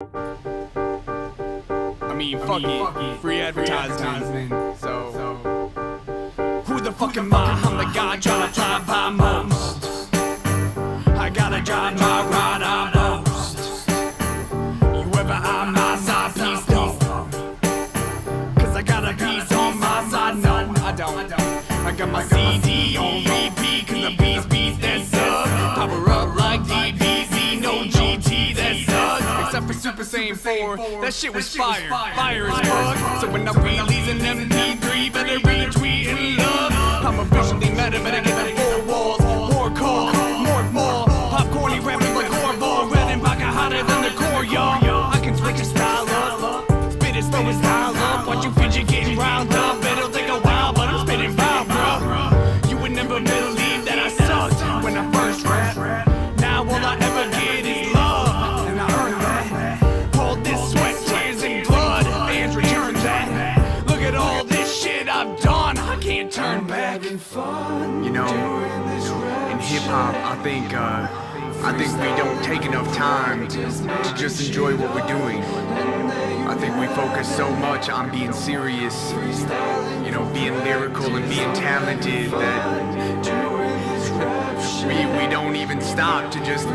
I mean, fuck it. Free advertisement. So, who the fuck am I? I'm the guy trying to fly by most. I gotta drive my ride, I boast. You ever on my side, please don't. Cause I got a piece on my side, no, I don't. I got my CD on repeat, cause the beats that suck. Power up like DBZ, no GT, that sucks. Except for Super Saiyan 4, that shit was fire as fuck. So when I release an MP3, better retweet and love. I'm officially meta, better get the 4 walls. More call, more ball. Popcorny rappers like Corvo, red and vodka hotter than the core, y'all. I can switch your style up, spit it slow and style up. Watch you fidget getting riled up. It'll take a while, but I'm spitting foul, bro. You would never believe that I sucked when I first rap. Now all I ever get is love, and I earn that. All this sweat, tears, and blood, fans return that. Look at all this shit I've done, I can't turn back. You know, in hip-hop, I think we don't take enough time to just enjoy what we're doing. I think we focus so much on being serious, you know, being lyrical and being talented that we don't even stop to just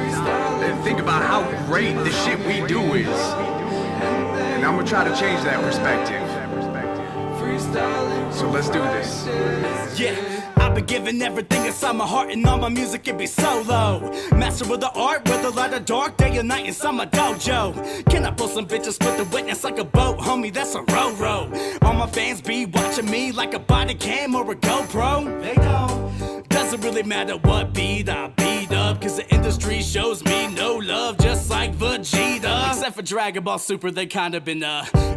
think about how great the shit we do is. And I'm gonna try to change that perspective. So let's do this. Yeah, I've been giving everything inside my heart, and all my music can be solo. Master of the art, whether light or dark, day or night inside my dojo. Can I pull some bitches with the witness like a boat, homie? That's a row. All my fans be watching me like a body cam or a GoPro. They don't. Doesn't really matter what beat I beat up, cause the industry shows me no love, just like Vegeta. Except for Dragon Ball Super, they kinda been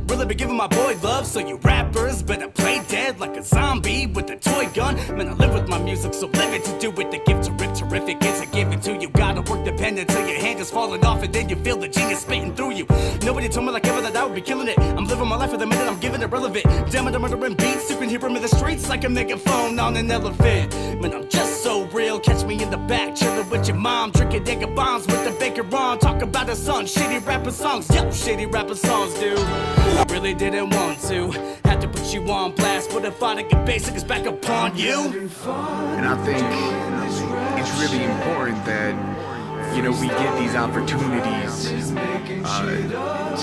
really been giving my boy love. So you rappers better play dead like a zombie with a toy gun. Man, I live with my music, so live it to do it. The gift to rip terrific, it's a given to you. Gotta work dependent till your hand is falling off, and then you feel the genius spitting through you. Nobody told me like ever that I would be killing it. I'm living my life for the minute, I'm giving it relevant. Damn it, I'm murdering beats, you can hear them in the streets like a megaphone on an elephant. Man, I'm just so real, catch me in the back, chillin' with your mom, drinking nigga bombs with the baker on. Talk about the sun, shitty rapper songs, yup, shitty rapper songs, dude. I really didn't want to, had to put you on blast, but if I get basic, it's back upon you. And I think it's really important that, you know, we get these opportunities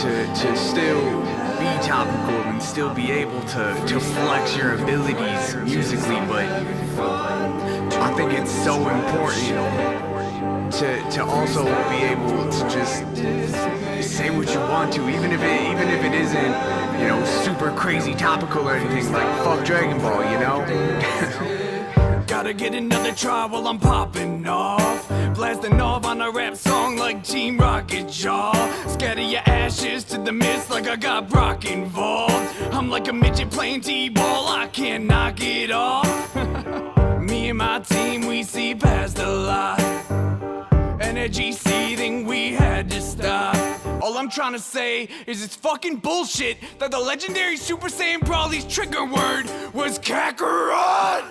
to still be topical and still be able to flex your abilities musically, but I think it's so important to also be able to just say what you want to, even if it isn't, you know, super crazy topical or anything, like fuck Dragon Ball, you know? Gotta get another try while I'm popping off. Blasting off on a rap song like Team Rocket Jaw. Scatter your ashes to the mist like I got Brock involved. I'm like a midget playing T-ball, I can't knock it off. Me and my team, we see past the lie. Energy seething, we had to stop. All I'm trying to say is it's fucking bullshit that the legendary Super Saiyan Brawly's trigger word was Kakarot!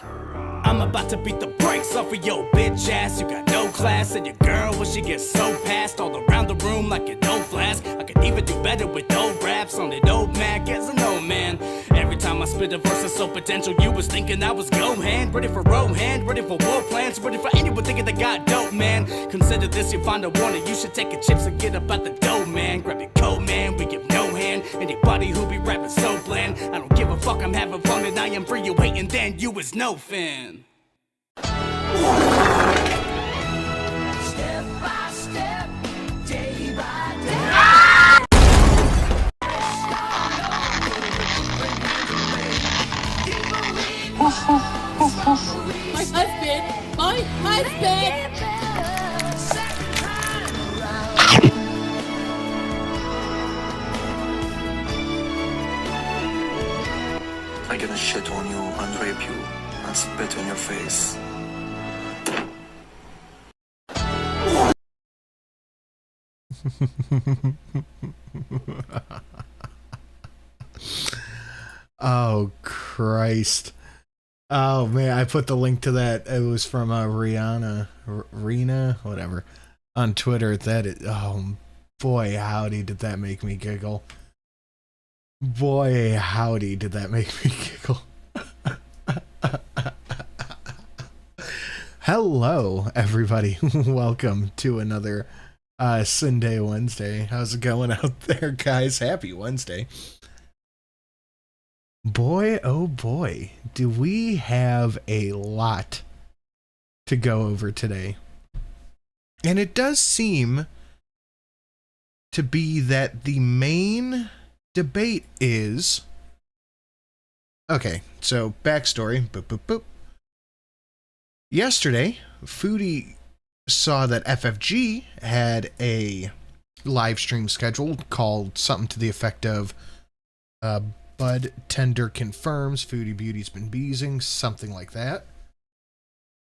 I'm about to beat the brakes off of your bitch ass. You got no class, and your girl, when she gets so passed all around the room like an old flask. I could even do better with old raps on an old Mac as an old man. Every time I spit a verse is so potential, you was thinking I was Gohan. Ready for Rohan, ready for war plans, ready for anyone thinking they got dope, man. Consider this your final warning, you should take your chips and get up out the dough, man. Grab your coat, man, we give no hand. Anybody who be rapping so bland, I don't give a fuck, I'm having fun and I am free. You waiting, then you is no fan. Step by step, day by day. My husband! I'm gonna shit on you and rape you and spit on your face. Oh Christ. Oh man, I put the link to that. It was from Rena, whatever, on Twitter. That is, oh Boy, howdy, did that make me giggle. Boy, howdy, did that make me giggle. Hello, everybody. Welcome to another Sunday Wednesday. How's it going out there, guys? Happy Wednesday. Boy, oh boy, do we have a lot to go over today. And it does seem to be that the main debate is... Okay, so backstory. Boop, boop, boop. Yesterday, Foodie saw that FFG had a live stream scheduled called something to the effect of Bud Tender confirms Foodie Beauty's been beezing, something like that.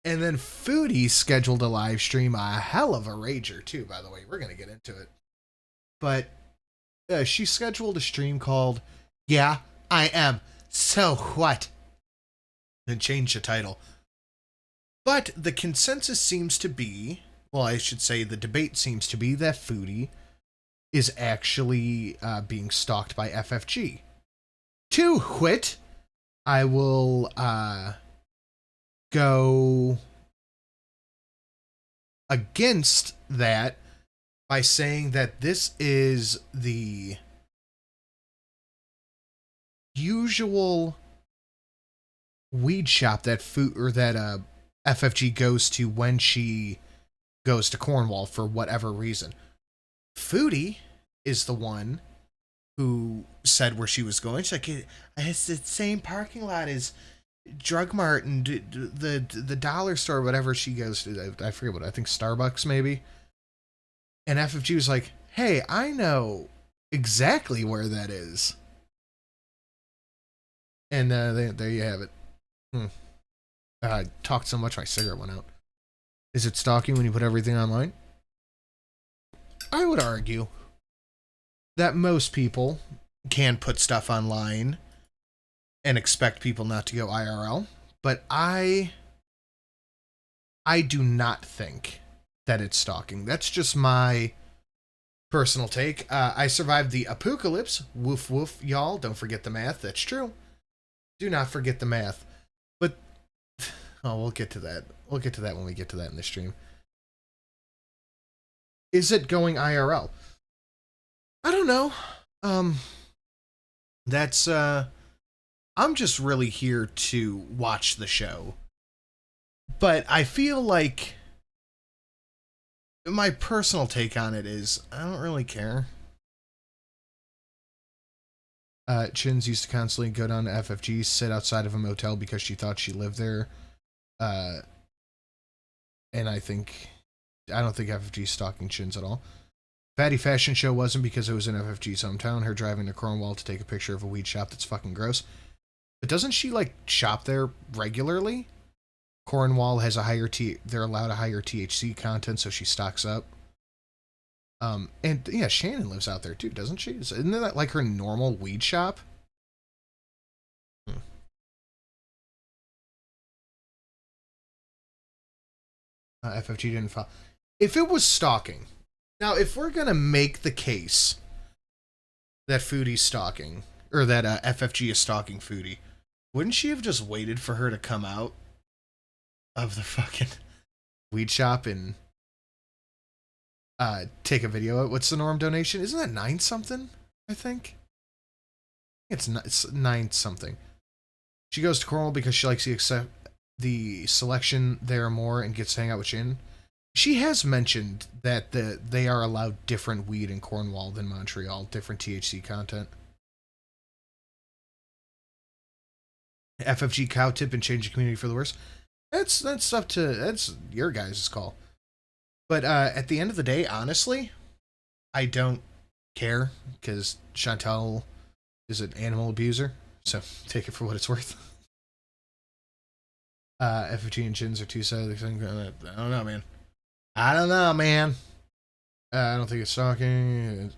And then Foodie scheduled a live stream, a hell of a rager too, by the way. We're going to get into it. But she scheduled a stream called Yeah, I Am. So what? And changed the title. But the consensus seems to be, well, I should say the debate seems to be that Foodie is actually being stalked by FFG. To whit, I will go against that by saying that this is the usual weed shop that FFG goes to when she goes to Cornwall for whatever reason. Foodie is the one who said where she was going. She's like, it's the same parking lot as Drug Mart and the dollar store, whatever she goes to. I forget what, I think Starbucks maybe. And FFG was like, hey, I know exactly where that is. And there you have it. I talked so much my cigarette went out. Is it stalking when you put everything online? I would argue that most people can put stuff online and expect people not to go IRL, but I do not think that it's stalking. That's just my personal take. I survived the apocalypse. Woof woof, y'all. Don't forget the math. That's true. Do not forget the math. But, oh, we'll get to that. We'll get to that when we get to that in the stream. Is it going IRL? I don't know. That's, I'm just really here to watch the show. But I feel like my personal take on it is I don't really care. Chins used to constantly go down to FFG, sit outside of a motel because she thought she lived there. And I don't think FFG's stalking Chins at all. Fatty Fashion Show wasn't because it was in FFG's hometown. Her driving to Cornwall to take a picture of a weed shop that's fucking gross. But doesn't she, like, shop there regularly? Cornwall has a higher they're allowed a higher THC content, so she stocks up. And yeah, Shannon lives out there too, doesn't she? Isn't that like her normal weed shop? FFG didn't file. If it was stalking, now if we're gonna make the case that Foodie's stalking, or that FFG is stalking Foodie, wouldn't she have just waited for her to come out of the fucking weed shop and take a video? What's the norm donation? Isn't that 9 something? I think it's 9 something. She goes to Cornwall because she likes the selection there more and gets to hang out with Shin. She has mentioned that they are allowed different weed in Cornwall than Montreal, different THC content. FFG cow tip and change the community for the worse. That's your guys' call. But at the end of the day, honestly, I don't care because Chantal is an animal abuser, so take it for what it's worth. FFG and Chins are two sides of the thing. I don't know, man. I don't think it's stalking.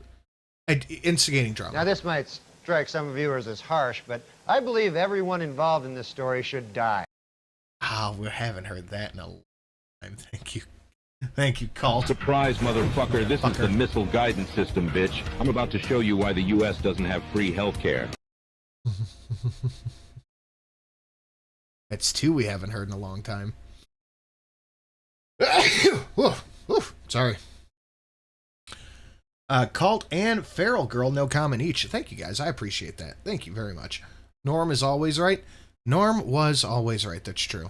Instigating drama. Now, this might strike some viewers as harsh, but I believe everyone involved in this story should die. Oh, we haven't heard that in a long time. Thank you. Thank you, Cult. Surprise, motherfucker. This is the missile guidance system, bitch. I'm about to show you why the U.S. doesn't have free healthcare. That's two we haven't heard in a long time. Whoa, whoa, sorry. Cult and Feral Girl, no comment each. Thank you, guys. I appreciate that. Thank you very much. Norm is always right. Norm was always right. That's true.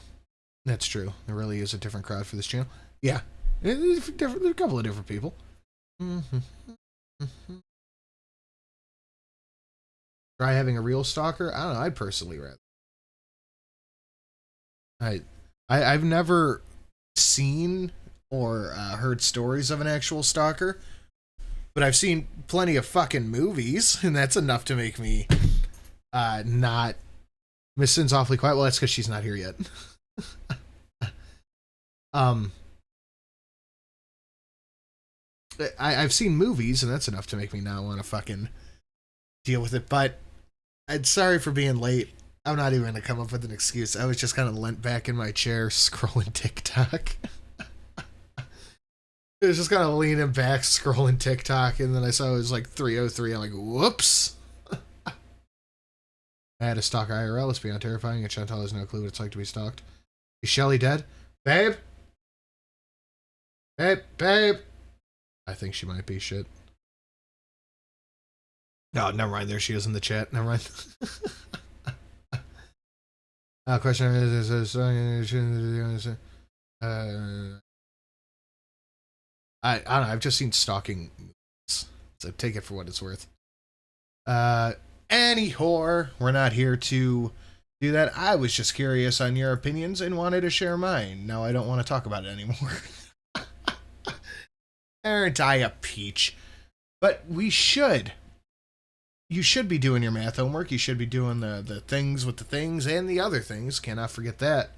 That's true. There really is a different crowd for this channel. Yeah. There's a couple of different people. Try having a real stalker? I don't know. I'd personally rather. I've never seen or heard stories of an actual stalker, but I've seen plenty of fucking movies, and that's enough to make me not. Miss Sin's awfully quiet. Well, that's because she's not here yet. I've seen movies, and that's enough to make me not want to fucking deal with it. But I'm sorry for being late. I'm not even going to come up with an excuse. I was just kind of leant back in my chair scrolling TikTok. It was just kind of leaning back, scrolling TikTok, and then I saw it was like 3:03. I'm like, whoops. I had to stalk IRL. It's beyond terrifying, and Chantal has no clue what it's like to be stalked. Is Shelly dead? Babe? Babe? I think she might be. Shit. No, never mind. There she is in the chat. Never mind. Question is I don't know. I've just seen stalking movies, so take it for what it's worth. Any whore, we're not here to do that. I was just curious on your opinions and wanted to share mine. Now I don't want to talk about it anymore. Aren't I a peach? But we should. You should be doing your math homework. You should be doing the things with the things and the other things. Cannot forget that.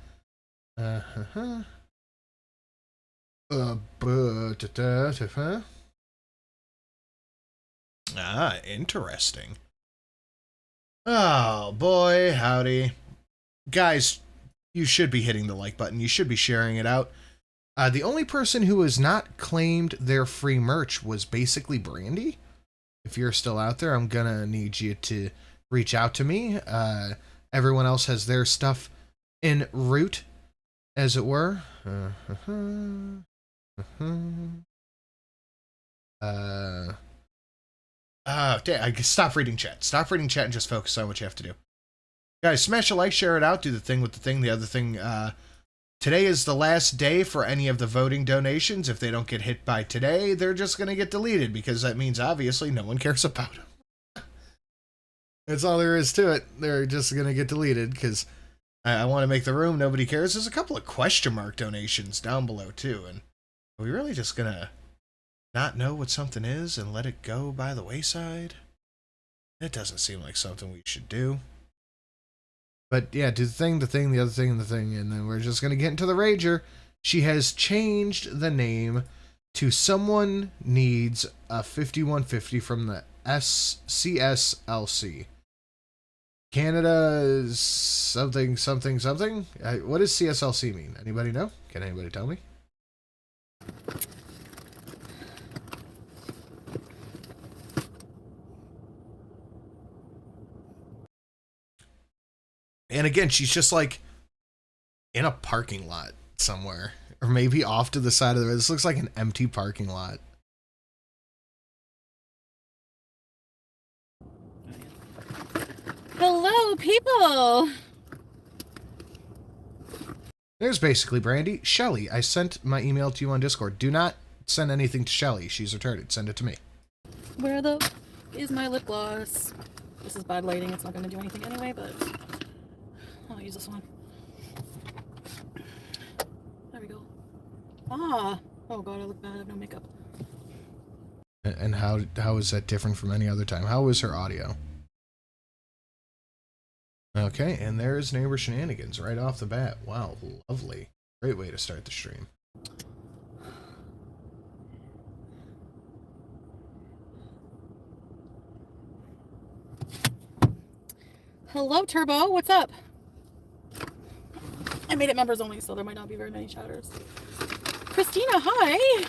Interesting. Oh, boy, howdy. Guys, you should be hitting the like button. You should be sharing it out. The only person who has not claimed their free merch was basically Brandy. If you're still out there, I'm gonna need you to reach out to me. Everyone else has their stuff en route, as it were. I stop reading chat. Stop reading chat and just focus on what you have to do. Guys, smash a like, share it out, do the thing with the thing. The other thing, today is the last day for any of the voting donations. If they don't get hit by today, they're just going to get deleted, because that means obviously no one cares about them. That's all there is to it. They're just going to get deleted because I want to make the room. Nobody cares. There's a couple of question mark donations down below too. And are we really just going to not know what something is and let it go by the wayside? It doesn't seem like something we should do. But yeah, do the thing, the other thing, and the thing, and then we're just going to get into the rager. She has changed the name to Someone Needs a 5150 from the CSLC. Canada's something. What does CSLC mean? Anybody know? Can anybody tell me? And again, she's just like in a parking lot somewhere, or maybe off to the side of the road. This looks like an empty parking lot. Hello, people. There's basically Brandy. Shelly, I sent my email to you on Discord. Do not send anything to Shelly. She's retarded. Send it to me. Where the is my lip gloss? This is bad lighting. It's not going to do anything anyway, but I'll use this one. There we go. Ah! Oh god, I look bad. I have no makeup. And how is that different from any other time? How is her audio? Okay, and there's Neighbor Shenanigans right off the bat. Wow, lovely. Great way to start the stream. Hello, Turbo. What's up? I made it members only, so there might not be very many chatters. Christina, hi.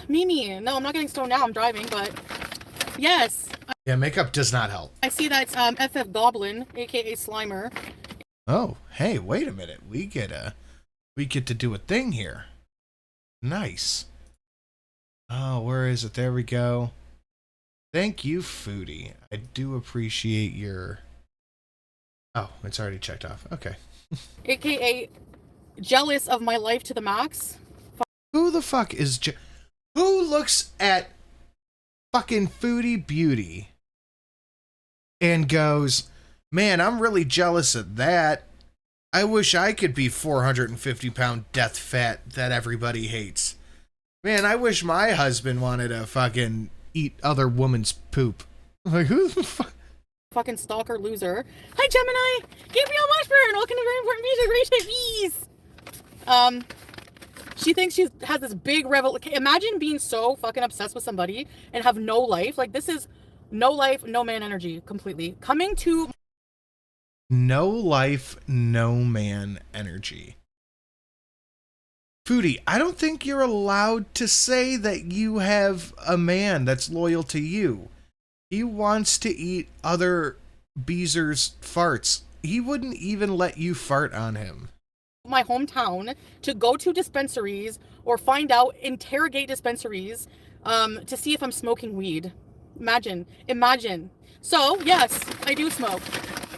Mimi, no, I'm not getting stoned now. I'm driving, but yes. Yeah, makeup does not help. I see that's FF Goblin, aka Slimer. Oh, hey, wait a minute. We get to do a thing here. Nice. Oh, where is it? There we go. Thank you, Foodie. I do appreciate your... Oh, it's already checked off. Okay. AKA jealous of my life to the max. Who the fuck is... Who looks at fucking Foodie Beauty and goes, man, I'm really jealous of that. I wish I could be 450-pound death fat that everybody hates. Man, I wish my husband wanted to fucking eat other women's poop. Like, who the fuck? Fucking stalker loser. Hi, Gemini! Gabriel Washburn! Welcome to Very Important Music, Rachel Bees! She thinks she has this big revelation. Imagine being so fucking obsessed with somebody and have no life. Like, this is no life, no man energy, completely. Coming to... No life, no man energy. Foodie, I don't think you're allowed to say that you have a man that's loyal to you. He wants to eat other Beezer's farts. He wouldn't even let you fart on him. My hometown to go to dispensaries or find out, interrogate dispensaries to see if I'm smoking weed. Imagine. So, yes, I do smoke.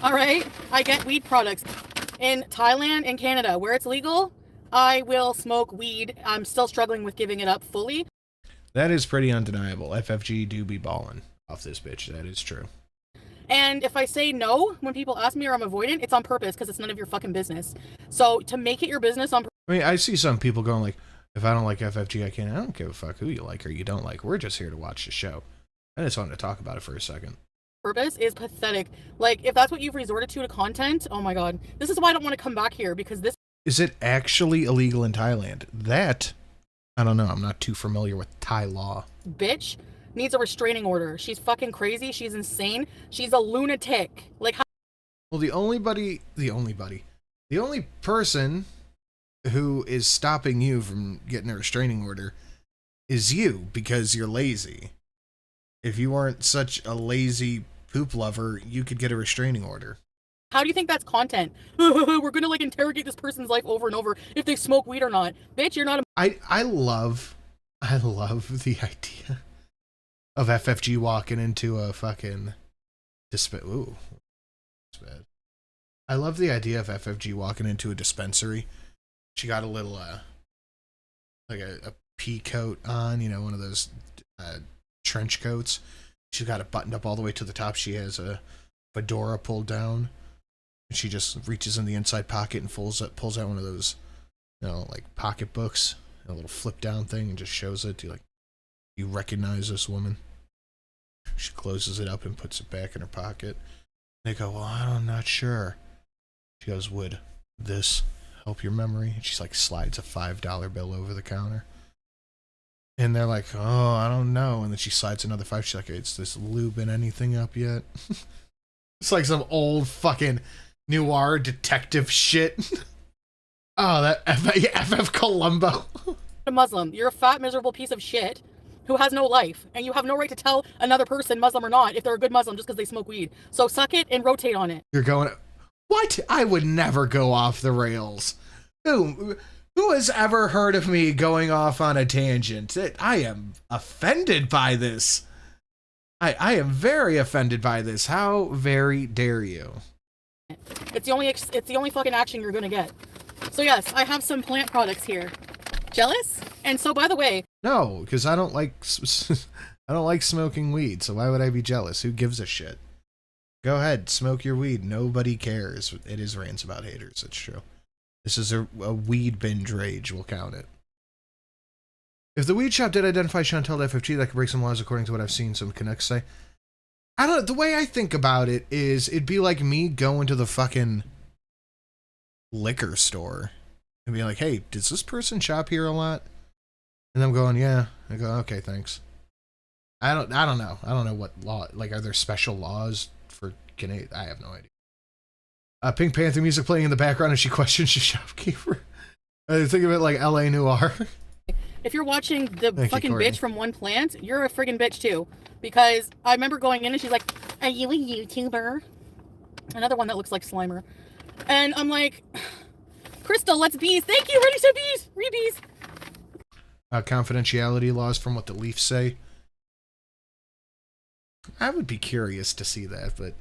All right? I get weed products. In Thailand and Canada, where it's legal, I will smoke weed. I'm still struggling with giving it up fully. That is pretty undeniable. FFG do be ballin' off this bitch. That is true. And if I say no when people ask me or I'm avoidant, it's on purpose because it's none of your fucking business. So to make it your business on purpose. I mean, I see some people going like, if I don't like FFG, I can't. I don't give a fuck who you like or you don't like. We're just here to watch the show. I just wanted to talk about it for a second. Purpose is pathetic. Like, if that's what you've resorted to content, oh my god. This is why I don't want to come back here, because this... Is it actually illegal in Thailand? That, I don't know. I'm not too familiar with Thai law. Bitch needs a restraining order. She's fucking crazy. She's insane. She's a lunatic. Like, how... Well, the only person who is stopping you from getting a restraining order is you, because you're lazy. If you weren't such a lazy poop lover, you could get a restraining order. How do you think that's content? We're gonna like interrogate this person's life over and over if they smoke weed or not. Bitch, you're not a... I love the idea of FFG walking into a fucking ooh, that's bad. I love the idea of FFG walking into a dispensary. She got a little like a pea coat on, you know, one of those trench coats. She's got it buttoned up all the way to the top. She has a fedora pulled down. And she just reaches in the inside pocket and pulls out one of those, you know, like pocketbooks, a little flip down thing, and just shows it to you, like, you recognize this woman? She closes it up and puts it back in her pocket. They go, well, I'm not sure. She goes, would this help your memory? And she's like, slides a $5 bill over the counter. And they're like, oh, I don't know. And then she slides another $5. She's like, is this lubing anything up yet? It's like some old fucking noir detective shit. Oh, that FF Columbo. a Muslim. You're a fat, miserable piece of shit who has no life. And you have no right to tell another person, Muslim or not, if they're a good Muslim just because they smoke weed. So suck it and rotate on it. You're going... What? I would never go off the rails. Who has ever heard of me going off on a tangent? I am offended by this. I am very offended by this. How very dare you? It's the only fucking action you're gonna get. So yes, I have some plant products here. Jealous? And so, by the way, no, because I don't like smoking weed. So why would I be jealous? Who gives a shit? Go ahead, smoke your weed. Nobody cares. It is Rants About Haters. It's true. This is a weed binge rage. We'll count it. If the weed shop did identify Chantel FFG, that could break some laws according to what I've seen some connects say. I don't know. The way I think about it is it'd be like me going to the fucking liquor store and be like, hey, does this person shop here a lot? And I'm going, yeah. I go, okay, thanks. I don't know. I don't know what law, like, are there special laws for Canadian? I have no idea. Pink Panther music playing in the background and she questions the shopkeeper. I think of it like LA Noir. If you're watching the Thank you, fucking Courtney. bitch from one plant, you're a friggin' bitch too. Because I remember going in and she's like, "Are you a YouTuber?" Another one that looks like Slimer. And I'm like, Crystal, let's bees. Thank you, ready to bees. Rebees. Confidentiality laws from what the Leafs say. I would be curious to see that, but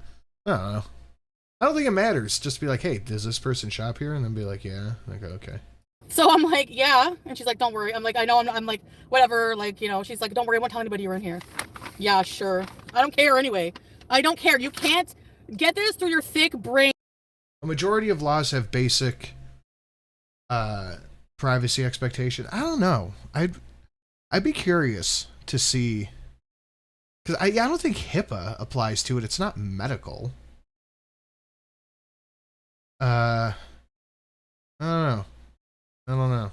I don't know. I don't think it matters. Just be like, hey, does this person shop here? And then be like, yeah. Like, okay. So I'm like, yeah. And she's like, don't worry. I'm like, I know. I'm like, whatever. Like, you know, she's like, don't worry. I won't tell anybody you're in here. Yeah, sure. I don't care anyway. I don't care. You can't get this through your thick brain. A majority of laws have basic privacy expectation. I don't know. I'd be curious to see, because I don't think HIPAA applies to it. It's not medical. I don't know.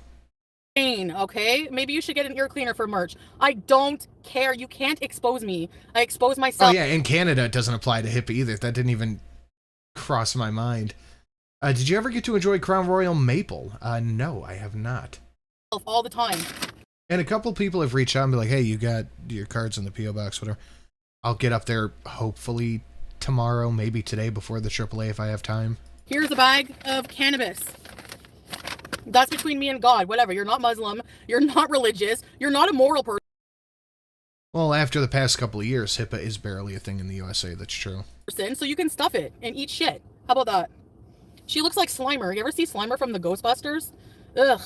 Okay, maybe you should get an ear cleaner for merch. I don't care. You can't expose me. I expose myself. Oh yeah, in Canada it doesn't apply to HIPAA either. That didn't even cross my mind. Did you ever get to enjoy Crown Royal Maple? No, I have not. All the time. And a couple people have reached out and be like, hey, you got your cards in the P.O. box, whatever. I'll get up there hopefully tomorrow, maybe today before the AAA if I have time. Here's a bag of cannabis. That's between me and God. Whatever. You're not Muslim. You're not religious. You're not a moral person. Well, after the past couple of years, HIPAA is barely a thing in the USA. That's true. So you can stuff it and eat shit. How about that? She looks like Slimer. You ever see Slimer from the Ghostbusters? Ugh.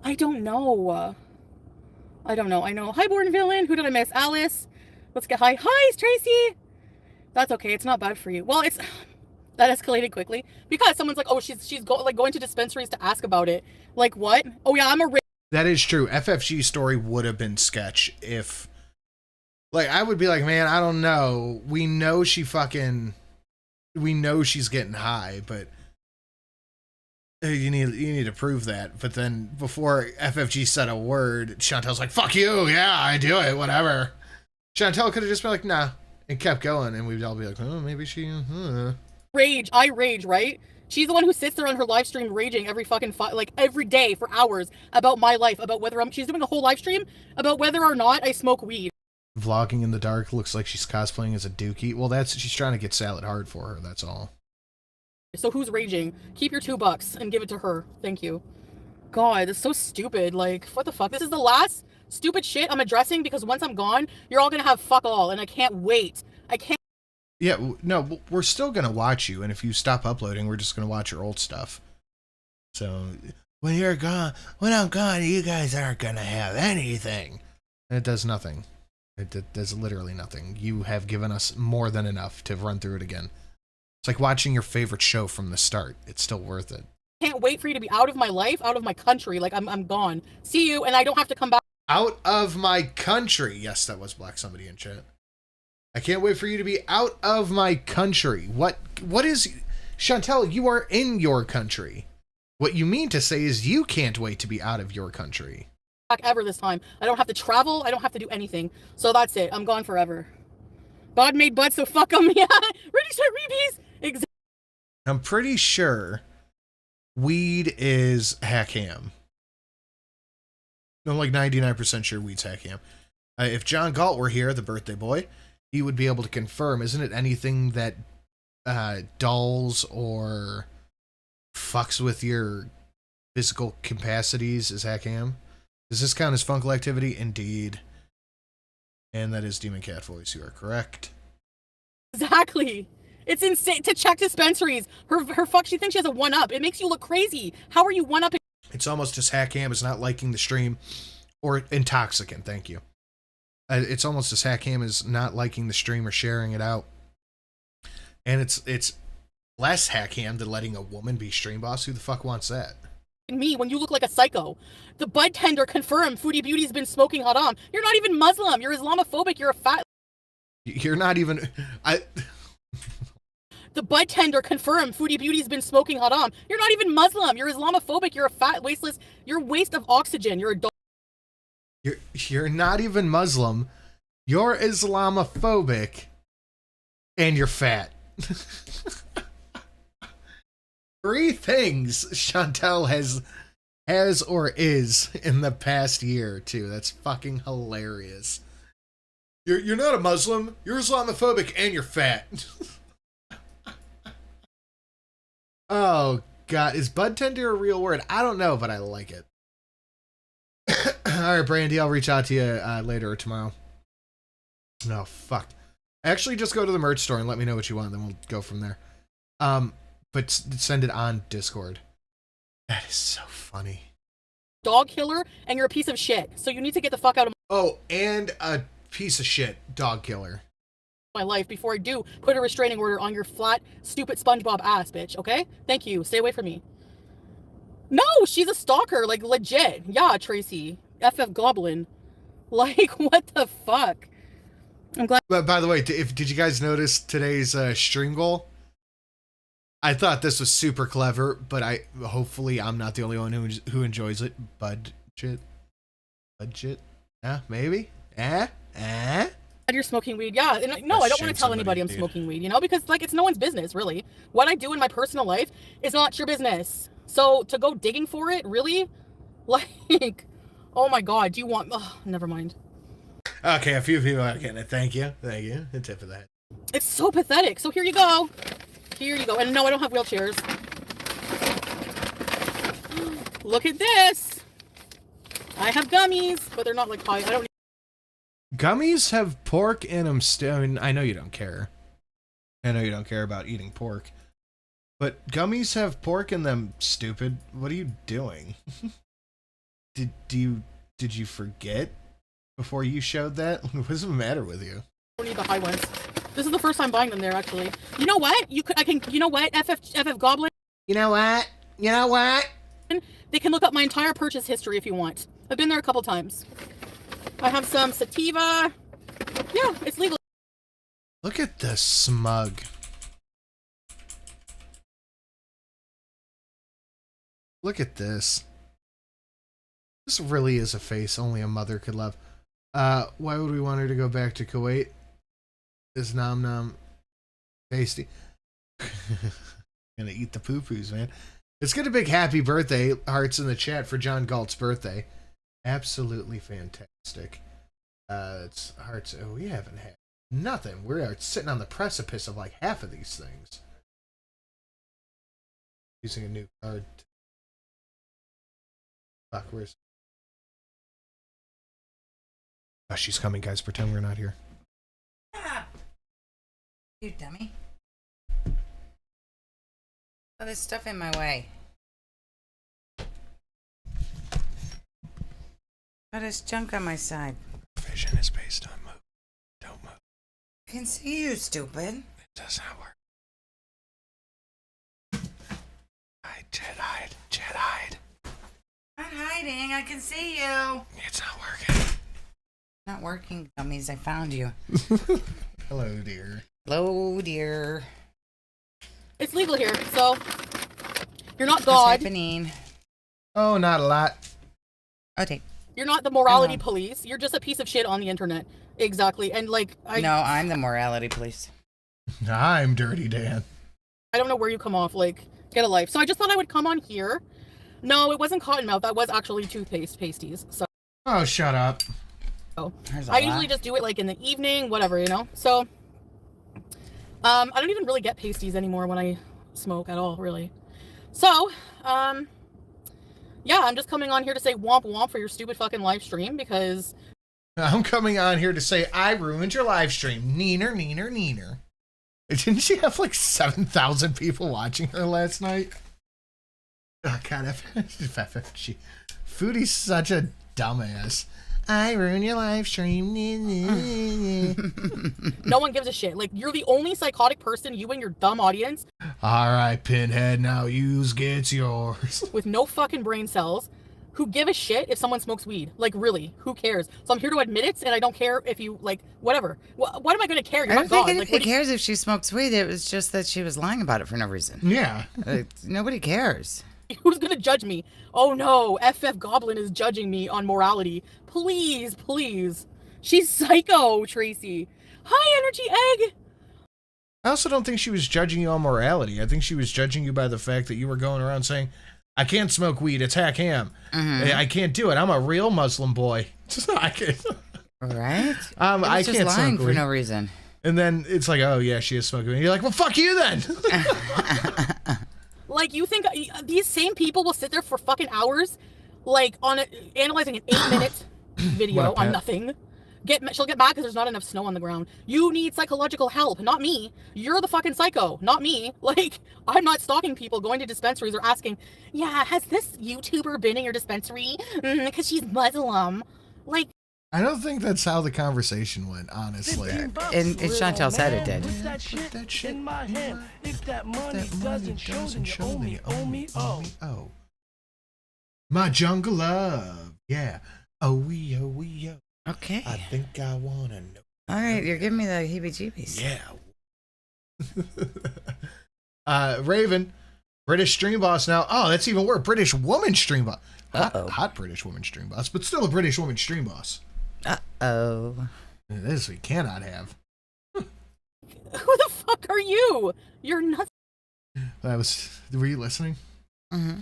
I don't know. I know. Highborn villain. Who did I miss? Alice. Let's get high. Hi, it's Tracy. That's okay. It's not bad for you. Well, it's... That escalated quickly because someone's like, oh, she's going to dispensaries to ask about it. Like, what? Oh, yeah, I'm a... That is true. FFG's story would have been sketch if... Like, I would be like, man, I don't know. We know she's getting high, but you need to prove that. But then before FFG said a word, Chantel's like, fuck you, yeah, I do it, whatever. Chantel could have just been like, nah, and kept going, and we'd all be like, oh, maybe she... I rage, right? She's the one who sits there on her live stream raging every fucking every day for hours about my life, about whether she's doing a whole live stream about whether or not I smoke weed. Vlogging in the dark looks like she's cosplaying as a dookie. Well, she's trying to get salad hard for her, that's all. So who's raging? Keep your $2 and give it to her. Thank you. God, it's so stupid. Like, what the fuck? This is the last stupid shit I'm addressing because once I'm gone, you're all gonna have fuck all, and I can't wait. I can't. Yeah, no, we're still going to watch you, and if you stop uploading, we're just going to watch your old stuff. So, when you're gone, when I'm gone, you guys aren't going to have anything. And it does nothing. It does literally nothing. You have given us more than enough to run through it again. It's like watching your favorite show from the start. It's still worth it. Can't wait for you to be out of my life, out of my country. Like, I'm gone. See you, and I don't have to come back. Out of my country. Yes, that was Black Somebody in chat. I can't wait for you to be out of my country. What is... Chantel, you are in your country. What you mean to say is you can't wait to be out of your country. Back ever this time. I don't have to travel. I don't have to do anything. So that's it. I'm gone forever. God made butts, so fuck them. Yeah. Ready, set, rebees. Exactly. I'm pretty sure weed is hack ham. I'm like 99% sure weed's hack ham. If John Galt were here, the birthday boy... he would be able to confirm. Isn't it anything that dulls or fucks with your physical capacities is hack ham? Does this count as funkle activity? Indeed. And that is Demon Cat Voice. You are correct. Exactly. It's insane to check dispensaries. Her fuck, she thinks she has a 1-up. It makes you look crazy. How are you 1-upping? It's almost as hack ham as not liking the stream or intoxicant. Thank you. It's almost as hack ham as not liking the stream or sharing it out. And it's less hack ham than letting a woman be stream boss. Who the fuck wants that? Me when you look like a psycho. The bud tender confirmed Foodie Beauty's been smoking haram. You're not even Muslim. You're Islamophobic. You're a fat... You're not even... The bud tender confirmed Foodie Beauty's been smoking haram. You're not even Muslim. You're Islamophobic. You're a fat, wasteless... You're a waste of oxygen. You're a dog. You're not even Muslim. You're Islamophobic. And you're fat. 3 things Chantel has has or is in the past year or two. That's fucking hilarious. You're not a Muslim. You're Islamophobic and you're fat. Oh God, is bud tender a real word? I don't know, but I like it. All right, Brandy, I'll reach out to you later or tomorrow. No, fuck. Actually, just go to the merch store and let me know what you want, then we'll go from there. But send it on Discord. That is so funny. Dog killer, and you're a piece of shit. So you need to get the fuck out of Oh, and a piece of shit dog killer. my life before I do put a restraining order on your flat, stupid SpongeBob ass, bitch, okay? Thank you. Stay away from me. No, she's a stalker, like, legit. Yeah, Tracy. FF Goblin. Like, what the fuck? I'm glad. But by the way, did you guys notice today's stream goal? I thought this was super clever, but hopefully I'm not the only one who enjoys it. Budget? Yeah, maybe? You're smoking weed. Yeah, and no, I don't want to tell anybody I'm smoking weed, you know, because, like, it's no one's business, really. What I do in my personal life is not your business. So to go digging for it, really? Like, oh my God, do you want... Oh, never mind. Okay, a few people are getting it. Thank you. A tip of that. It's so pathetic. So here you go. Here you go. And no, I don't have wheelchairs. Look at this. I have gummies, but they're not like high. I don't. Gummies have pork in them still. I mean, I know you don't care. I know you don't care about eating pork. But gummies have pork in them, stupid. What are you doing? Did you forget before you showed that? What's the matter with you? I don't need the high ones. This is the first time buying them there, actually. You know what? You know what? FF Goblin. You know what? They can look up my entire purchase history if you want. I've been there a couple times. I have some sativa. Yeah, it's legal. Look at the smug. Look at this. This really is a face only a mother could love. Why would we want her to go back to Kuwait? Is nom nom tasty? Gonna eat the poo-poos, man. Let's get a big happy birthday hearts in the chat for John Galt's birthday. Absolutely fantastic. It's hearts. Oh, we haven't had nothing. We're sitting on the precipice of like half of these things. Using a new card. Fuck, where's... Oh, she's coming, guys. Pretend we're not here. You dummy. Oh, there's stuff in my way. Oh, there's junk on my side. Vision is based on move. Don't move. I can see you, stupid. It does not work. Jedi. I'm not hiding. I can see you. It's not working. Not working, dummies. I found you. Hello, dear. Hello, dear. It's legal here, so you're not What's God. happening? Oh, not a lot. Okay. You're not the morality police. You're just a piece of shit on the internet. Exactly. And like, No, I'm the morality police. I'm Dirty Dan. I don't know where you come off. Like, get a life. So I just thought I would come on here. No, it wasn't Cottonmouth. That was actually toothpaste pasties. So. Oh, shut up. So I usually just do it like in the evening, whatever, you know. So I don't even really get pasties anymore when I smoke at all, really. So yeah, I'm just coming on here to say womp womp for your stupid fucking live stream because I'm coming on here to say I ruined your live stream. Neener. Didn't she have like 7,000 people watching her last night? Oh God, FFG. Foodie's such a dumbass. I ruined your live stream. no one gives a shit. Like, you're the only psychotic person, you and your dumb audience. All right, Pinhead, now use gets yours. With no fucking brain cells, who give a shit if someone smokes weed. Like, really, who cares? So I'm here to admit it, and I don't care if you, like, whatever. What am I going to care? You're I not don't God. think Like, anybody cares if she smokes weed. It was just that she was lying about it for no reason. Yeah. Nobody cares. Who's going to judge me? Oh no, FF Goblin is judging me on morality. Please. She's psycho, Tracy. Hi, Energy Egg. I also don't think she was judging you on morality. I think she was judging you by the fact that you were going around saying, I can't smoke weed. It's hack ham. I can't do it. I'm a real Muslim boy. I can't. Right? I just can't lying smoke for weed. no reason. And then it's like, oh yeah, she is smoking weed. You're like, well, fuck you then. Like, you think these same people will sit there for fucking hours, like, analyzing an 8-minute video on nothing? She'll get mad because there's not enough snow on the ground. You need psychological help, not me. You're the fucking psycho, not me. Like, I'm not stalking people going to dispensaries or asking, yeah, has this YouTuber been in your dispensary? Because she's Muslim. Like, I don't think that's how the conversation went, honestly. And Chantel said it did. Put that shit in my hand. If that money doesn't show, then you owe me. Oh. My jungle love. Yeah. Oh, we, oh, we, oh. Okay. I think I want to know. All right, you're giving me the heebie-jeebies. Yeah. Raven, British stream boss now. Oh, that's even worse. British woman stream boss. Hot British woman stream boss, but still a British woman stream boss. Uh-oh. This we cannot have. who the fuck are you? You're nuts. Were you listening? Mm-hmm.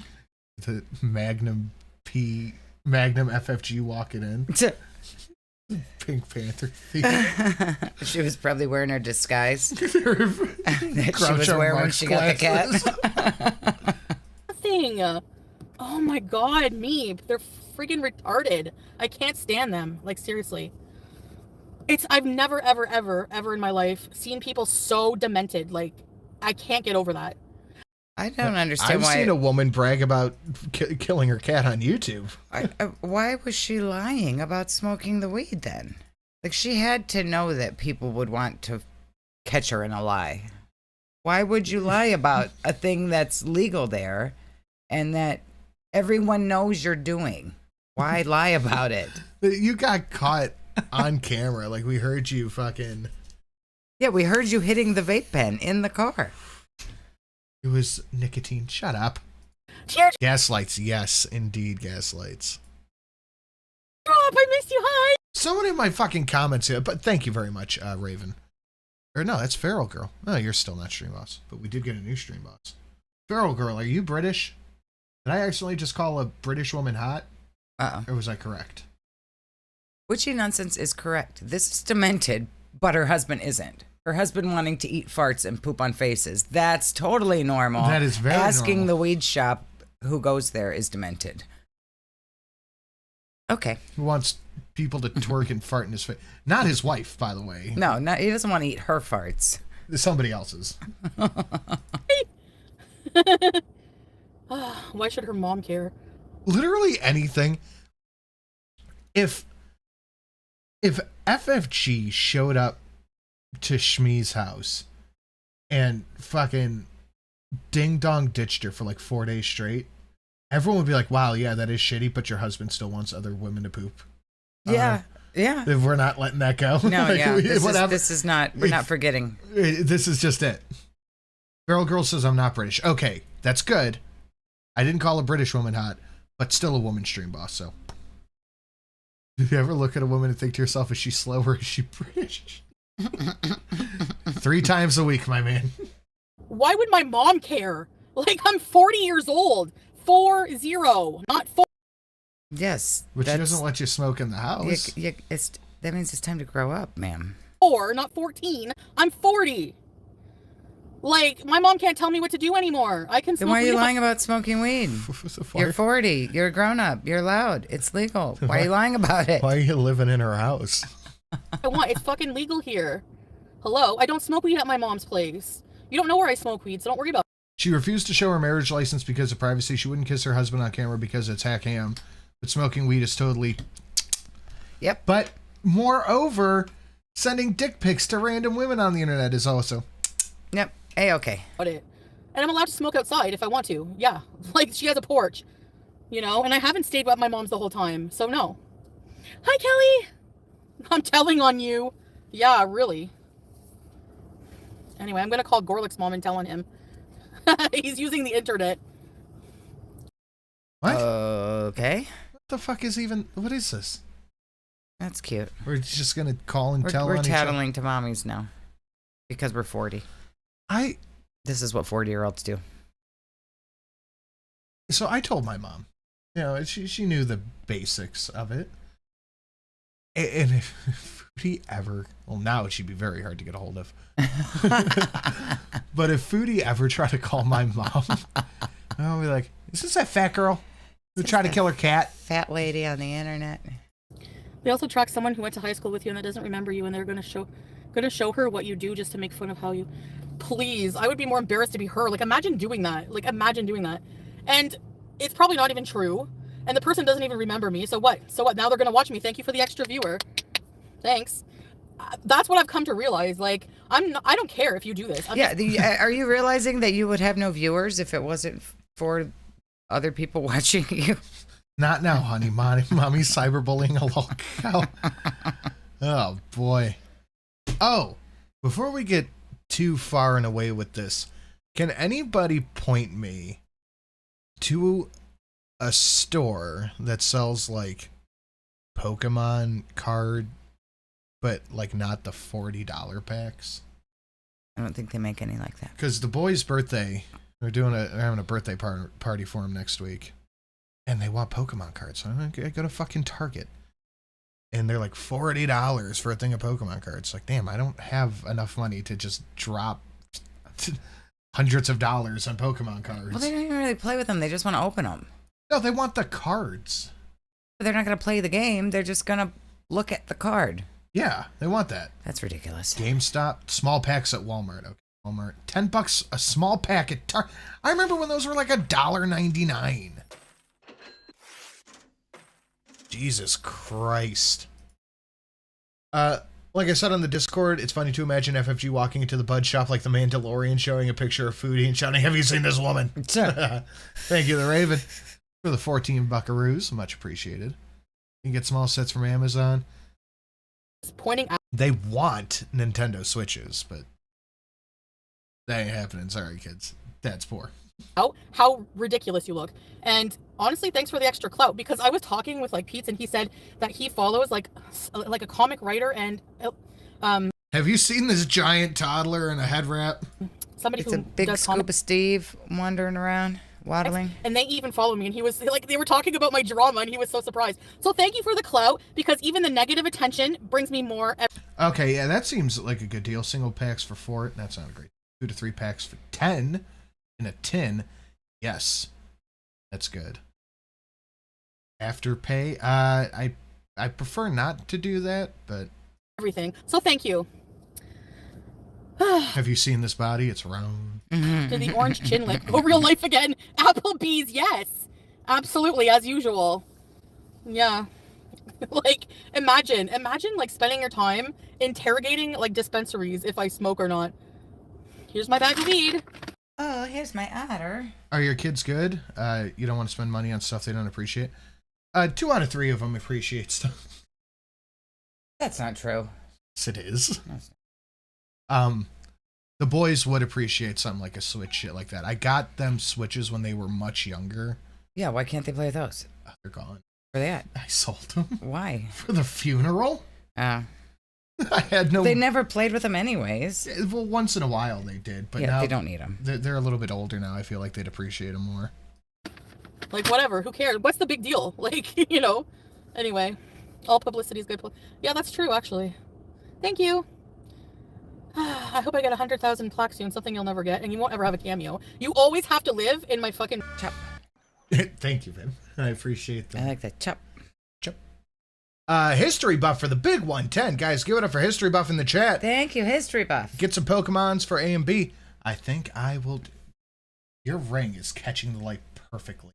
The Magnum FFG walking in. Pink Panther theme. She was probably wearing her disguise that she was wearing when she got the cat. Nothing. Oh my god, me. They're freaking retarded. I can't stand them. Like, seriously. I've never, ever in my life seen people so demented. Like, I can't get over that. I don't understand I've why. seen a woman brag about killing her cat on YouTube. Why was she lying about smoking the weed then? Like, she had to know that people would want to catch her in a lie. Why would you lie about a thing that's legal there and that everyone knows you're doing? Why lie about it? You got caught on camera. Like, we heard you fucking... Yeah, we heard you hitting the vape pen in the car. It was nicotine. Shut up. Cheers. Gaslights. Yes, indeed, gaslights. Rob, I miss you. Hi. Someone in my fucking comments here, but thank you very much, Raven. Or no, that's Feral Girl. No, you're still not stream boss, but we did get a new stream boss. Feral Girl, are you British? Did I accidentally just call a British woman hot? Or was I correct? Witchy nonsense is correct. This is demented, but her husband isn't. Her husband wanting to eat farts and poop on faces. That's totally normal. That is very Asking normal. the weed shop who goes there is demented. Okay. Who wants people to twerk and fart in his face? Not his wife, by the way. No, he doesn't want to eat her farts. Somebody else's. Why should her mom care? Literally anything. If FFG showed up to Shmi's house and fucking ding dong ditched her for like 4 days straight, everyone would be like, wow, yeah, that is shitty, but your husband still wants other women to poop. Yeah. Yeah. If we're not letting that go. No, like, yeah. This is not, we're not forgetting. This is just it. Feral Girl says I'm not British. Okay, that's good. I didn't call a British woman hot, but still a woman stream boss, so. Did you ever look at a woman and think to yourself, is she slow or is she British? 3 times a week, my man. Why would my mom care? Like, I'm 40 years old. 40, not 4. Yes. But she doesn't let you smoke in the house. That means it's time to grow up, ma'am. 4, not 14. I'm 40. Like, my mom can't tell me what to do anymore. I can smoke. Then why are you weed lying about smoking weed? You're 40. You're a grown-up. You're loud. It's legal. Why are you lying about it? Why are you living in her house? I want. It's fucking legal here. Hello? I don't smoke weed at my mom's place. You don't know where I smoke weed, so don't worry about it. She refused to show her marriage license because of privacy. She wouldn't kiss her husband on camera because it's hack ham. But smoking weed is totally... Yep. But moreover, sending dick pics to random women on the internet is also... Yep. A-okay. And I'm allowed to smoke outside if I want to. Yeah. Like, she has a porch. You know? And I haven't stayed with my mom's the whole time, so no. Hi, Kelly! I'm telling on you. Yeah, really. Anyway, I'm gonna call Gorlick's mom and tell on him. He's using the internet. What? Okay. What the fuck is even... What is this? That's cute. We're just gonna call and tell on each other? We're tattling to mommies now. Because we're 40. This is what 40-year-olds do. So I told my mom, you know, she knew the basics of it. And if Foodie ever, well, now she'd be very hard to get a hold of. But if Foodie ever tried to call my mom, I'll be like, is this that fat girl who tried to kill her cat? Fat lady on the internet. They also track someone who went to high school with you and that doesn't remember you, and they're gonna show her what you do just to make fun of how you. Please, I would be more embarrassed to be her. Like, imagine doing that. And it's probably not even true. And the person doesn't even remember me. So what? Now they're going to watch me. Thank you for the extra viewer. Thanks. That's what I've come to realize. Like, I don't care if you do this. Are you realizing that you would have no viewers if it wasn't for other people watching you? Not now, honey. Mommy's cyberbullying a little cow. Oh, boy. Oh, before we get too far and away with this, can anybody point me to a store that sells like Pokemon card, but like not the $40 packs? I don't think they make any like that. Because the boy's birthday, they're having a birthday party for him next week, and they want Pokemon cards. So I'm gonna go to fucking Target, and they're like $40 for a thing of Pokemon cards. Like, damn, I don't have enough money to just drop hundreds of dollars on Pokemon cards. Well, they don't even really play with them. They just want to open them. No, they want the cards. But they're not going to play the game. They're just going to look at the card. Yeah, they want that. That's ridiculous. GameStop, small packs at Walmart. Okay, Walmart. $10 a small pack at Target. I remember when those were like $1.99. Jesus Christ. Like I said on the Discord, it's funny to imagine FFG walking into the bud shop like the Mandalorian, showing a picture of Foodie and shouting, "Have you seen this woman?" Thank you, the Raven, for the 14 buckaroos. Much appreciated. You can get small sets from Amazon. Pointing out. They want Nintendo Switches, but that ain't happening. Sorry, kids. Dad's poor. How ridiculous you look. And honestly, thanks for the extra clout, because I was talking with like Pete and he said that he follows like a comic writer and have you seen this giant toddler in a head wrap? Somebody it's who a big does scoop of Steve wandering around, waddling. And they even follow me, and he was like, they were talking about my drama and he was so surprised. So thank you for the clout, because even the negative attention brings me more. Okay, yeah, that seems like a good deal. Single packs for 4. That's not great. 2 to 3 packs for 10 in a tin. Yes, that's good. Afterpay, I prefer not to do that, but everything. So thank you. Have you seen this body? It's round. To the orange chin lick. Go real life again. Applebee's, yes. Absolutely, as usual. Yeah. Like, imagine like spending your time interrogating like dispensaries if I smoke or not. Here's my bag of weed. Oh, here's my otter. Are your kids good? You don't want to spend money on stuff they don't appreciate? 2 out of 3 of them appreciate stuff. That's not true. Yes, it is. The boys would appreciate something like a Switch, shit like that. I got them Switches when they were much younger. Yeah, why can't they play with those? They're gone. Where they at? I sold them. Why? For the funeral. I had no. They never played with them anyways. Well, once in a while they did, but yeah, now they don't need them. They're a little bit older now. I feel like they'd appreciate them more. Like, whatever, who cares? What's the big deal? Like, you know. Anyway, all publicity is good. Yeah, that's true, actually. Thank you. I hope I get 100,000 plaques soon, something you'll never get, and you won't ever have a cameo. You always have to live in my fucking chop. Thank you, Vin. I appreciate that. I like that chop. Chop. History buff for the big 110. Guys, give it up for history buff in the chat. Thank you, history buff. Get some Pokemons for A and B. I think I will. Your ring is catching the light perfectly.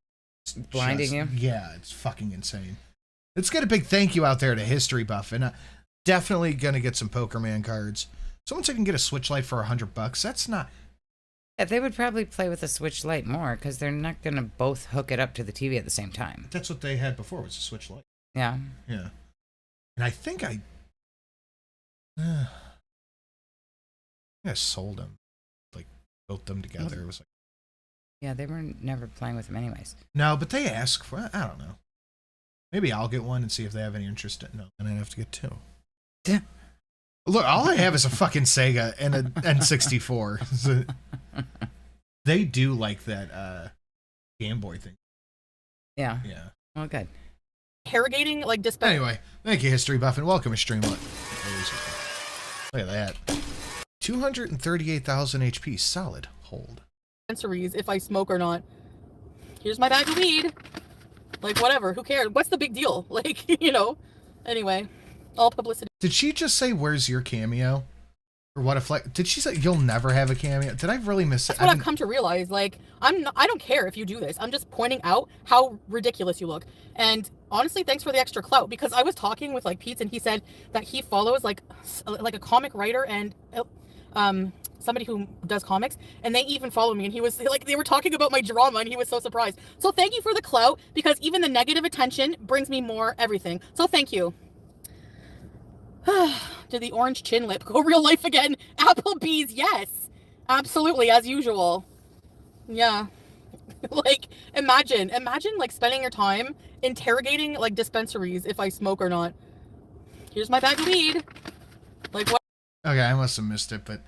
It's blinding you? Yeah, it's fucking insane. Let's get a big thank you out there to history buff, and definitely gonna get some Pokemon cards. Someone said I can get a Switch Lite for $100. That's not. Yeah, they would probably play with a Switch Lite more because they're not gonna both hook it up to the TV at the same time. That's what they had before, was a Switch Lite. Yeah. Yeah. And I think I sold them, like built them together. It was like. Yeah, they were never playing with them anyways. No, but they ask for. I don't know. Maybe I'll get one and see if they have any interest in. No, then I'd have to get 2. Yeah. Look, all I have is a fucking Sega and an N64. So they do like that Game Boy thing. Yeah. Yeah. Well, good. Interrogating like Anyway, thank you, History Buff, and welcome to Streamlet. Look at that. 238,000 HP. Solid hold. dispensaries if I smoke or not. Here's my bag of weed. Like, whatever. Who cares? What's the big deal? Like, you know. Anyway, all publicity. Did she just say, "Where's your cameo"? Or what a flex? Did she say you'll never have a cameo? Did I really miss it? That's what I've come to realize. Like, I don't care if you do this. I'm just pointing out how ridiculous you look. And honestly, thanks for the extra clout, because I was talking with like Pete, and he said that he follows like a comic writer and somebody who does comics, and they even follow me, and he was like, they were talking about my drama, and he was so surprised. So thank you for the clout, because even the negative attention brings me more everything. So thank you. Did the orange chin lip go real life again? Applebee's, yes. Absolutely, as usual. Yeah. Like, imagine like spending your time interrogating like dispensaries if I smoke or not. Here's my bag of weed. Like, what? Okay, I must have missed it, but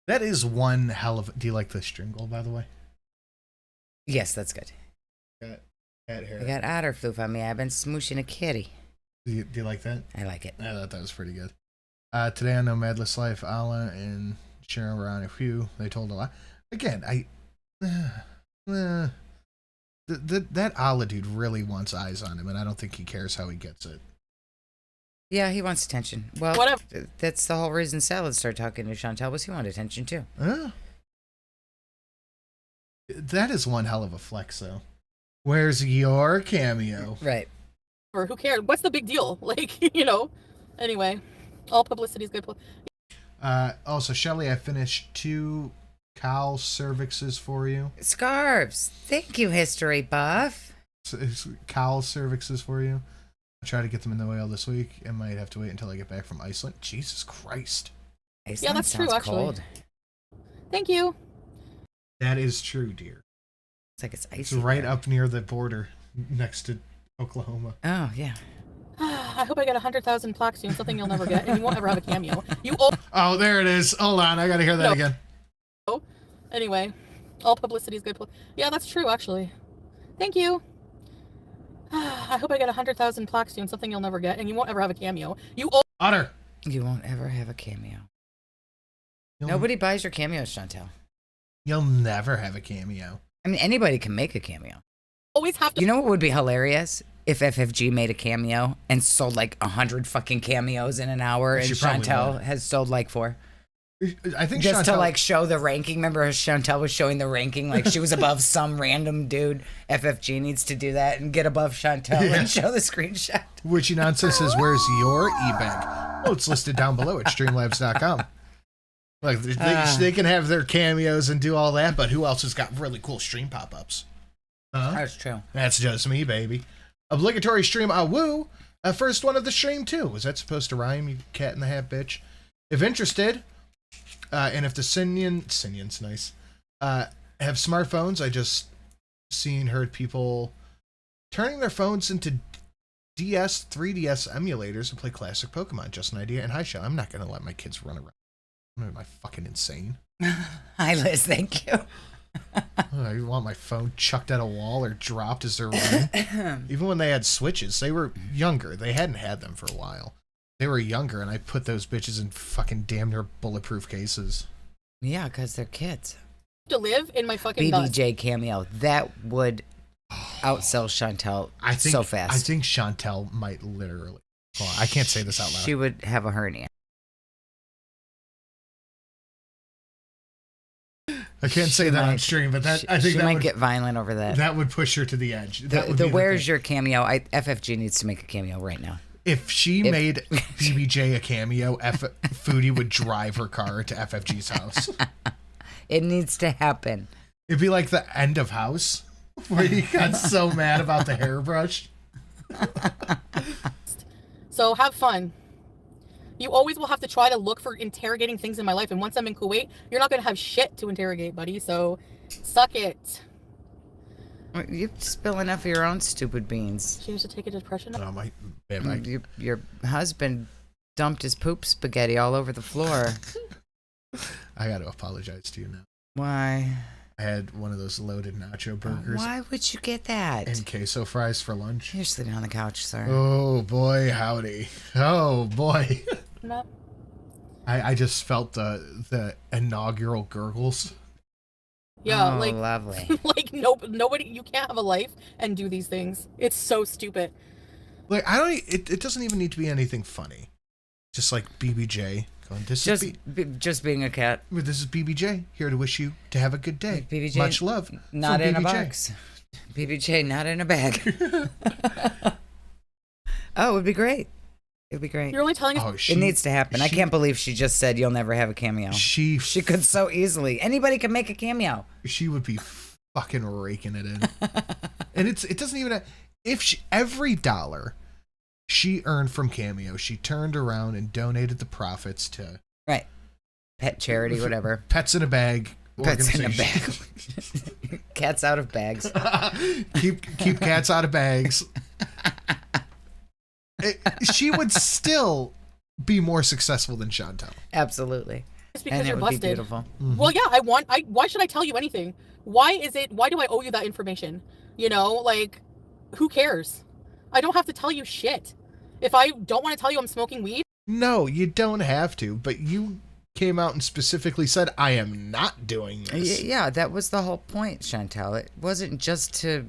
that is one hell of. Do you like the stringle, by the way? Yes, that's good. Got cat hair. I got otter floof on me. I've been smooshing a kitty. Do you like that? I like it. I thought that was pretty good. Today on No Madless Life, Allah and Sharon were on a few. They told a lot. Again, that Allah dude really wants eyes on him, and I don't think he cares how he gets it. Yeah, he wants attention. Well, whatever. That's the whole reason Salad started talking to Chantel, was he wanted attention too. That is one hell of a flex, though. Where's your cameo? Right. Or who cares? What's the big deal? Like, you know. Anyway, all publicity is good. Also, Shelly, I finished 2 cowl cervixes for you. Scarves. Thank you, History Buff. Cowl cervixes for you. I'll try to get them in the mail this week. I might have to wait until I get back from Iceland. Jesus Christ. Iceland, yeah, that's true, actually. Cold. Thank you. That is true, dear. It's like it's icy. It's right up near the border next to Oklahoma. Oh, yeah. I hope I get 100,000 plaques soon, something you'll never get, and you won't ever have a cameo. Oh, there it is. Hold on, I gotta hear that again. Anyway, all publicity is good. Yeah, that's true, actually. Thank you. I hope I get 100,000 plaques soon, something you'll never get, and you won't ever have a cameo. Otter. You won't ever have a cameo. Nobody buys your cameos, Chantel. You'll never have a cameo. I mean, anybody can make a cameo. Always have to. You know what would be hilarious? If FFG made a cameo and sold like 100 fucking cameos in an hour, and Chantel has sold like 4. I think just Chantel... to like show the ranking. Remember how Chantel was showing the ranking, like she was above some random dude. FFG needs to do that and get above Chantel and show the screenshot. Witchy Nonsense says, "Where's your e-bag?" Well, it's listed down below at streamlabs.com. Like they can have their cameos and do all that, but who else has got really cool stream pop-ups? That's true. That's just me, baby. Obligatory stream Awoo. First one of the stream too. Was that supposed to rhyme, you cat in the hat bitch? If interested, and if the Sinians nice, have smartphones, I just heard people turning their phones into 3DS emulators and play classic Pokemon. Just an idea. And hi, Shell, I'm not gonna let my kids run around. Am I fucking insane? Hi, Liz. Thank you. I want my phone chucked at a wall or dropped as they're running. Even when they had Switches, they were younger. They hadn't had them for a while. They were younger, and I put those bitches in fucking damn near bulletproof cases. Yeah, because they're kids. To live in my fucking BBJ cameo. That would outsell Chantel so fast. I think Chantel might literally. Well, I can't say this out loud. She would have a hernia. I can't say that on stream, but I think she that might would get violent over that. That would push her to the edge. The where's your cameo? FFG needs to make a cameo right now. If she made BBJ a cameo, Foodie would drive her car to FFG's house. It needs to happen. It'd be like the end of House, where he got so mad about the hairbrush. So have fun. You always will have to try to look for interrogating things in my life. And once I'm in Kuwait, you're not going to have shit to interrogate, buddy. So suck it. You spill enough of your own stupid beans. She used to take a depression. Your husband dumped his poop spaghetti all over the floor. I got to apologize to you now. Why? I had one of those loaded nacho burgers. Why would you get that? And queso fries for lunch. You're sleeping on the couch, sir. Oh boy, howdy. Oh boy. No. I just felt the inaugural gurgles. Yeah, oh, like lovely. like nobody. You can't have a life and do these things. It's so stupid. Like I don't. It doesn't even need to be anything funny. Just like BBJ going. Just being a cat. This is BBJ here to wish you to have a good day. BBJ, much love. Not in BBJ. a box. BBJ, not in a bag. Oh, it would be great. It would be great. You're only telling us. It needs to happen. I can't believe she just said you'll never have a cameo. She could so easily. Anybody can make a cameo. She would be fucking raking it in. And it doesn't even. If every dollar she earned from cameo, she turned around and donated the profits to pet charity, whatever. Pets in a bag. Pets in a bag. Cats out of bags. keep cats out of bags. She would still be more successful than Chantal. Absolutely. It's because and you're it would busted. Be beautiful. Mm-hmm. Well, yeah, why should I tell you anything? Why do I owe you that information? You know, like, who cares? I don't have to tell you shit. If I don't want to tell you I'm smoking weed. No, you don't have to, but you came out and specifically said, I am not doing this. Yeah, that was the whole point, Chantal. It wasn't just to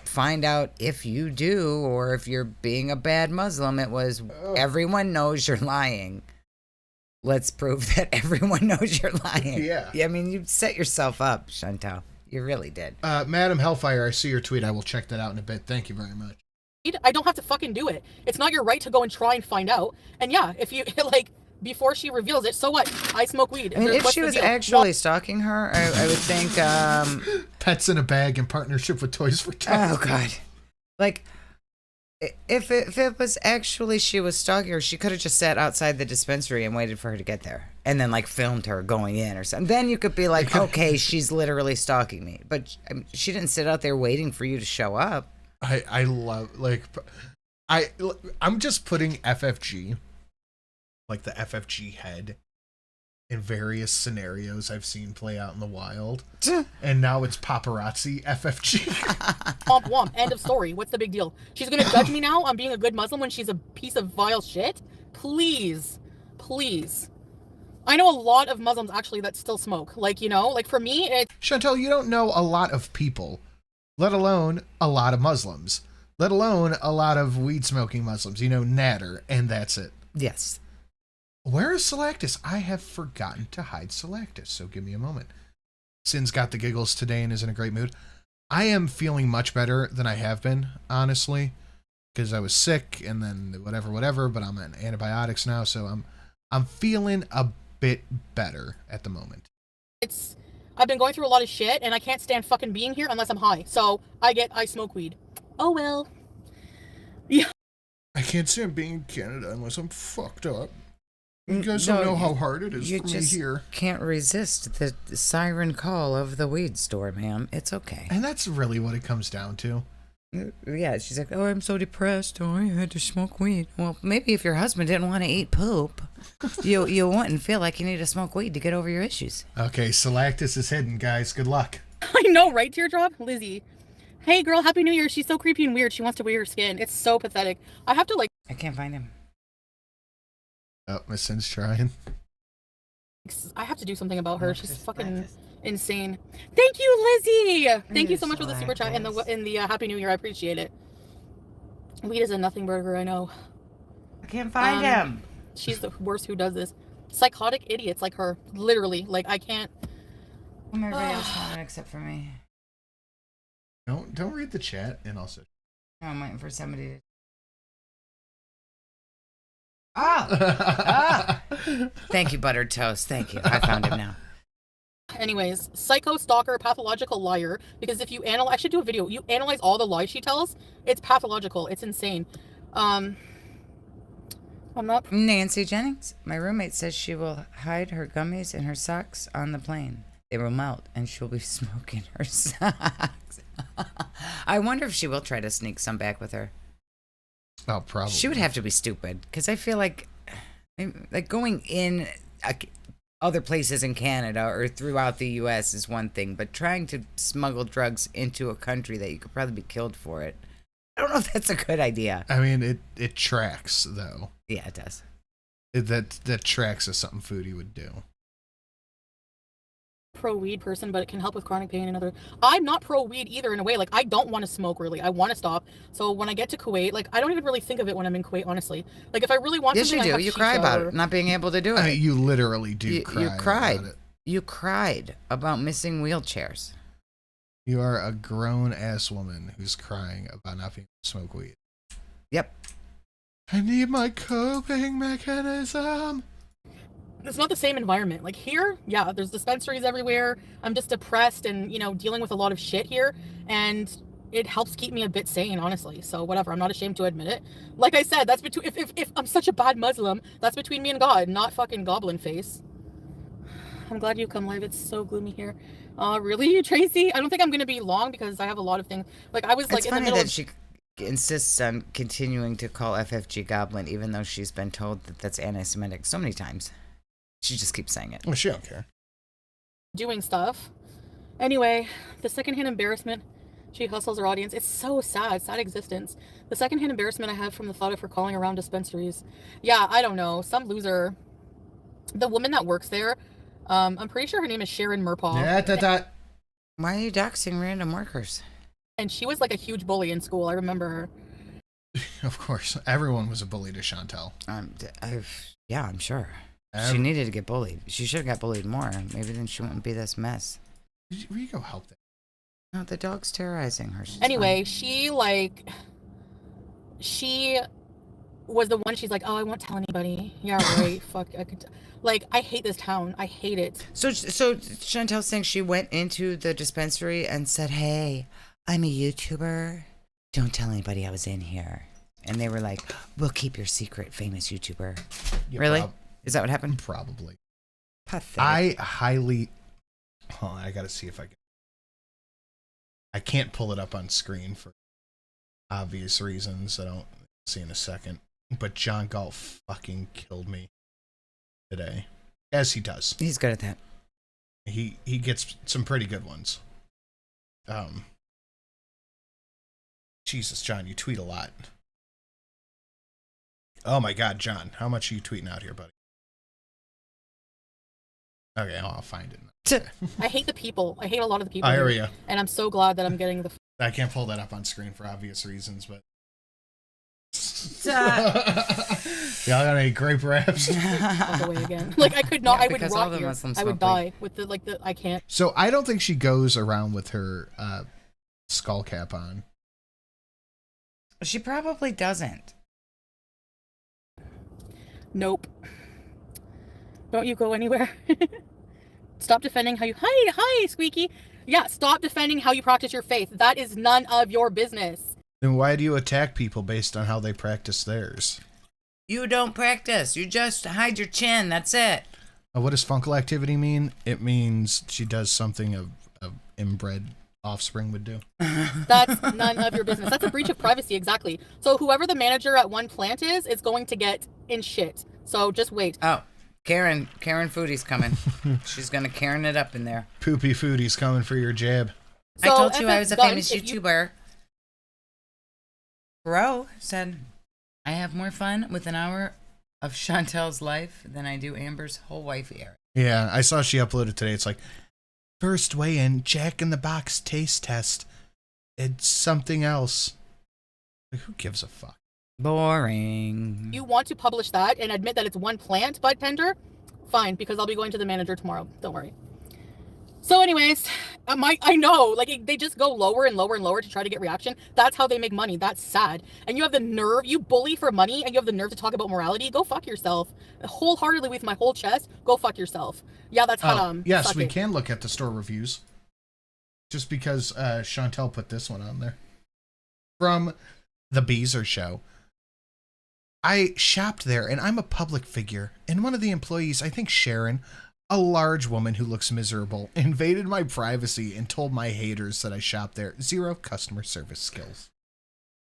find out if you do or if you're being a bad Muslim. It was everyone knows you're lying. Let's prove that everyone knows you're lying. Yeah. I mean, you set yourself up, Chantal. You really did. Madam Hellfire, I see your tweet. I will check that out in a bit. Thank you very much. I don't have to fucking do it. It's not your right to go and try and find out. And yeah, if you like before she reveals it, so what? I smoke weed. I mean, if What's she the was deal? actually stalking her, I would think. Pets in a bag in partnership with Toys for Tots. Oh God! Like, if it was actually she was stalking her, she could have just sat outside the dispensary and waited for her to get there, and then like filmed her going in or something. Then you could be like, okay, she's literally stalking me. But I mean, she didn't sit out there waiting for you to show up. I love I'm just putting FFG, like the FFG head, in various scenarios I've seen play out in the wild, and now it's paparazzi FFG. Womp womp. End of story. What's the big deal? She's gonna judge me now on being a good Muslim when she's a piece of vile shit? Please. I know a lot of Muslims actually that still smoke. Like, you know, like for me, it's... Chantal, you don't know a lot of people, let alone a lot of Muslims, let alone a lot of weed smoking Muslims. You know, Natter, and that's it. Yes. Where is Salactus? I have forgotten to hide Salactus, so give me a moment. Sin's got the giggles today and is in a great mood. I am feeling much better than I have been, honestly, because I was sick and then whatever, but I'm on antibiotics now, so I'm feeling a bit better at the moment. I've been going through a lot of shit and I can't stand fucking being here unless I'm high. So I smoke weed. Oh well. Yeah. I can't stand being in Canada unless I'm fucked up. You guys don't know how hard it is for me here. Can't resist the siren call of the weed store, ma'am. It's okay. And that's really what it comes down to. Yeah, she's like, oh, I'm so depressed. Oh, I had to smoke weed. Well, maybe if your husband didn't want to eat poop, you wouldn't feel like you need to smoke weed to get over your issues. Okay, Salactus is hidden, guys. Good luck. I know, right, Teardrop? Lizzie. Hey, girl, Happy New Year. She's so creepy and weird. She wants to wear her skin. It's so pathetic. I have to, like... I can't find him. Oh, Miss Sin's trying. I have to do something about her. She's fucking insane. Thank you, Lizzie. Thank you so much for the super chat and the Happy New Year. I appreciate it. Weed is a nothing burger. I know. I can't find him. She's the worst who does this. Psychotic idiots like her. Literally. Like, I can't. Everybody else found it except for me. Don't read the chat and also. No, I'm waiting for somebody to. Ah! Thank you, Buttered Toast. Thank you. I found him now. Anyways, psycho, stalker, pathological liar. Because if you analyze, I should do a video. You analyze all the lies she tells. It's pathological. It's insane. I'm not. Nancy Jennings, my roommate says she will hide her gummies and her socks on the plane. They will melt, and she'll be smoking her socks. I wonder if she will try to sneak some back with her. Oh, probably. She would have to be stupid, because I feel like going in other places in Canada or throughout the U.S. is one thing, but trying to smuggle drugs into a country that you could probably be killed for it, I don't know if that's a good idea. I mean, it tracks though. Yeah, it does. That tracks as something Foodie would do. Pro weed person, but it can help with chronic pain and other. I'm not pro weed either in a way. Like, I don't want to smoke really. I want to stop. So when I get to Kuwait, like, I don't even really think of it when I'm in Kuwait, honestly. Like, if I really want Yes, you something, do. I have You cry shisha about or- it, not being able to do it. I mean, you literally do cry. You cried. About it. You cried about missing wheelchairs. You are a grown ass woman who's crying about not being able to smoke weed. Yep. I need my coping mechanism. It's not the same environment. Like here, yeah, there's dispensaries everywhere. I'm just depressed and, you know, dealing with a lot of shit here. And it helps keep me a bit sane, honestly. So whatever, I'm not ashamed to admit it. Like I said, that's between, if I'm such a bad Muslim, that's between me and God, not fucking goblin face. I'm glad you come live. It's so gloomy here. Really, Tracy? I don't think I'm going to be long because I have a lot of things. Like I was like It's in the funny middle that of... she insists on continuing to call FFG Goblin, even though she's been told that that's anti-Semitic so many times. She just keeps saying it. Well, she don't care. doing stuff. Anyway, the secondhand embarrassment. She hustles her audience. It's so sad existence. The secondhand embarrassment I have from the thought of her calling around dispensaries. Yeah, I don't know. Some loser. The woman that works there, I'm pretty sure her name is Sharon Murpaugh. Yeah, Why are you doxing random workers? And she was like a huge bully in school. I remember her. Of course, everyone was a bully to Chantel. Yeah, I'm sure. She needed to get bullied. She should have got bullied more. Maybe then she wouldn't be this mess. Where you go help them? No, the dog's terrorizing her. Anyway, she was the one. She's like, oh, I won't tell anybody. Yeah, right. Fuck. I hate this town. I hate it. So Chantel's saying she went into the dispensary and said, hey, I'm a YouTuber. Don't tell anybody I was in here. And they were like, we'll keep your secret, famous YouTuber. Yeah, really? Is that what happened? Probably. Pathetic. I highly... Hold on, I gotta see if I can... I can't pull it up on screen for obvious reasons. I don't see in a second. But John Galt fucking killed me today. As he does. He's good at that. He gets some pretty good ones. Jesus, John, you tweet a lot. Oh my God, John, how much are you tweeting out here, buddy? Okay, I'll find it. I hate the people. I hate a lot of the people. I hear you. And I'm so glad that I'm getting the... I can't pull that up on screen for obvious reasons, but... Y'all got any grape wraps? away again. Like, I could not... Yeah, I would because all rot the here. Muslims I would smoke die with the... I can't. So I don't think she goes around with her skull cap on. She probably doesn't. Nope. Don't you go anywhere. Stop defending how you... Hi, Squeaky. Yeah, stop defending how you practice your faith. That is none of your business. Then why do you attack people based on how they practice theirs? You don't practice. You just hide your chin. That's it. What does funkle activity mean? It means she does something a inbred offspring would do. That's none of your business. That's a breach of privacy, exactly. So whoever the manager at one plant is going to get in shit. So just wait. Oh, Karen Foodie's coming. She's gonna Karen it up in there. Poopy Foodie's coming for your jab. So I told you I was a Guns, famous YouTuber. Bro said, I have more fun with an hour of Chantel's life than I do Amber's whole wife era. Yeah, I saw she uploaded today. It's like, first weigh-in, Jack in the Box taste test. It's something else. Like, who gives a fuck? Boring. You want to publish that and admit that it's one plant, bud tender? Fine, because I'll be going to the manager tomorrow. Don't worry. So anyways, I know, like, they just go lower and lower and lower to try to get reaction. That's how they make money. That's sad. And you have the nerve, you bully for money, and you have the nerve to talk about morality. Go fuck yourself. Wholeheartedly with my whole chest, go fuck yourself. Yeah, that's haram. Yes, we can look at the store reviews. Just because Chantel put this one on there. From the Beezer Show. I shopped there, and I'm a public figure. And one of the employees, I think Sharon, a large woman who looks miserable, invaded my privacy and told my haters that I shopped there. 0 customer service skills.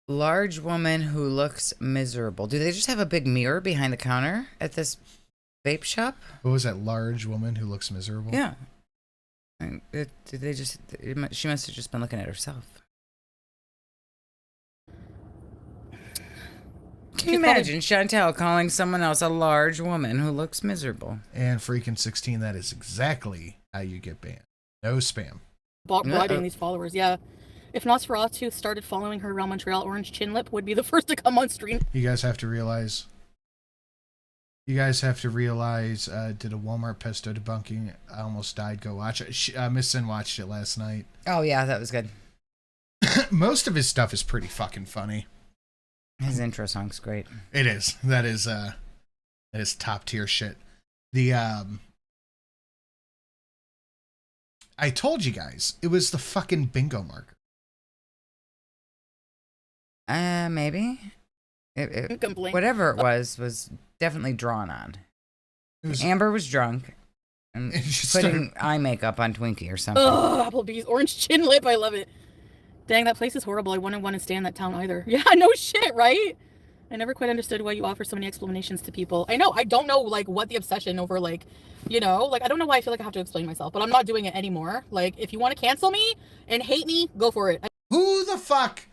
Large woman who looks miserable. Do they just have a big mirror behind the counter at this vape shop? What was that large woman who looks miserable? Yeah. She must have just been looking at herself. Can you imagine Chantel calling someone else a large woman who looks miserable? And freaking 16, that is exactly how you get banned. No spam. Bribing these followers, yeah. If Nosferatu started following her around Montreal, Orange Chin Lip would be the first to come on stream. You guys have to realize. Did a Walmart pesto debunking? I almost died. Go watch it. Miss Sin watched it last night. Oh, yeah, that was good. Most of his stuff is pretty fucking funny. His intro song's great. It is. That is top tier shit. I told you guys, it was the fucking bingo marker. Maybe. Whatever it was definitely drawn on. Amber was drunk and putting eye makeup on Twinkie or something. Ugh, Applebee's Orange Chin Lip, I love it. Dang, that place is horrible. I wouldn't want to stay in that town either. Yeah, no shit, right? I never quite understood why you offer so many explanations to people. I know, I don't know, like, what the obsession over, like, I don't know why I feel like I have to explain myself, but I'm not doing it anymore. Like, if you want to cancel me and hate me, go for it. Who the fuck?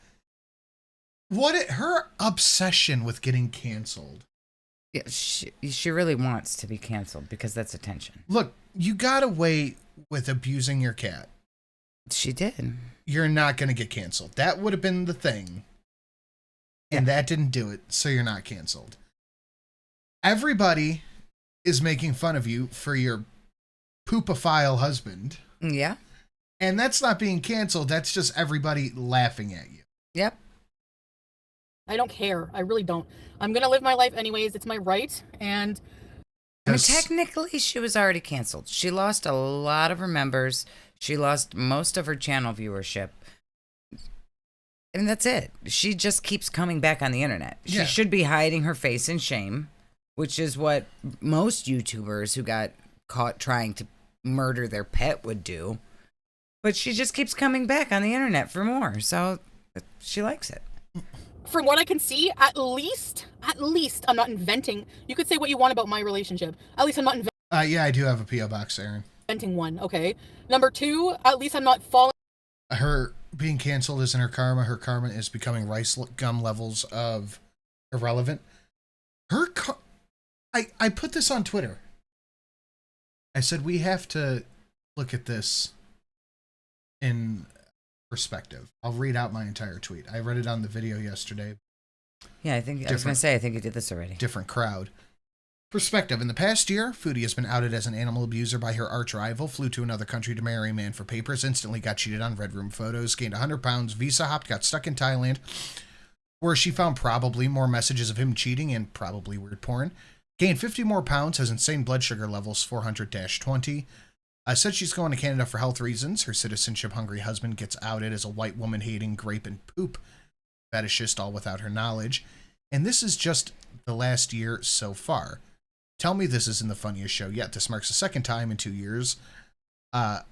Her obsession with getting canceled. Yeah, she really wants to be canceled because that's attention. Look, you got away with abusing your cat. She did. You're not going to get canceled. That would have been the thing. And that didn't do it, so you're not canceled. Everybody is making fun of you for your poopophile husband. Yeah. And that's not being canceled. That's just everybody laughing at you. Yep. I don't care. I really don't. I'm going to live my life anyways. It's my right. And I mean, technically, she was already canceled. She lost a lot of her members. She lost most of her channel viewership. And that's it. She just keeps coming back on the internet. She should be hiding her face in shame, which is what most YouTubers who got caught trying to murder their pet would do. But she just keeps coming back on the internet for more. So she likes it. From what I can see, at least, I'm not inventing. You could say what you want about my relationship. At least I'm not yeah, I do have a P.O. box, Aaron. inventing one, okay? Number two, at least I'm not falling. Her being canceled isn't her karma. Her karma is becoming rice gum levels of irrelevant. I put this on Twitter. I said we have to look at this in perspective. I'll read out my entire tweet. I read it on the video yesterday. Yeah, I was going to say, I think you did this already. Different crowd. Perspective. In the past year, Foodie has been outed as an animal abuser by her arch rival, flew to another country to marry a man for papers, instantly got cheated on Red Room photos, gained 100 pounds, visa hopped, got stuck in Thailand, where she found probably more messages of him cheating and probably weird porn. Gained 50 more pounds, has insane blood sugar levels, 400-20. Said she's going to Canada for health reasons. Her citizenship-hungry husband gets outed as a white woman-hating grape and poop fetishist, all without her knowledge. And this is just the last year so far. Tell me this isn't the funniest show yet. This marks the second time in 2 years. A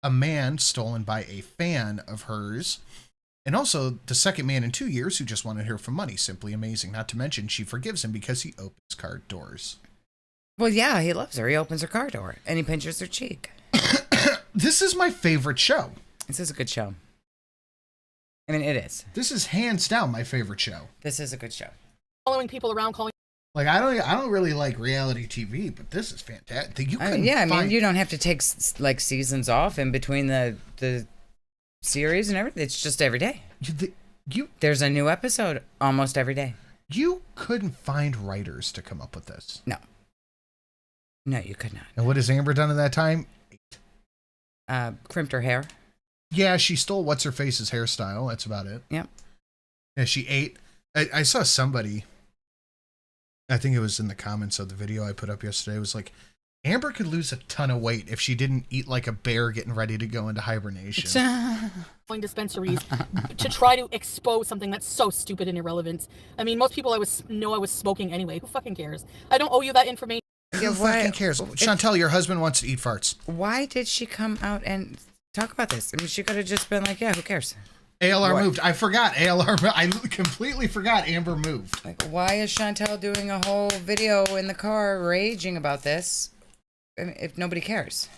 man stolen by a fan of hers. And also the second man in 2 years who just wanted her for money. Simply amazing. Not to mention she forgives him because he opens car doors. Well, yeah, he loves her. He opens her car door and he pinches her cheek. This is my favorite show. This is a good show. I mean, it is. This is hands down my favorite show. This is a good show. Following people around, calling. Like, I don't really like reality TV, but this is fantastic. I mean, you don't have to take like seasons off in between the series and everything. It's just every day. There's a new episode almost every day. You couldn't find writers to come up with this. No, you could not. And what has Amber done in that time? Crimped her hair. Yeah, she stole what's-her-face's hairstyle. That's about it. Yep. Yeah, she ate. I saw somebody, I think it was in the comments of the video I put up yesterday, it was like, Amber could lose a ton of weight if she didn't eat like a bear getting ready to go into hibernation. Dispensaries to try to expose something that's so stupid and irrelevant. I mean, most people know I was smoking anyway. Who fucking cares? I don't owe you that information. Who fucking cares? Chantel, your husband wants to eat farts. Why did she come out and talk about this? I mean, she could have just been like, yeah, who cares? ALR What? moved. I forgot. ALR. I completely forgot Amber moved. Like, why is Chantel doing a whole video in the car raging about this if nobody cares?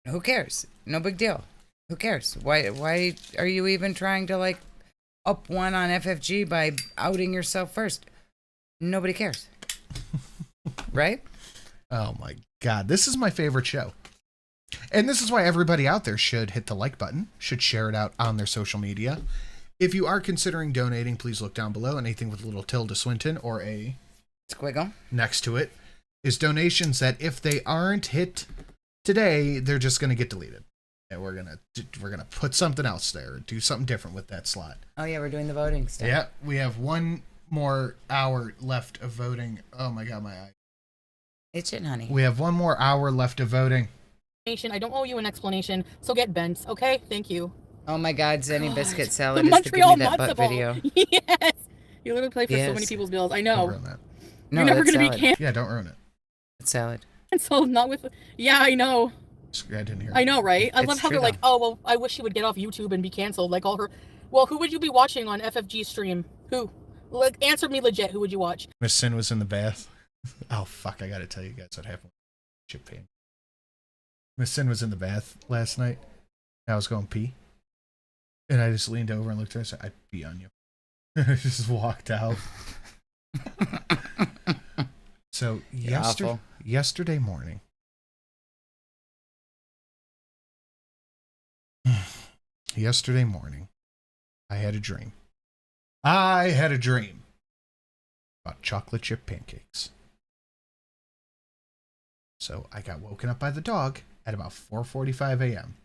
Who cares? No big deal. Who cares? Why are you even trying to, like, up one on FFG by outing yourself first? Nobody cares. Right? Oh my God. This is my favorite show. And this is why everybody out there should hit the like button, should share it out on their social media. If you are considering donating, please look down below. Anything with a little tilde Swinton or a squiggle next to it is donations that if they aren't hit today, they're just going to get deleted. And we're gonna put something else there, do something different with that slot. Oh yeah, we're doing the voting stuff. Yeah, we have one more hour left of voting. Oh my God, my eye. Itching, honey. We have one more hour left of voting. I don't owe you an explanation, so get bent, okay? Thank you. Oh my God, Zenny Biscuit Salad The is to give me Montreal that butt Matzo Ball. video. Yes! You literally play for so Yes. many people's bills. I Don't know. ruin that. No, You're never that's gonna salad. be Yeah, don't ruin it. It's salad. canceled. Not with. Yeah, I know. I didn't hear. I know, right? I It's love how true, they're like, oh, well, I wish she would get off YouTube and be canceled. Like all her. Well, who would you be watching on FFG stream? Who? Like, answer me legit. Who would you watch? Miss Sin was in the bath. Oh fuck! I gotta tell you guys what happened. Chip pain. Miss Sin was in the bath last night. I was going pee, and I just leaned over and looked at her and said, "I'd pee on you." I just walked out. So yesterday morning, I had a dream. I had a dream about chocolate chip pancakes. So I got woken up by the dog at about 4:45 a.m.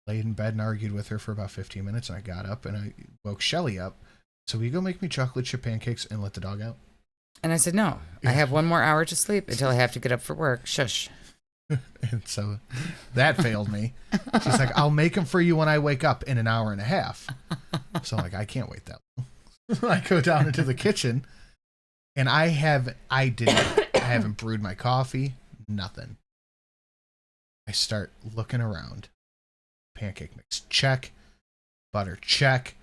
Laid in bed and argued with her for about 15 minutes, and I got up and I woke Shelly up. So will you go make me chocolate chip pancakes and let the dog out? And I said, no, I have 1 more hour to sleep until I have to get up for work. Shush. And so that failed me. She's like, I'll make them for you when I wake up in an hour and a half. So I'm like, I can't wait that long. I go down into the kitchen and I haven't brewed my coffee, nothing. I start looking around. Pancake mix, check. Butter, check.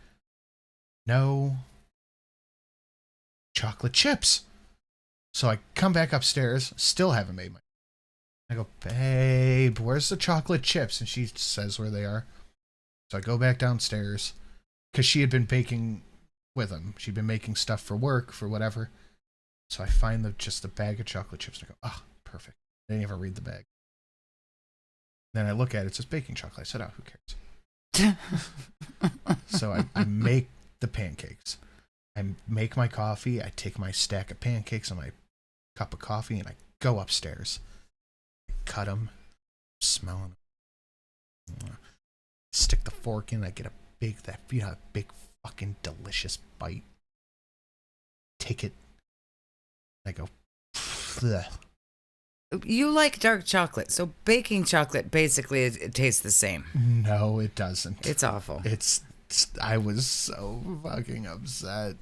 No chocolate chips. So I come back upstairs, still haven't made my. I go, babe, where's the chocolate chips? And she says where they are. So I go back downstairs because she had been baking with them. She'd been making stuff for work, for whatever. So I find just a bag of chocolate chips. And I go, oh, perfect. I didn't even read the bag. Then I look at it, it says baking chocolate. I said, oh, who cares? So I make the pancakes. I make my coffee. I take my stack of pancakes and my cup of coffee and I go upstairs. I cut them, smell them. Stick the fork in. I get a big fucking delicious bite. Take it. I go, bleh. You like dark chocolate, so baking chocolate basically it tastes the same. No, it doesn't. It's awful. I was so fucking upset.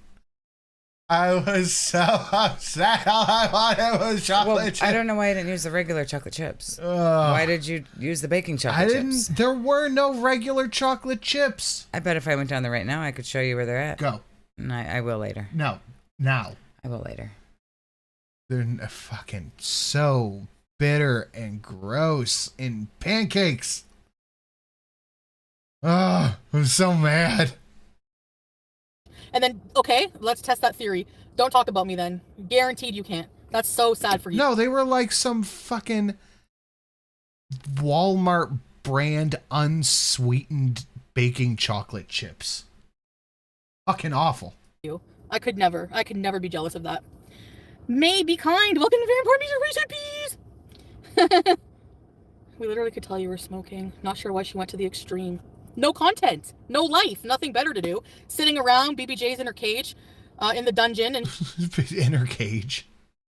I was so upset. All I wanted was chocolate chips. I don't know why I didn't use the regular chocolate chips. Why did you use the baking chocolate chips? There were no regular chocolate chips. I bet if I went down there right now, I could show you where they're at. Go. And I will later. No. Now. I will later. They're fucking so bitter and gross in pancakes. Oh, I'm so mad. And then, okay, let's test that theory. Don't talk about me then. Guaranteed you can't. That's so sad for you. No, they were like some fucking Walmart brand unsweetened baking chocolate chips. Fucking awful. I could never be jealous of that. May be kind. Welcome to Very Important Recipes. We literally could tell you were smoking. Not sure why she went to the extreme. No content, no life, nothing better to do. Sitting around, BBJ's in her cage, in the dungeon, and in her cage.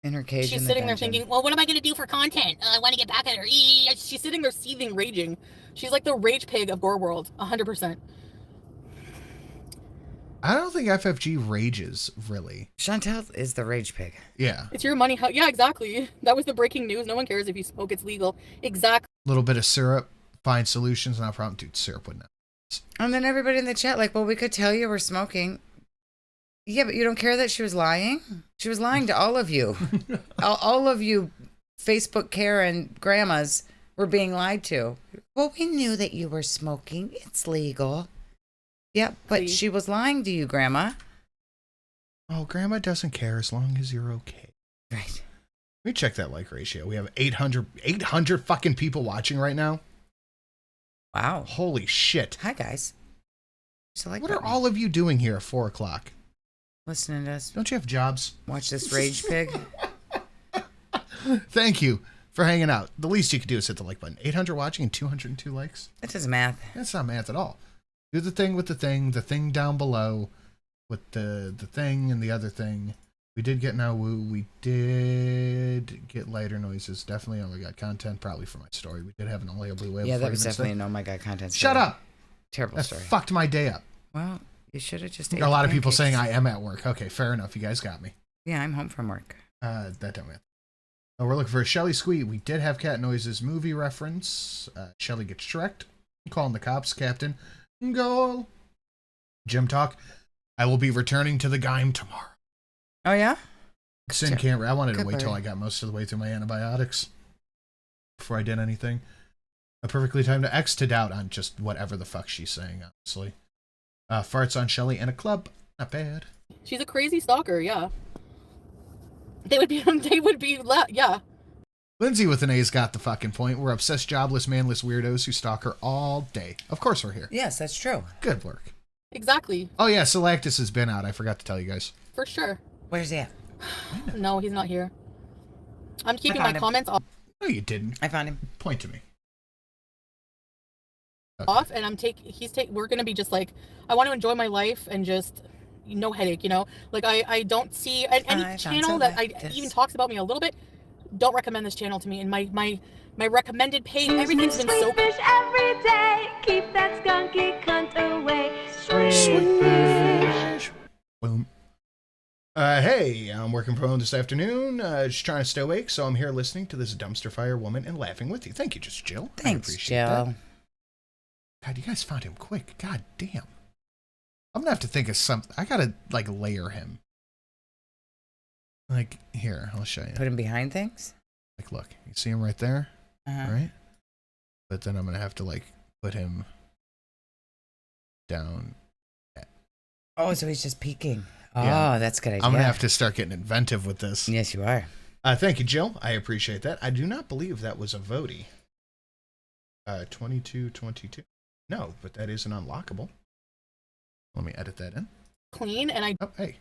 In her cage. She's sitting there thinking, well, what am I gonna do for content? I want to get back at her. She's sitting there seething, raging. She's like the rage pig of Gore World, 100%. I don't think FFG rages, really. Chantel is the rage pig. Yeah. It's your money. Yeah, exactly. That was the breaking news. No one cares if you smoke. It's legal. Exactly. A little bit of syrup, find solutions, no problem. Dude, syrup wouldn't. And then everybody in the chat, like, well, we could tell you we're smoking. Yeah, but you don't care that she was lying? She was lying to all of you. all of you Facebook Karen grandmas were being lied to. Well, we knew that you were smoking. It's legal. Yeah, but she was lying to you, Grandma. Oh, Grandma doesn't care as long as you're okay. Right. Let me check that like ratio. We have 800 fucking people watching right now. Wow. Holy shit. Hi, guys. What are all of you doing here at 4 o'clock? Listening to us. Don't you have jobs? Watch this rage pig. Thank you for hanging out. The least you could do is hit the like button. 800 watching and 202 likes. That is math. That's not math at all. Do the thing with the thing down below with the thing and the other thing. We did get nOoOo. We did get lighter noises. Definitely oh my god content. Probably for my story. We did have an only a blue whale. Yeah, that was definitely an oh my god content story. Shut up. Terrible that story. Fucked my day up. Well, you should have just. A lot of people saying I am at work. Okay, fair enough. You guys got me. Yeah, I'm home from work. That don't matter. Oh, we're looking for a Shelly Squee. We did have Cat Noises movie reference. Shelly gets Shrek'd. Calling the cops, Captain. Go. Jim talk. I will be returning to the game tomorrow. Oh yeah. Sin can't. I wanted to wait till I got most of the way through my antibiotics before I did anything. A perfectly timed X to doubt on just whatever the fuck she's saying. Honestly, farts on Shelly and a club. Not bad. She's a crazy stalker. Yeah. They would be. Yeah. Lindsay with an A's got the fucking point. We're obsessed, jobless, manless weirdos who stalk her all day. Of course we're here. Yes, that's true. Good work. Exactly. Oh yeah, Selectus has been out. I forgot to tell you guys. For sure. Where's he at? No, he's not here. I'm keeping my comments off. No, you didn't. I found him. Point to me. Off, and we're gonna be just like, I want to enjoy my life and just no headache, you know. Like I don't see any channel that even talks about me a little bit. Don't recommend this channel to me. And my recommended page, everything's been so good. Every day, keep that skunky cunt away. Swish. Boom. Hey, I'm working from home this afternoon. Just trying to stay awake, so I'm here listening to this dumpster fire woman and laughing with you. Thank you, just Jill. Thanks, I appreciate Jill. that. God, you guys found him quick. God damn. I'm gonna have to think of something. I gotta like layer him. Like here, I'll show you. Put him behind things. Like, look, you see him right there, Uh-huh. right? But then I'm gonna have to like put him down. Oh, so he's just peeking. Yeah. Oh, that's a good idea. I'm gonna have to start getting inventive with this. Yes, you are. Thank you, Jill. I appreciate that. I do not believe that was a Voddie. 2222. No, but that is an unlockable. Let me edit that in. Clean, and I. Oh, hey.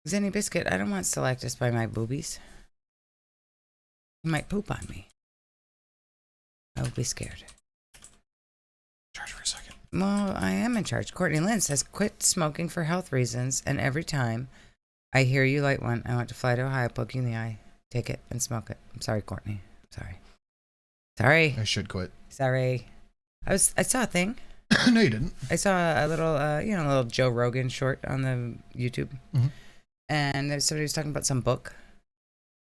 Zenny Biscuit, I don't want Selectus by my boobies. He might poop on me. I would be scared. Charge for a second. Well, I am in charge. Courtney Lynn says, quit smoking for health reasons, and every time I hear you light one, I want to fly to Ohio, poke you in the eye, take it, and smoke it. I'm sorry, Courtney. Sorry. I should quit. Sorry. I saw a thing. No, you didn't. I saw a little, a little Joe Rogan short on the YouTube. Mm-hmm. And there's somebody was talking about some book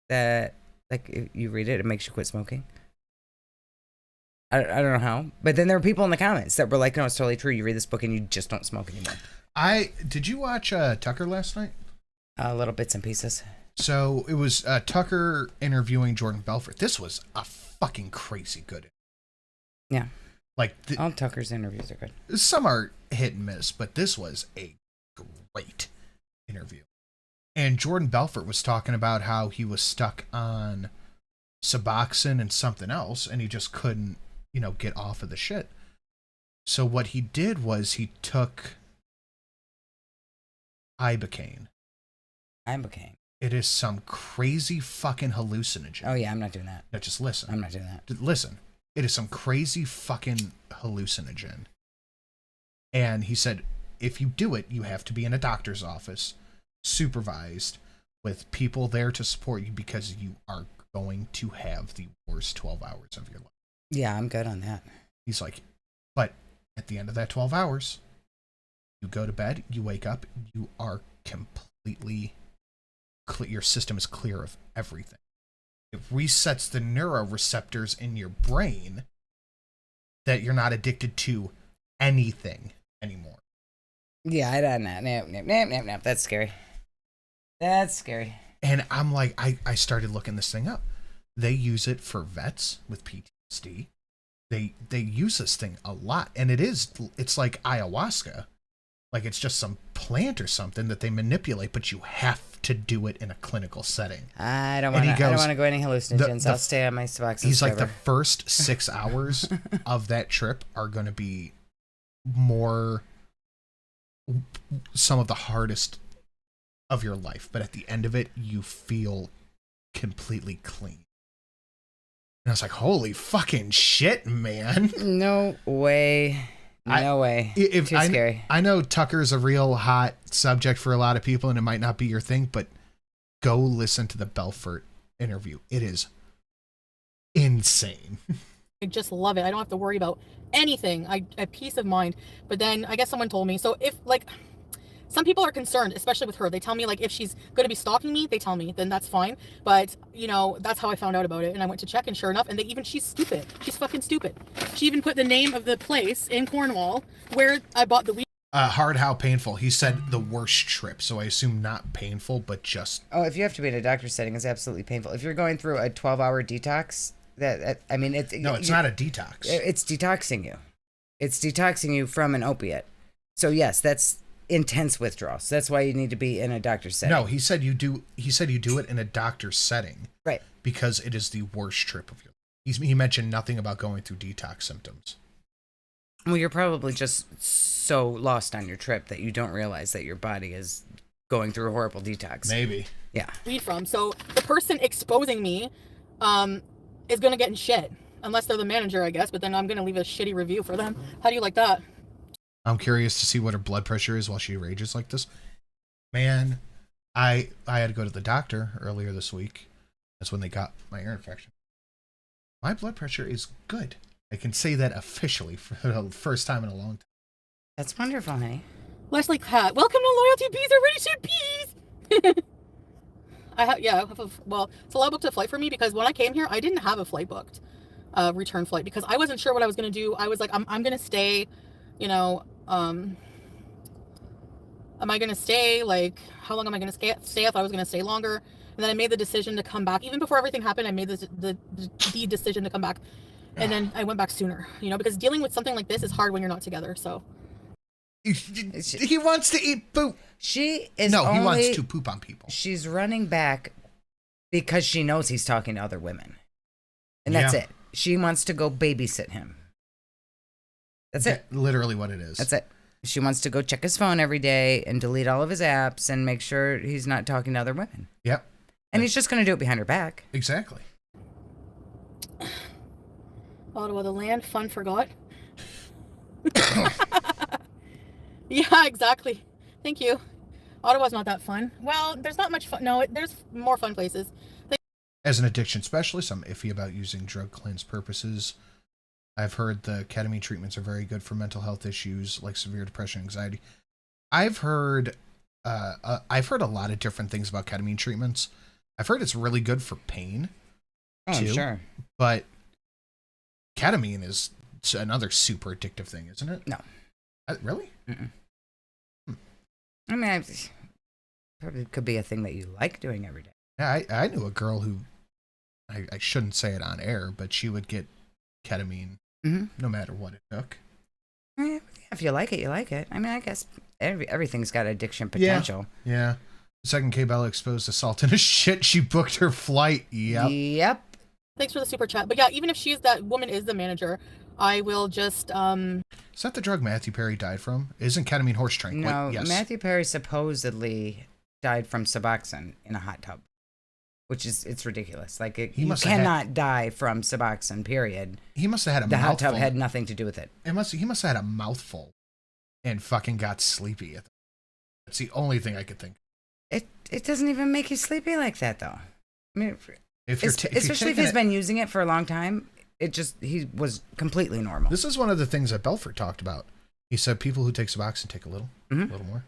that, like, if you read it, it makes you quit smoking. I don't know how. But then there were people in the comments that were like, no, it's totally true. You read this book and you just don't smoke anymore. Did you watch Tucker last night? Little bits and pieces. So it was Tucker interviewing Jordan Belfort. This was a fucking crazy good. Yeah. Like all Tucker's interviews are good. Some are hit and miss, but this was a great interview. And Jordan Belfort was talking about how he was stuck on Suboxone and something else, and he just couldn't, get off of the shit. So what he did was he took Ibogaine. Ibogaine. It is some crazy fucking hallucinogen. Oh yeah, I'm not doing that. No, just listen. I'm not doing that. Listen. It is some crazy fucking hallucinogen. And he said, if you do it, you have to be in a doctor's office, supervised, with people there to support you, because you are going to have the worst 12 hours of your life. Yeah, I'm good on that. He's like, but at the end of that 12 hours, you go to bed, you wake up, you are completely clear. Your system is clear of everything. It resets the neuroreceptors in your brain that you're not addicted to anything anymore. Yeah, I don't know. No. That's scary. That's scary. And I'm like, I started looking this thing up. They use it for vets with PTSD. They use this thing a lot, and it's like ayahuasca. Like it's just some plant or something that they manipulate, but you have to do it in a clinical setting. I don't want to go any hallucinogens. I'll stay on my Suboxone. He's like, the first 6 hours of that trip are going to be some of the hardest of your life, but at the end of it, you feel completely clean. And I was like, holy fucking shit, man. No way. No way. Too scary. I know Tucker's a real hot subject for a lot of people, and it might not be your thing, but go listen to the Belfort interview. It is insane. I just love it. I don't have to worry about anything. I have peace of mind. But then I guess someone told me, so if like some people are concerned, especially with her, they tell me like if she's going to be stalking me, they tell me, then that's fine. But you know, that's how I found out about it. And I went to check, and sure enough, and she's stupid. She's fucking stupid. She even put the name of the place in Cornwall where I bought the weed. Hard how painful. He said the worst trip, so I assume not painful, but just... Oh, if you have to be in a doctor's setting, it's absolutely painful. If you're going through a 12-hour detox, I mean... No, it's not a detox. It's detoxing you. It's detoxing you from an opiate. So yes, that's intense withdrawal. So that's why you need to be in a doctor's setting. No, he said you do it in a doctor's setting. Right. Because it is the worst trip of your life. He mentioned nothing about going through detox symptoms. Well, you're probably just so lost on your trip that you don't realize that your body is going through a horrible detox. Maybe. Yeah. Weed from. So the person exposing me is going to get in shit. Unless they're the manager, I guess. But then I'm going to leave a shitty review for them. How do you like that? I'm curious to see what her blood pressure is while she rages like this. Man, I had to go to the doctor earlier this week. That's when they got my ear infection. My blood pressure is good. I can say that officially for the first time in a long time. That's wonderful, honey. Leslie Cat, welcome to Loyalty Bees. I already shoot bees. Well, it's a lot booked a flight for me because when I came here, I didn't have a flight booked, return flight, because I wasn't sure what I was going to do. I was like, I'm going to stay, you know, am I going to stay? Like, how long am I going to stay? I thought I was going to stay longer. And then I made the decision to come back. Even before everything happened, I made the decision to come back. And then I went back sooner, you know, because dealing with something like this is hard when you're not together. So he wants to eat poop. He wants to poop on people. She's running back because she knows he's talking to other women. And that's it. She wants to go babysit him. That's it. Literally what it is. That's it. She wants to go check his phone every day and delete all of his apps and make sure he's not talking to other women. Yep. And he's just going to do it behind her back. Exactly. Ottawa, the land, fun, forgot. Yeah, exactly. Thank you. Ottawa's not that fun. Well, there's not much fun. No, there's more fun places. As an addiction specialist, I'm iffy about using drug cleanse purposes. I've heard the ketamine treatments are very good for mental health issues like severe depression, anxiety. I've heard a lot of different things about ketamine treatments. I've heard it's really good for pain. Oh, too, sure. But ketamine is another super addictive thing, isn't it? No. Really? Mm-mm. I mean, probably could be a thing that you like doing every day. Yeah, I knew a girl who, I shouldn't say it on air, but she would get ketamine no matter what it took. Yeah, if you like it, you like it. I mean, I guess everything's got addiction potential. Yeah. The second K Bella exposed to salt in his shit, she booked her flight. Yep. Thanks for the super chat. But yeah, even if that woman is the manager, I will just Is that the drug Matthew Perry died from? Isn't ketamine horse drink? No, yes. Matthew Perry supposedly died from Suboxone in a hot tub, which is it's ridiculous. Like you cannot die from Suboxone. Period. He must have had a the mouthful. hot tub had nothing to do with it. He must have had a mouthful, and fucking got sleepy. That's the only thing I could think. It doesn't even make you sleepy like that, though. I mean, especially if he's been using it for a long time, he was completely normal. This is one of the things that Belfort talked about. He said people who take Suboxone take a little more.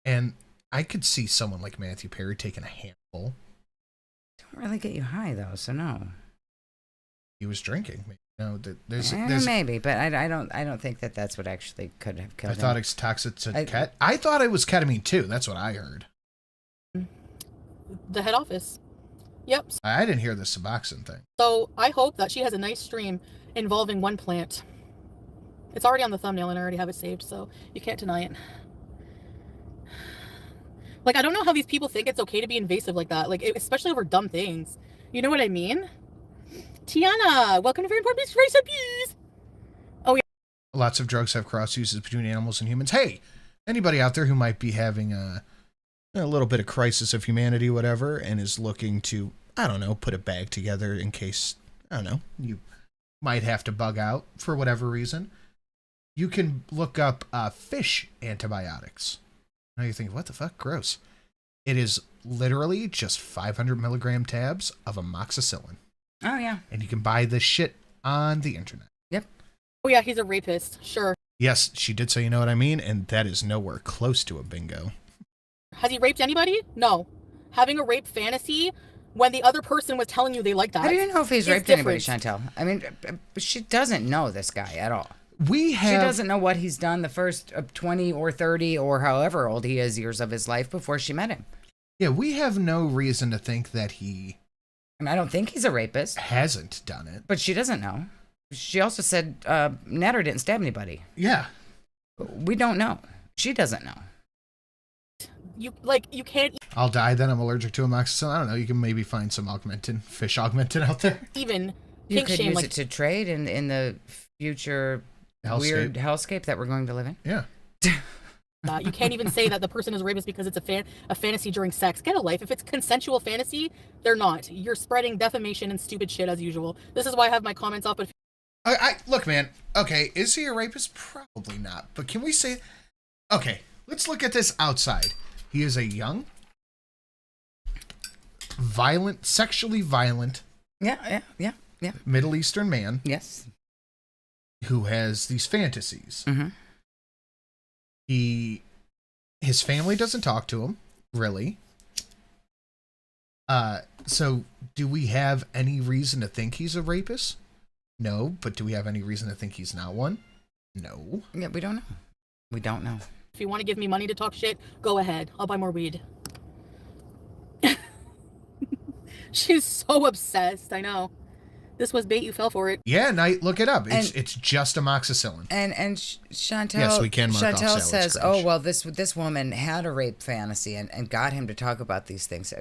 And I could see someone like Matthew Perry taking a handful. Don't really get you high though, so no. he was drinking. No, there's maybe, but I don't think that that's what actually could have killed him. I thought it's toxic to ket. I thought it was ketamine too. That's what I heard. The head office. Yep. I didn't hear the Suboxone thing. So I hope that she has a nice stream involving one plant. It's already on the thumbnail and I already have it saved, so you can't deny it. Like, I don't know how these people think it's okay to be invasive like that, like, especially over dumb things. You know what I mean? Tiana, welcome to Very Important Race Abuse. Oh, yeah. Lots of drugs have cross uses between animals and humans. Hey, anybody out there who might be having a little bit of crisis of humanity, whatever, and is looking to, I don't know, put a bag together in case, I don't know, you might have to bug out for whatever reason, you can look up fish antibiotics. Now you're thinking, what the fuck? Gross. It is literally just 500 milligram tabs of amoxicillin. Oh, yeah. And you can buy this shit on the internet. Yep. Oh, yeah, he's a rapist. Sure. Yes, she did say, you know what I mean? And that is nowhere close to a bingo. Has he raped anybody? No. Having a rape fantasy when the other person was telling you they like that. How do you know if he's raped different. anybody, Chantel? I mean, she doesn't know this guy at all. She doesn't know what he's done the first 20 or 30 or however old he is years of his life before she met him. Yeah, we have no reason to think that he... And I don't think he's a rapist. Hasn't done it. But she doesn't know. She also said Natter didn't stab anybody. Yeah. We don't know. She doesn't know. You can't... I'll die then. I'm allergic to amoxicillin. I don't know. You can maybe find some fish augmentin out there. Even you could use it to trade in the future weird hellscape that we're going to live in. Yeah. You can't even say that the person is a rapist because it's a fantasy during sex. Get a life. If it's consensual fantasy, they're not. You're spreading defamation and stupid shit as usual. This is why I have my comments up. But look, man. Okay, is he a rapist? Probably not. But can we say... Okay, let's look at this outside. He is a young, sexually violent... Yeah. Middle Eastern man. Yes. Who has these fantasies. Mm-hmm. His family doesn't talk to him, really. So do we have any reason to think he's a rapist? No, but do we have any reason to think he's not one? No. Yeah, we don't know. We don't know. If you want to give me money to talk shit, go ahead. I'll buy more weed. She's so obsessed. I know. This was bait. You fell for it. Yeah, Knight, look it up. It's just amoxicillin. And Chantel. Yes, we can mark off Chantel salad says, scratch. "Oh well, this woman had a rape fantasy and got him to talk about these things."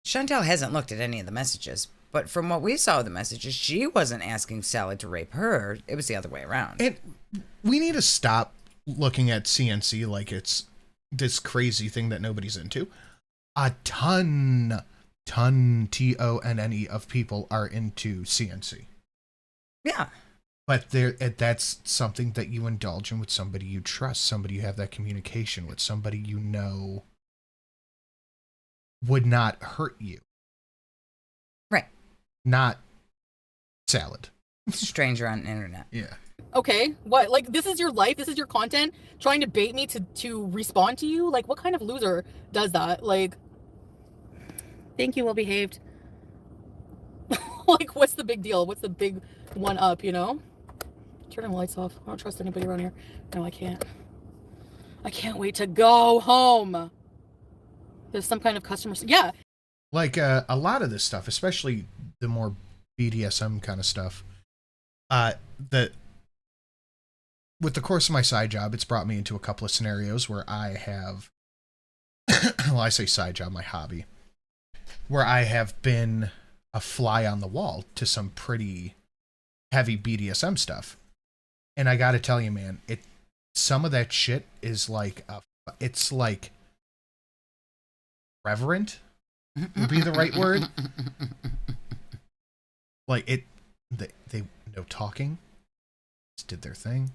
Chantel hasn't looked at any of the messages, but from what we saw of the messages, she wasn't asking Salad to rape her. It was the other way around. And we need to stop looking at CNC like it's this crazy thing that nobody's into. A ton TONNE of people are into CNC. Yeah. But that's something that you indulge in with somebody you trust, somebody you have that communication with, somebody you know would not hurt you. Right. Not Salad. Stranger on the internet. Yeah. Okay, what? Like, this is your life? This is your content? Trying to bait me to respond to you? Like, what kind of loser does that? Like, thank you, well behaved. Like, what's the big deal? What's the big one up, you know? Turning the lights off. I don't trust anybody around here. No, I can't. I can't wait to go home. There's some kind of customer... Yeah. Like, a lot of this stuff, especially the more BDSM kind of stuff, with the course of my side job, it's brought me into a couple of scenarios where I have... well, I say side job, my hobby. Where I have been a fly on the wall to some pretty heavy BDSM stuff. And I gotta tell you, man, some of that shit is like, it's like reverent would be the right word. Like they no talking, just did their thing.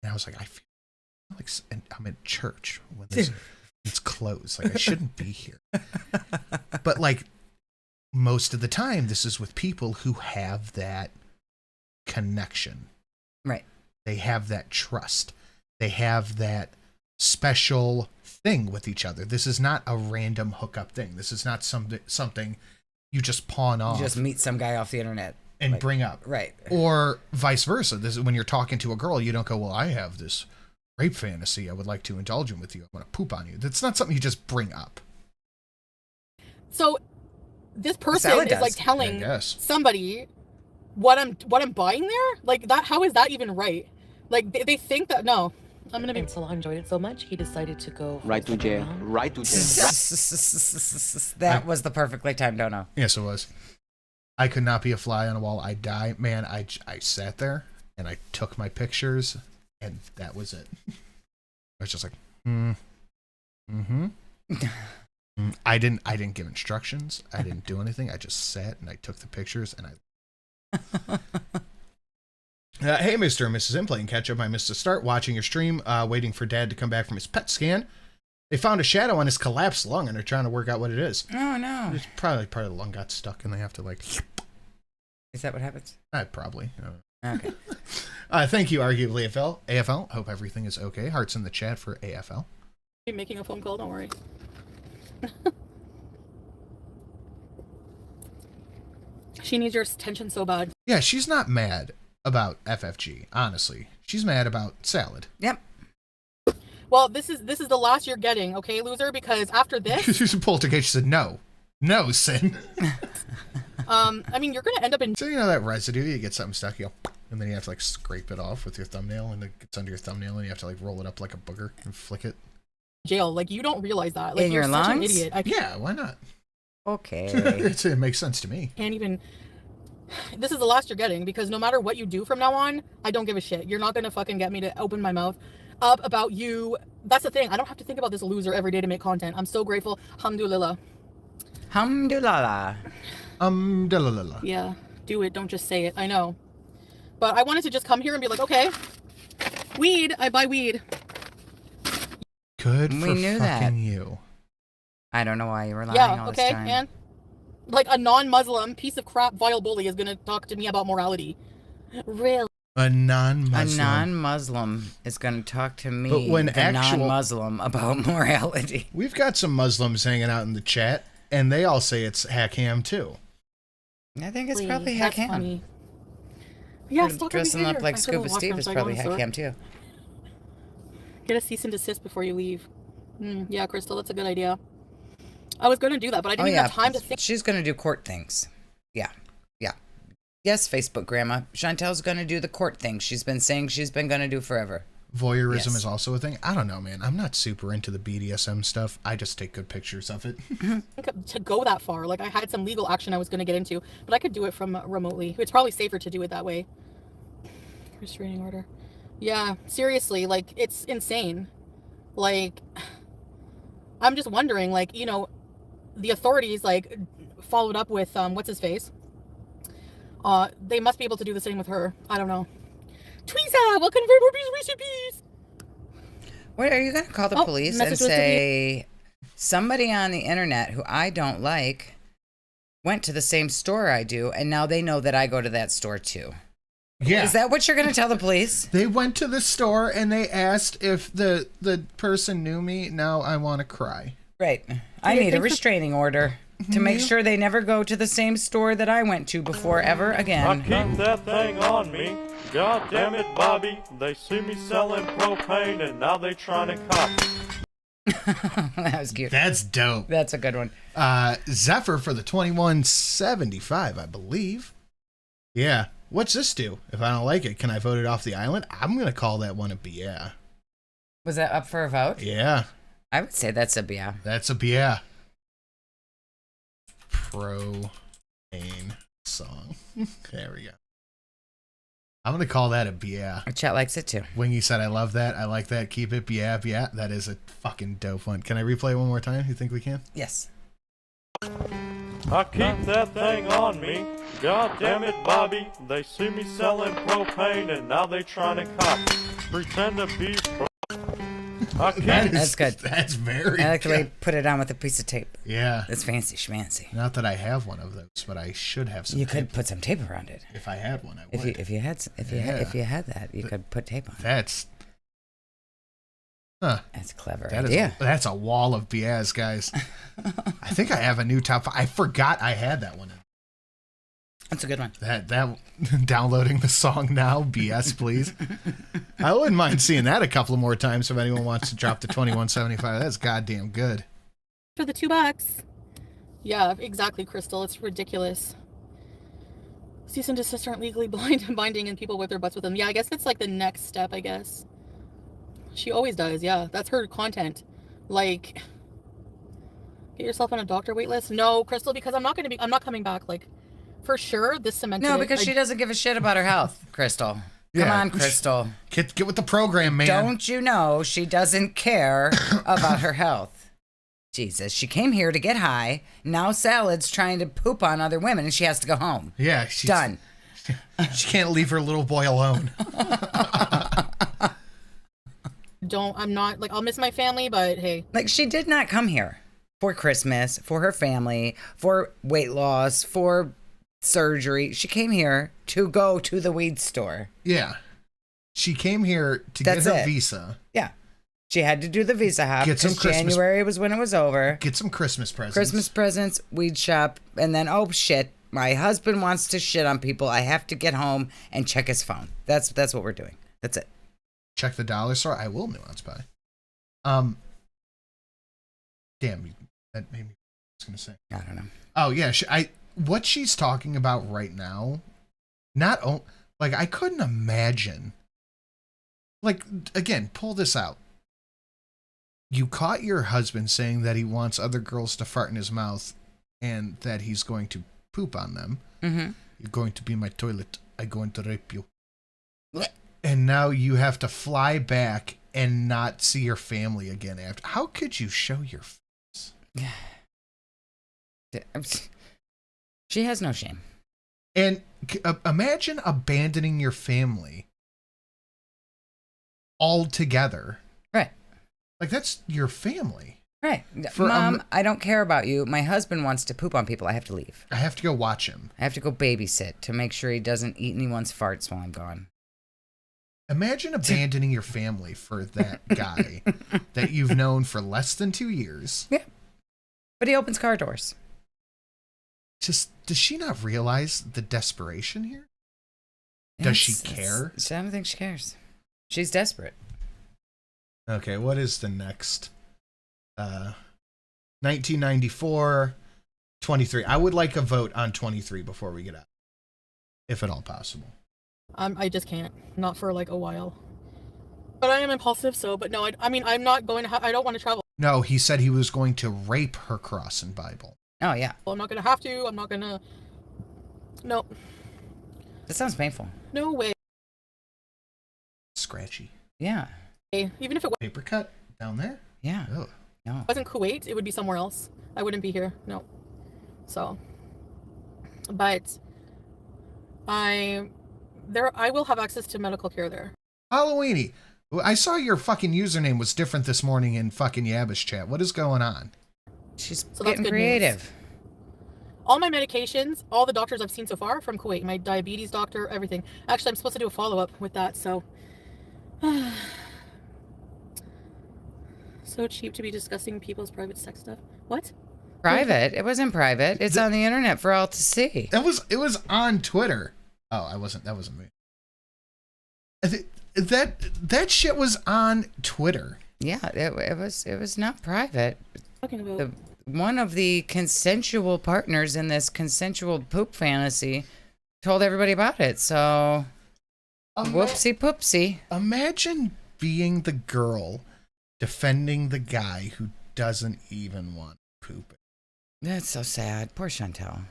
And I was like, I feel like I'm at church when it's closed. Like, I shouldn't be here. But like most of the time, this is with people who have that connection. Right. They have that trust. They have that special thing with each other. This is not a random hookup thing. This is not something you just pawn off. You just meet some guy off the internet. and like, bring up. Right. Or vice versa. This is when you're talking to a girl, you don't go, well, I have this rape fantasy I would like to indulge in with you. I want to poop on you. That's not something you just bring up. So this person Salad is does. like telling I guess. somebody what I'm buying there. Like that, how is that even right? Like they think that, no, I'm gonna be. And Salah enjoyed it so much, he decided to go Right to jail. Right to jail. That was the perfectly timed dono. Yes, it was. I could not be a fly on a wall. I'd die. Man, I sat there and I took my pictures and that was it. I was just like, I didn't give instructions. I didn't do anything. I just sat and I took the pictures and I... hey, Mr. and Mrs. Implay and Catch Up. I missed to start watching your stream, waiting for Dad to come back from his PET scan. They found a shadow on his collapsed lung and they're trying to work out what it is. Oh, no. It's probably part of the lung got stuck and they have to like... Is that what happens? Probably. Okay. Thank you, arguably AFL. Hope everything is okay. Hearts in the chat for AFL. I'm making a phone call, don't worry. She needs your attention so bad. Yeah, she's not mad about FFG, honestly. She's mad about salad. Yep. Well, this is the last you're getting, okay, loser? Because after this, She pulled a case. She said, no, Sin. I mean, you're gonna end up in. So you know that residue, you get something stuck, you go, and then you have to like scrape it off with your thumbnail, and it gets under your thumbnail, and you have to like roll it up like a booger and flick it. Jail. Like, you don't realize that. Like, In you're your such an lungs? idiot. Yeah, why not? Okay. It makes sense to me. Can't even. This is the last you're getting, because no matter what you do from now on, I don't give a shit. You're not gonna fucking get me to open my mouth up about you. That's the thing. I don't have to think about this loser every day to make content. I'm so grateful. Alhamdulillah. Alhamdulillah. Alhamdulillah. Yeah, do it. Don't just say it. I know. But I wanted to just come here and be like, okay, weed. I buy weed. Good We for knew that. fucking you. I don't know why you were lying Yeah, all okay, this time. and like a non-Muslim piece of crap vile bully is gonna talk to me about morality. Really? A non-Muslim. A non-Muslim is going to talk to me, But when the non-Muslim, about morality. We've got some Muslims hanging out in the chat, and they all say it's Hackam too. I think it's Please, probably that's Hackam. funny. Yeah, stalker Dressing behavior. up like I said Scuba we'll walk Steve around, is so I go probably in the store. Hackam too. Get a cease and desist before you leave. Yeah, Crystal, that's a good idea. I was going to do that, but I didn't even have time to think. She's going to do court things. Yeah. Yeah. Yes, Facebook Grandma. Chantel's going to do the court thing she's been saying she's been going to do forever. Voyeurism Yes. is also a thing. I don't know, man. I'm not super into the BDSM stuff. I just take good pictures of it. To go that far. Like, I had some legal action I was going to get into, but I could do it from remotely. It's probably safer to do it that way. Restraining order. Yeah, seriously, like, it's insane. Like, I'm just wondering, like, you know, the authorities, like, followed up with, what's his face? They must be able to do the same with her. I don't know. Tweeza, welcome to Ruby's Recipes! What, are you going to call the police and message was say, somebody on the internet who I don't like went to the same store I do, and now they know that I go to that store too? Yeah. Is that what you're going to tell the police? They went to the store and they asked if the person knew me. Now I want to cry. Right. I need a restraining order to make sure they never go to the same store that I went to before ever again. I keep that thing on me. God damn it, Bobby. They see me selling propane and now they trying to cop. That was cute. That's dope. That's a good one. Zephyr for the 2175, I believe. Yeah. What's this do? If I don't like it, can I vote it off the island? I'm going to call that one a BA. Was that up for a vote? Yeah. I would say that's a BA. That's a BA. Pro song. There we go. I'm going to call that a BA. Our chat likes it too. Wingy said, I love that. I like that. Keep it BA. That is a fucking dope one. Can I replay it one more time? You think we can? Yes. I keep that thing on me. God damn it, Bobby. They see me selling propane and now they trying to cop. Pretend to be I keep That's good. That's very I like the way you good. put it on with a piece of tape. Yeah. It's fancy schmancy. Not that I have one of those, but I should have some. You tape. could put some tape around it. If I had one, I would. If you had that, you could put tape on it. That's That's a clever that is idea. that's a wall of BS, guys. I think I have a new top 5. I forgot I had that one. That's a good one. That downloading the song now, BS, please. I wouldn't mind seeing that a couple of more times if anyone wants to drop the 2175. That's goddamn good. For the $2. Yeah, exactly, Crystal. It's ridiculous. Cease and desist aren't legally binding and people whip their butts with them. Yeah, I guess it's like the next step, I guess. She always does, yeah. That's her content. Like, get yourself on a doctor wait list? No, Crystal, because I'm not coming back, like, for sure, this cemented No, because she doesn't give a shit about her health, Crystal. Come on, Crystal. Get with the program, man. Don't you know she doesn't care about her health? Jesus, she came here to get high. Now Salad's trying to poop on other women and she has to go home. Yeah. She's done. She can't leave her little boy alone. I'm not, like, I'll miss my family, but hey. Like, she did not come here for Christmas, for her family, for weight loss, for surgery. She came here to go to the weed store. Yeah. She came here to get her visa. Yeah. She had to do the visa hop because January was when it was over. Get some Christmas presents. Christmas presents, weed shop, and then, oh shit, my husband wants to shit on people. I have to get home and check his phone. That's what we're doing. That's it. Check the dollar store. I will nuance by. Damn, that made me. I was gonna say. I don't know. Oh yeah, what she's talking about right now, like I couldn't imagine. Like, again, pull this out. You caught your husband saying that he wants other girls to fart in his mouth and that he's going to poop on them. Mm-hmm. You're going to be my toilet. I'm going to rape you. And now you have to fly back and not see your family again after. How could you show your face? She has no shame. And imagine abandoning your family altogether. Right. Like, that's your family. Right. Mom, I don't care about you. My husband wants to poop on people. I have to leave. I have to go watch him. I have to go babysit to make sure he doesn't eat anyone's farts while I'm gone. Imagine abandoning your family for that guy that you've known for less than 2 years. Yeah. But he opens car doors. Does she not realize the desperation here? Does she care? I don't think she cares. She's desperate. Okay, what is the next? 1994, 23. I would like a vote on 23 before we get out, if at all possible. I just can't. Not for like a while. But I am impulsive, so, but no, I mean, I'm not going to, I don't want to travel. No, he said he was going to rape her cross and Bible. Oh, yeah. Well, I'm not going to have to. I'm not going to. No. That sounds painful. No way. Scratchy. Yeah. Even if it was paper cut down there? Yeah. Oh. No. If it wasn't Kuwait, it would be somewhere else. I wouldn't be here. No. So. But I will have access to medical care there. Halloweeny. I saw your fucking username was different this morning in fucking Yabbish chat. What is going on? She's so getting creative. News. All my medications, all the doctors I've seen so far from Kuwait, my diabetes doctor, everything. Actually, I'm supposed to do a follow-up with that, so. So cheap to be discussing people's private sex stuff. What? Private? It wasn't private. It's on the internet for all to see. It was on Twitter. Oh, that wasn't me. That shit was on Twitter. Yeah, it was not private. Talking about one of the consensual partners in this consensual poop fantasy told everybody about it. So, whoopsie poopsie. Imagine being the girl defending the guy who doesn't even want to poop. That's so sad. Poor Chantel.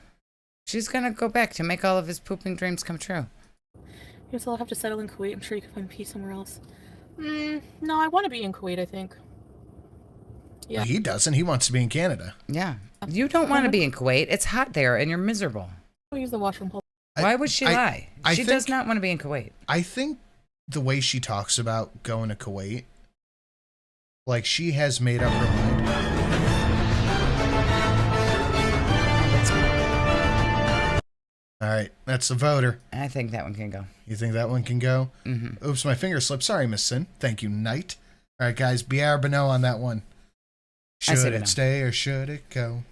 She's gonna go back to make all of his pooping dreams come true. Guess I'll have to settle in Kuwait. I'm sure you can find peace somewhere else. No, I want to be in Kuwait, I think. Yeah. He doesn't. He wants to be in Canada. Yeah. You don't want to be in Kuwait. It's hot there and you're miserable. I'll use the washroom. Why would she lie? She does not want to be in Kuwait. I think the way she talks about going to Kuwait, like she has made up her mind. All right, that's the voter. I think that one can go. You think that one can go? Mm-hmm. Oops, my finger slipped. Sorry, Miss Sin. Thank you, Knight. All right, guys, Biar Bano on that one. Should it stay or should it go?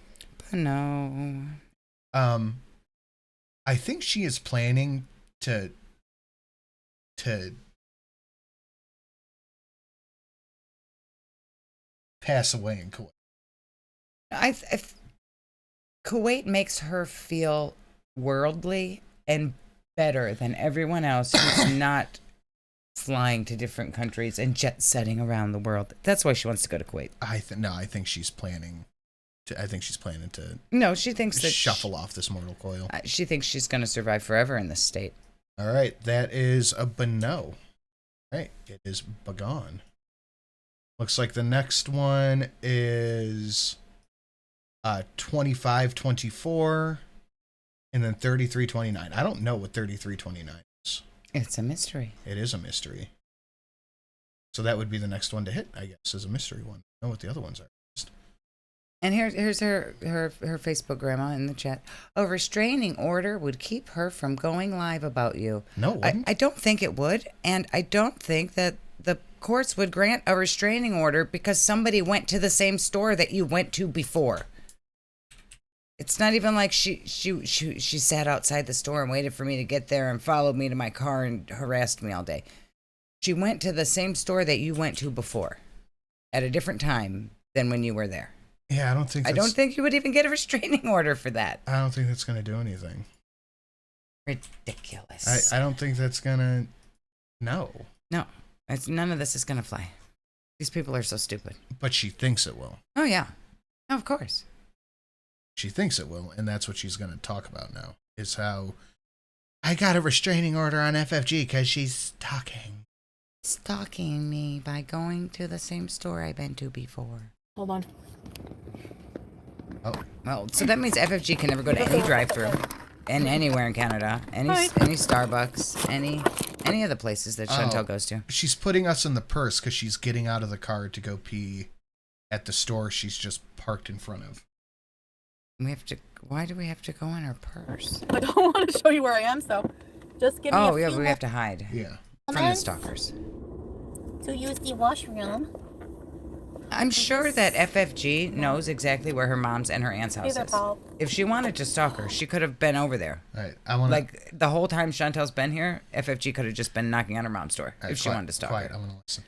No. I think she is planning to pass away in Kuwait. Kuwait makes her feel worldly and better than everyone else who's not flying to different countries and jet setting around the world. That's why she wants to go to Kuwait. I think she's planning to. No, she thinks that shuffle off this mortal coil. She thinks she's going to survive forever in this state. All right, that is a no. Right, it is begone. Looks like the next one is 2524 and then 3329. I don't know what 3329 is. It's a mystery. It is a mystery. So that would be the next one to hit, I guess, is a mystery one. I don't know what the other ones are. And here's her Facebook grandma in the chat. A restraining order would keep her from going live about you. No, I don't think it would. And I don't think that the courts would grant a restraining order because somebody went to the same store that you went to before. It's not even like she sat outside the store and waited for me to get there and followed me to my car and harassed me all day. She went to the same store that you went to before at a different time than when you were there. Yeah, I don't think you would even get a restraining order for that. I don't think that's going to do anything. Ridiculous. I don't think that's going to... No. No. None of this is going to fly. These people are so stupid. But she thinks it will. Oh, yeah. No, of course. She thinks it will, and that's what she's going to talk about now, is how I got a restraining order on FFG because she's stalking me by going to the same store I've been to before. Hold on. Oh. Well, so that means FFG can never go to any drive-thru and anywhere in Canada, any Starbucks, any of the places that Chantel goes to. She's putting us in the purse because she's getting out of the car to go pee at the store she's just parked in front of. Why do we have to go in our purse? I don't want to show you where I am, so just give me a few we have to hide. Yeah. From the stalkers. To use the washroom. I'm sure that FFG knows exactly where her mom's and her aunt's house is. If she wanted to stalk her, she could have been over there. Right. Like the whole time Chantel's been here, FFG could have just been knocking on her mom's door if she wanted to stalk her. I want to listen.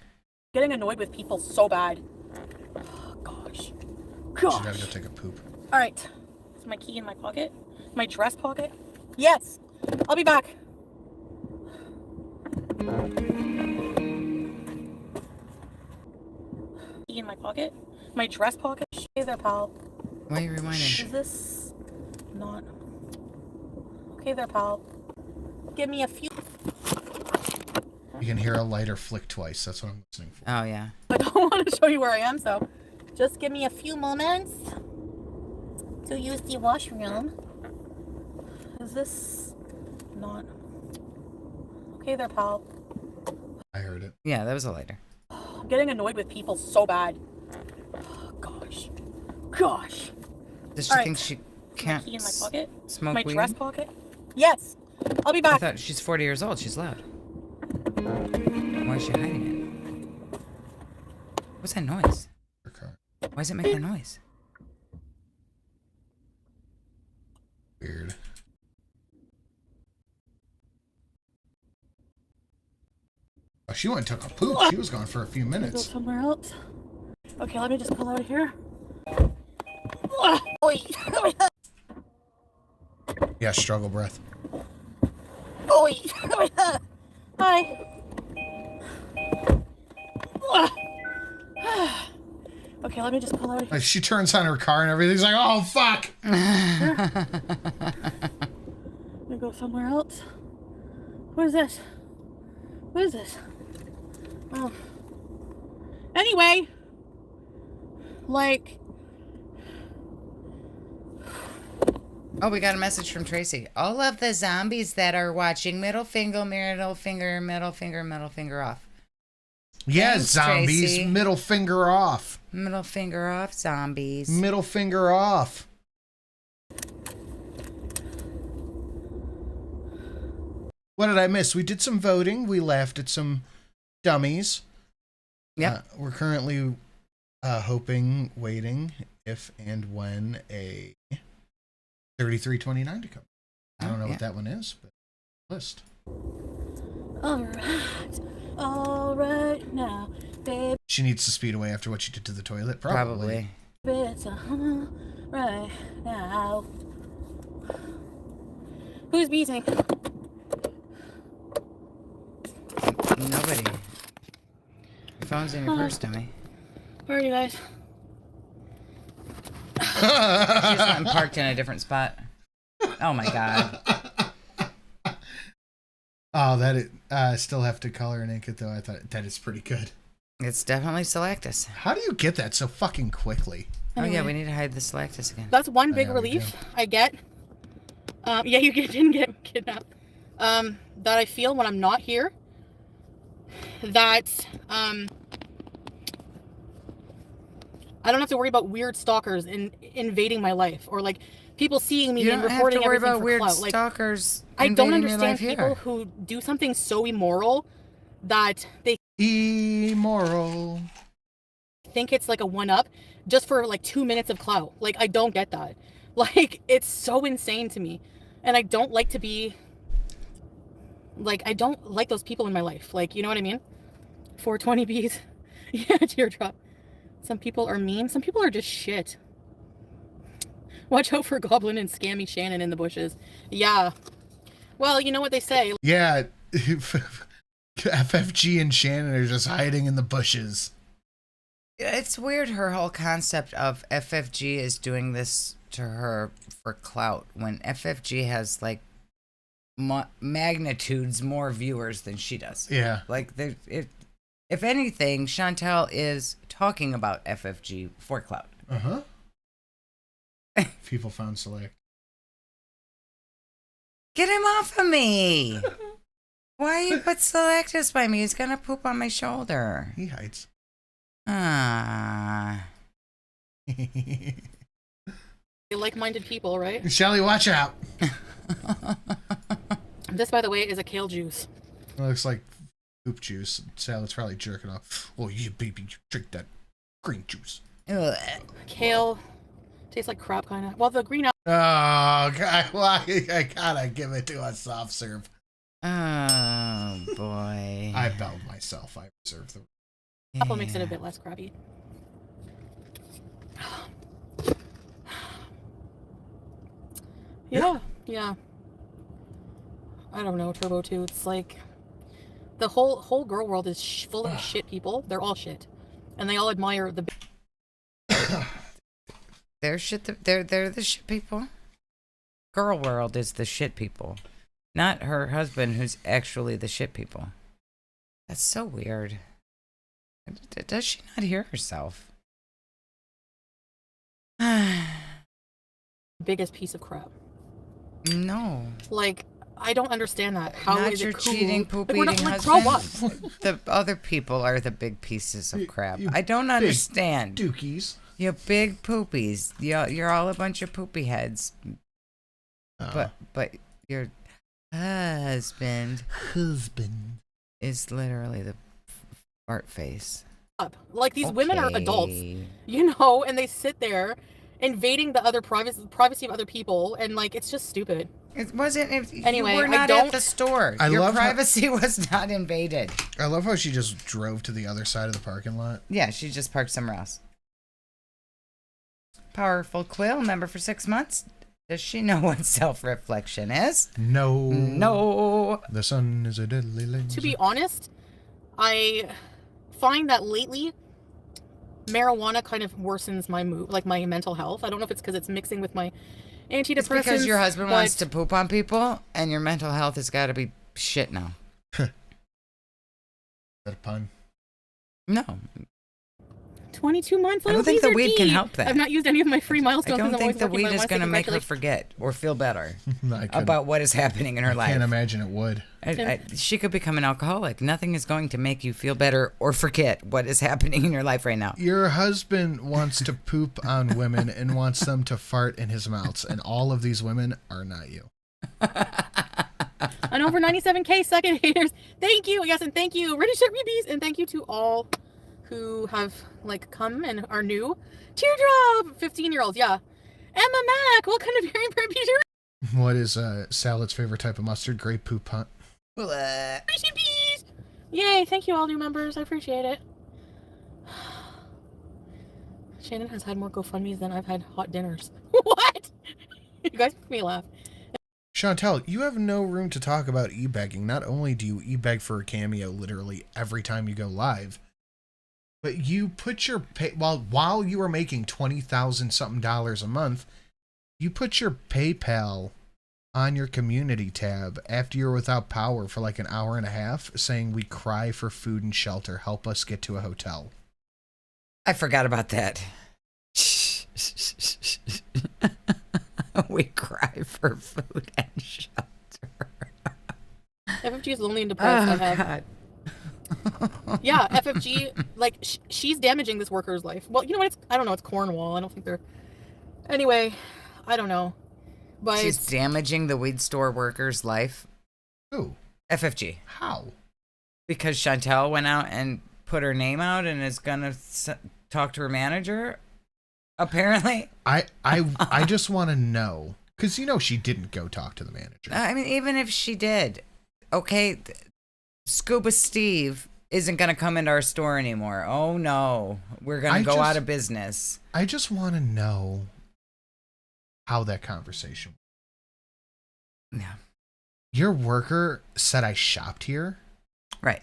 Getting annoyed with people so bad. Oh, gosh. She gotta go take a poop. All right. Is my key in my pocket? My dress pocket? Yes. I'll be back. Key in my pocket? My dress pocket? Hey there, pal. Why are you rewinding? Is this not... Okay there, pal. Give me a few... You can hear a lighter flick twice. That's what I'm listening for. Oh, yeah. I don't want to show you where I am, so just give me a few moments to use the washroom. Is this not... Okay there, pal. I heard it. Yeah, that was a lighter. I'm getting annoyed with people so bad. Oh, gosh. Does she think she can't key in my pocket? smoke my weed? Dress pocket? Yes. I'll be back. I thought she's 40 years old. She's loud. Why is she hiding it? What's that noise? Her car. Why does it make that noise? Weird. Oh, she went and took a poop. She was gone for a few Go minutes. somewhere else. Okay, let me just pull out of here. Yeah, struggle breath. Hi. Okay, let me just pull out of here. Like she turns on her car and everything's like, oh fuck. Let me go somewhere else. What is this? What is this? Oh. Anyway, like. Oh, we got a message from Tracy. All of the zombies that are watching, middle finger off. Yeah, Thanks, zombies. Tracy. Middle finger off. Middle finger off, zombies. Middle finger off. What did I miss? We did some voting. We laughed at some dummies. Yeah. We're currently waiting if and when a 3329 to come. I don't know yeah. what that one is, but list. All right now, baby. She needs to speed away after what she did to the toilet. Probably. It's right now. Who's beating? Nobody. Your phone's in your purse, dummy. Where are you guys? She just went and parked in a different spot. Oh my god. Oh, that is, I still have to color and ink it though. I thought that is pretty good. It's definitely Selectus. How do you get that so fucking quickly? Oh yeah, we need to hide the Selectus again. That's one big yeah, we relief do. I get. Yeah, you didn't get kidnapped. That I feel when I'm not here. That I don't have to worry about weird stalkers invading my life, or like people seeing me You and don't have reporting to worry everything about for weird clout. Like, stalkers. I don't invading your understand life people here. who do something so immoral that they Immoral. think it's like a one-up just for like 2 minutes of clout. Like, I don't get that. Like, it's so insane to me. And I don't like to be... Like, I don't like those people in my life. Like, you know what I mean? 420 Bs. Yeah, teardrop. Some people are mean. Some people are just shit. Watch out for Goblin and Scammy Shannon in the bushes. Yeah. Well, you know what they say. Yeah. FFG and Shannon are just hiding in the bushes. It's weird, her whole concept of FFG is doing this to her for clout, when FFG has like magnitudes more viewers than she does. Yeah. Like, if anything, Chantel is talking about FFG for clout. Uh-huh. People found Select. Get him off of me! Why you put Selectus by me? He's gonna poop on my shoulder. He hides. Ah. Like-minded people, right? Shelly, watch out. This, by the way, is a kale juice. It looks like poop juice. Sally's probably jerking off. Oh, you baby, drink that green juice. Ugh. Kale tastes like crap, kind of. Well, the green... Oh, God. Well, I gotta give it to a soft serve. Oh, boy. I belled myself. I reserve the... apple makes it a bit less crappy. Yeah. I don't know, Turbo 2. It's like the whole girl world is full of shit people. They're all shit, and they all admire the. They're shit. They're the shit people. Girl world is the shit people, not her husband, who's actually the shit people. That's so weird. Does she not hear herself? Biggest piece of crap. No. Like, I don't understand that. How Not is your it cool? cheating, poop Like, we're eating not, like, grow up. husband. The other people are the big pieces of crap. I don't understand. Dookies. You big poopies. You're all a bunch of poopy heads. But your husband is literally the fart face. Like, these women are adults, you know, and they sit there invading the other privacy of other people, and like, it's just stupid. It wasn't. Anyway, you were not at the store. I Your love privacy was not invaded. I love how she just drove to the other side of the parking lot. Yeah, she just parked somewhere else. Powerful Quill, member for 6 months. Does she know what self-reflection is? No. No. The sun is a deadly laser. To be honest, I find that lately marijuana kind of worsens my mood, like my mental health. I don't know if it's because it's mixing with my antidepressants. It's because your husband but wants to poop on people, and your mental health has got to be shit now. Is that a pun? No. 22 months. I don't think the weed can help that. I've not used any of my free I milestones. don't since I'm think always the working, weed but I is wanna going to say make her congratulations. forget or feel better I couldn't- about what is happening in her life. Can't imagine it would. She could become an alcoholic. Nothing is going to make you feel better or forget what is happening in your life right now. Your husband wants to poop on women and wants them to fart in his mouth, and all of these women are not you. And over 97K second haters. Thank you. Yes, and thank you, Registered Rebees, and thank you to all who have like come and are new. Teardrop, 15-year-olds. Yeah. Emma Mac, what kind of hearing What is Salad's favorite type of mustard? Grape poop hunt. Yay, thank you all new members. I appreciate it. Shannon has had more GoFundMes than I've had hot dinners. What? You guys make me laugh. Chantel, you have no room to talk about e-begging. Not only do you e-beg for a cameo literally every time you go live, but you put your while you are making $20,000 something a month, you put your PayPal on your community tab after you're without power for like an hour and a half, saying we cry for food and shelter. Help us get to a hotel. I forgot about that. We cry for food and shelter. FFG is lonely and depressed. I have. God. Yeah, FFG, like, she's damaging this worker's life. Well, you know what? I don't know. It's Cornwall. I don't think they're... Anyway, I don't know. But she's damaging the weed store worker's life. Who? FFG. How? Because Chantel went out and put her name out and is going to talk to her manager, apparently. I just want to know, because you know she didn't go talk to the manager. I mean, even if she did, okay, Scuba Steve isn't going to come into our store anymore. Oh, no. We're going to go out of business. I just want to know how that conversation went. Yeah. Your worker said I shopped here? Right.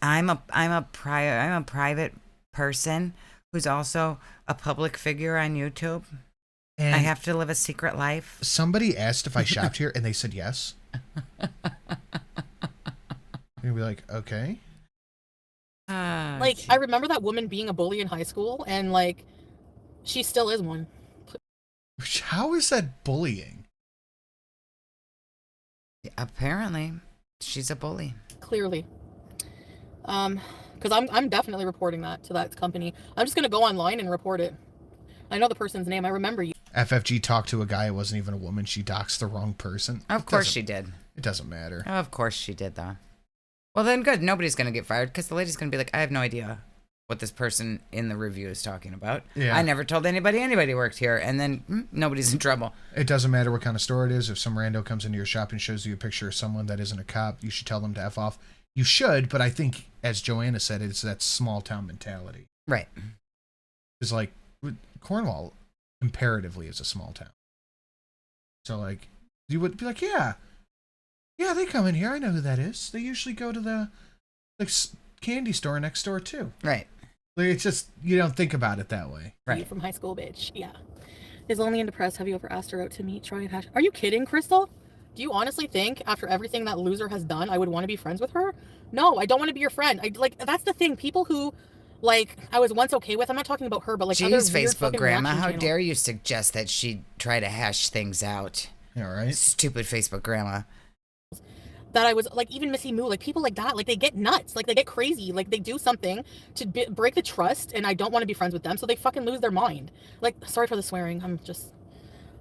I'm a private person who's also a public figure on YouTube. And I have to live a secret life. Somebody asked if I shopped here and they said yes. You'd be like, okay. like, I remember that woman being a bully in high school, and like, she still is one. How is that bullying? Apparently, she's a bully. Clearly. Because I'm definitely reporting that to that company. I'm just gonna go online and report it. I know the person's name. I remember you. FFG talked to a guy who wasn't even a woman. She doxed the wrong person. Of course she did. It doesn't matter. Of course she did, though. Well, then good. Nobody's going to get fired because the lady's going to be like, I have no idea what this person in the review is talking about. Yeah. I never told anybody worked here. And then nobody's in trouble. It doesn't matter what kind of store it is. If some rando comes into your shop and shows you a picture of someone that isn't a cop, you should tell them to F off. You should, but I think, as Joanna said, it's that small town mentality. Right. It's like, Cornwall imperatively is a small town. So, like, you would be like, yeah, they come in here. I know who that is. They usually go to the candy store next door, too. Right. Like, it's just, you don't think about it that way. Right. From high school, bitch. Yeah. Is lonely and depressed. Have you ever asked her out to meet, try, and hash? Are you kidding, Crystal? Do you honestly think, after everything that loser has done, I would want to be friends with her? No, I don't want to be your friend. That's the thing. People who, like, I was once okay with, I'm not talking about her, but, like, Jeez, other weird Facebook fucking grandma, reaction how channels. dare you suggest that she try to hash things out? Yeah, right. Stupid Facebook grandma. That I was, like, even Missy Moo, like, people like that, like, they get nuts, like, they get crazy, like, they do something to break the trust, and I don't want to be friends with them, so they fucking lose their mind. Like, sorry for the swearing, I'm just...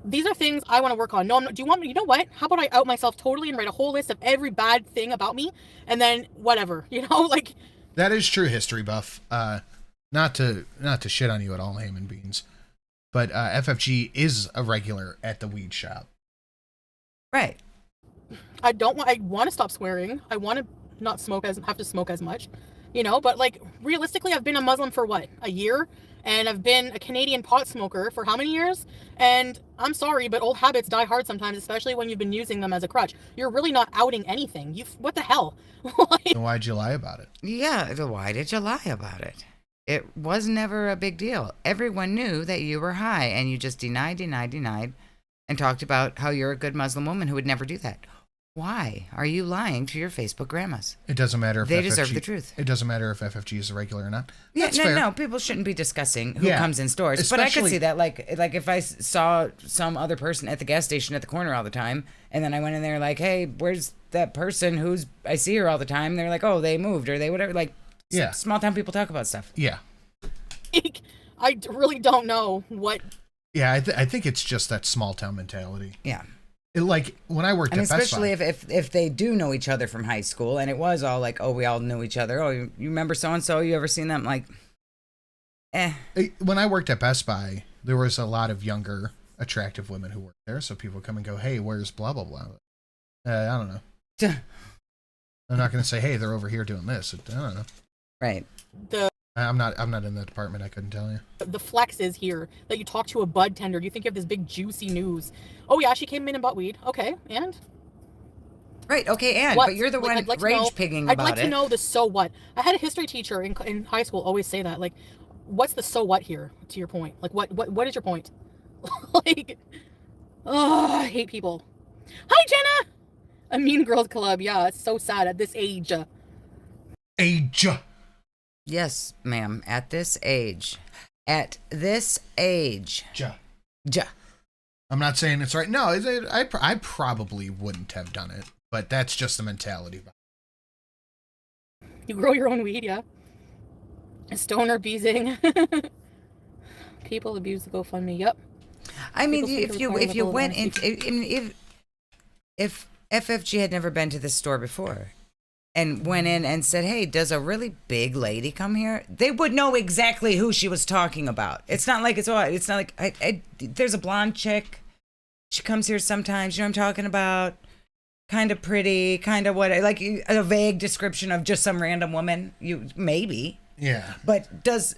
These are things I want to work on. No, I'm not. Do you want me? You know what? How about I out myself totally and write a whole list of every bad thing about me, and then whatever, you know, like. That is true, history buff. Not to shit on you at all, Heyman Beans, but FFG is a regular at the weed shop. Right. I want to stop swearing. I want to not have to smoke as much, you know. But like realistically, I've been a Muslim for what, a year. And I've been a Canadian pot smoker for how many years? And I'm sorry, but old habits die hard sometimes, especially when you've been using them as a crutch. You're really not outing anything. What the hell? Then why'd you lie about it? Yeah, why did you lie about it? It was never a big deal. Everyone knew that you were high, and you just denied, and talked about how you're a good Muslim woman who would never do that. Why are you lying to your Facebook grandmas? It doesn't matter if they FFG, deserve the truth. It doesn't matter if FFG is a regular or not. Yeah, That's fair. no, people shouldn't be discussing who comes in stores. Especially, but I could see that, like if I saw some other person at the gas station at the corner all the time, and then I went in there like, hey, where's that person I see her all the time? They're like, oh, they moved or they whatever. Like, yeah, small town people talk about stuff. Yeah. I really don't know what. Yeah, I think it's just that small town mentality. Yeah. Like when I worked at Best Buy. Especially if they do know each other from high school, and it was all like, oh, we all knew each other. Oh, you remember so and so? You ever seen them? Like, When I worked at Best Buy, there was a lot of younger attractive women who work there, so people come and go, hey, where's blah blah blah. I don't know. I'm not going to say, hey, they're over here doing this. I don't know. Right. I'm not in that department. I couldn't tell you. The flex is here that you talk to a bud tender. You think you have this big juicy news. Oh yeah, she came in and bought weed. Okay, and? Right, okay, and What? but you're the Like, one I'd like to rage know- pigging I'd about like it. to know the so what. I had a history teacher in high school always say that. Like, what's the so what here? To your point, like what is your point? Like, oh, I hate people. Hi Jenna. A Mean Girls Club. Yeah, it's so sad at this age. Age. Yes, ma'am. At this age. At this age. Ja. Ja. I'm not saying it's right. No, I probably wouldn't have done it, but that's just the mentality. You grow your own weed, yeah. Stoner beezing. People abuse the GoFundMe. Yep. I mean, People if you went into into if FFG had never been to this store before and went in and said, hey, does a really big lady come here? They would know exactly who she was talking about. It's not like there's a blonde chick. She comes here sometimes. You know what I'm talking about? Kind of pretty, kind of what, like a vague description of just some random woman. Maybe. Yeah. But does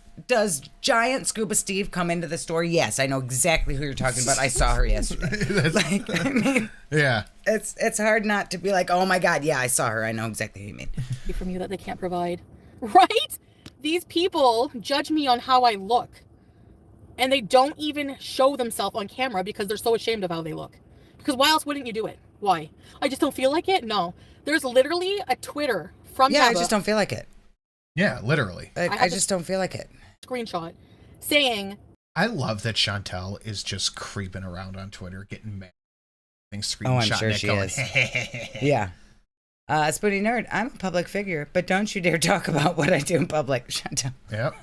Giant Scuba Steve come into the store? Yes, I know exactly who you're talking about. I saw her yesterday. I mean, yeah. It's hard not to be like, oh my God, yeah, I saw her. I know exactly who you mean. From you that they can't provide, right? These people judge me on how I look, and they don't even show themselves on camera because they're so ashamed of how they look. Because why else wouldn't you do it? Why? I just don't feel like it. No, there's literally a Twitter from Yeah, Jabba. I just don't feel like it. Yeah, literally. I just don't feel like it. Screenshot saying, I love that Chantel is just creeping around on Twitter, getting mad. Oh, I'm sure she is. Yeah. Spoony Nerd, I'm a public figure, but don't you dare talk about what I do in public, Chantel. Yep.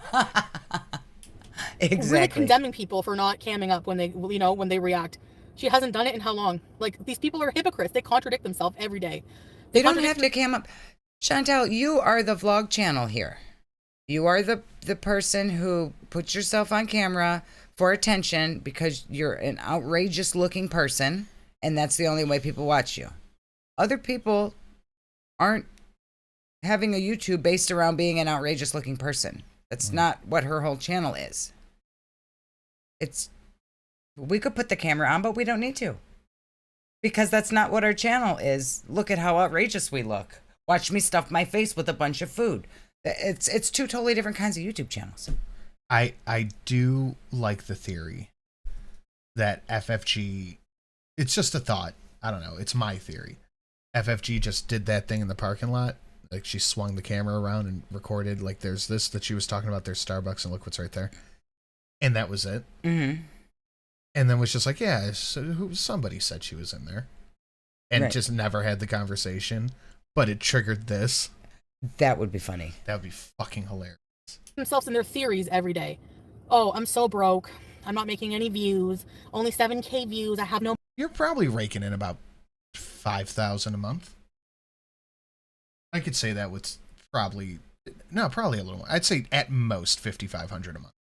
Exactly. really condemning people for not camming up when they, when they react. She hasn't done it in how long? Like, these people are hypocrites. They contradict themselves every day. They don't have to cam up. Chantel, you are the vlog channel here. You are the person who puts yourself on camera for attention because you're an outrageous looking person, and that's the only way people watch you. Other people aren't having a YouTube based around being an outrageous looking person. That's not what her whole channel is. We could put the camera on, but we don't need to. Because that's not what our channel is. Look at how outrageous we look. Watch me stuff my face with a bunch of food. It's two totally different kinds of YouTube channels. I do like the theory that FFG, it's just a thought. I don't know. It's my theory. FFG just did that thing in the parking lot. Like, she swung the camera around and recorded, like, there's this that she was talking about, there's Starbucks, and look what's right there. And that was it. Mm-hmm. And then was just like, yeah, somebody said she was in there. And Right. just never had the conversation. But it triggered this. That would be funny. That would be fucking hilarious. Themselves in their theories every day. Oh, I'm so broke. I'm not making any views. Only 7K views. I have no... You're probably raking in about 5,000 a month. I could say that with probably a little more. I'd say at most 5,500 a month.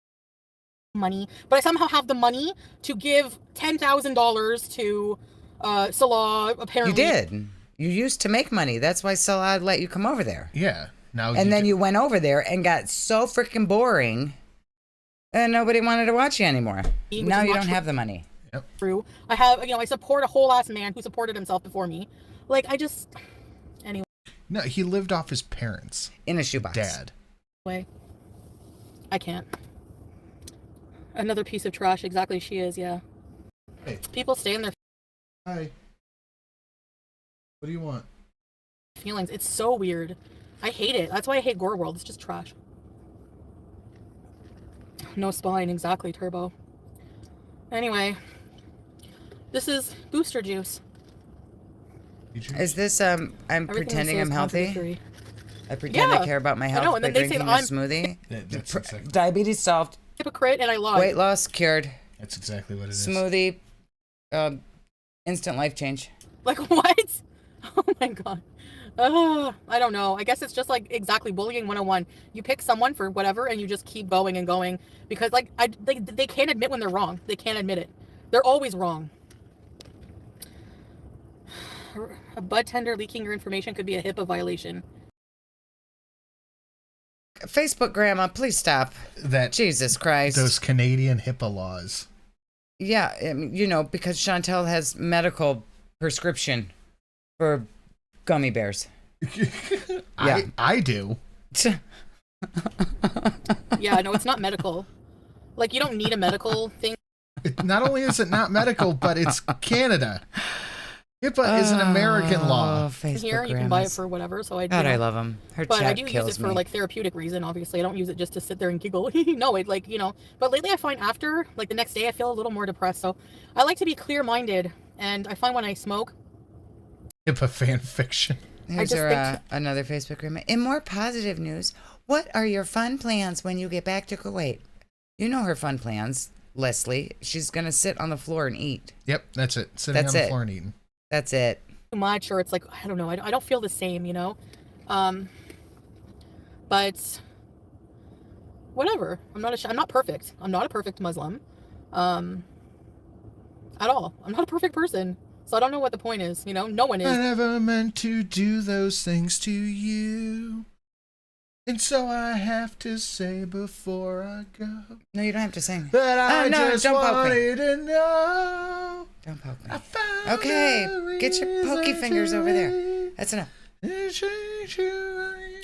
money, but I somehow have the money to give $10,000 to Salah, apparently. You did. You used to make money. That's why Salah let you come over there. Yeah. Now and then you went over there and got so freaking boring and nobody wanted to watch you anymore. Now you don't have the money. Yep. True. I have, I support a whole ass man who supported himself before me. Like, anyway. No, he lived off his parents. In a shoebox. Dad. I can't. Another piece of trash, exactly she is, yeah. Hey. People stay in their Hi. What do you want? feelings. It's so weird. I hate it. That's why I hate Gore World. It's just trash. No spine, exactly, Turbo. Anyway, this is booster juice. Is this I'm pretending I'm healthy? contradictory. I pretend I care about my health and by then they say drinking that a smoothie. That's exactly. Diabetes solved. Hypocrite, and I lied. Weight loss cured. That's exactly what it is. Smoothie. Instant life change. Like, what? Oh my god. I don't know. I guess it's just like exactly bullying 101. You pick someone for whatever and you just keep going and going because like they can't admit when they're wrong. They can't admit it. They're always wrong. A bud tender leaking your information could be a HIPAA violation. Facebook grandma, please stop. That Jesus Christ. Those Canadian HIPAA laws. Yeah, I mean, you know, because Chantel has medical prescription for gummy bears. Yeah. I do. Yeah, no, it's not medical. Like, you don't need a medical thing. Not only is it not medical, but it's Canada. HIPAA is an American law. Facebook Here, you can buy it for whatever. So I do. God, I love them. Her but chat I do use kills it for me. like therapeutic reason. Obviously, I don't use it just to sit there and giggle. No, it like, you know. But lately, I find after like the next day, I feel a little more depressed. So I like to be clear-minded, and I find when I smoke, HIPAA fan fiction. Here's another Facebook grandma. In more positive news, what are your fun plans when you get back to Kuwait? You know her fun plans, Leslie. She's gonna sit on the floor and eat. Yep, that's it. Sitting on the floor and eating. That's it. too much, or it's like, I don't know, I don't feel the same, you know. But whatever. I'm not perfect. I'm not a perfect Muslim, at all. I'm not a perfect person, so I don't know what the point is. You know, no one is. I never meant to do those things to you, and so I have to say before I go. No, you don't have to sing. That I just don't poke me. wanted to know. Don't poke me. Okay, get your pokey fingers over there. That's enough.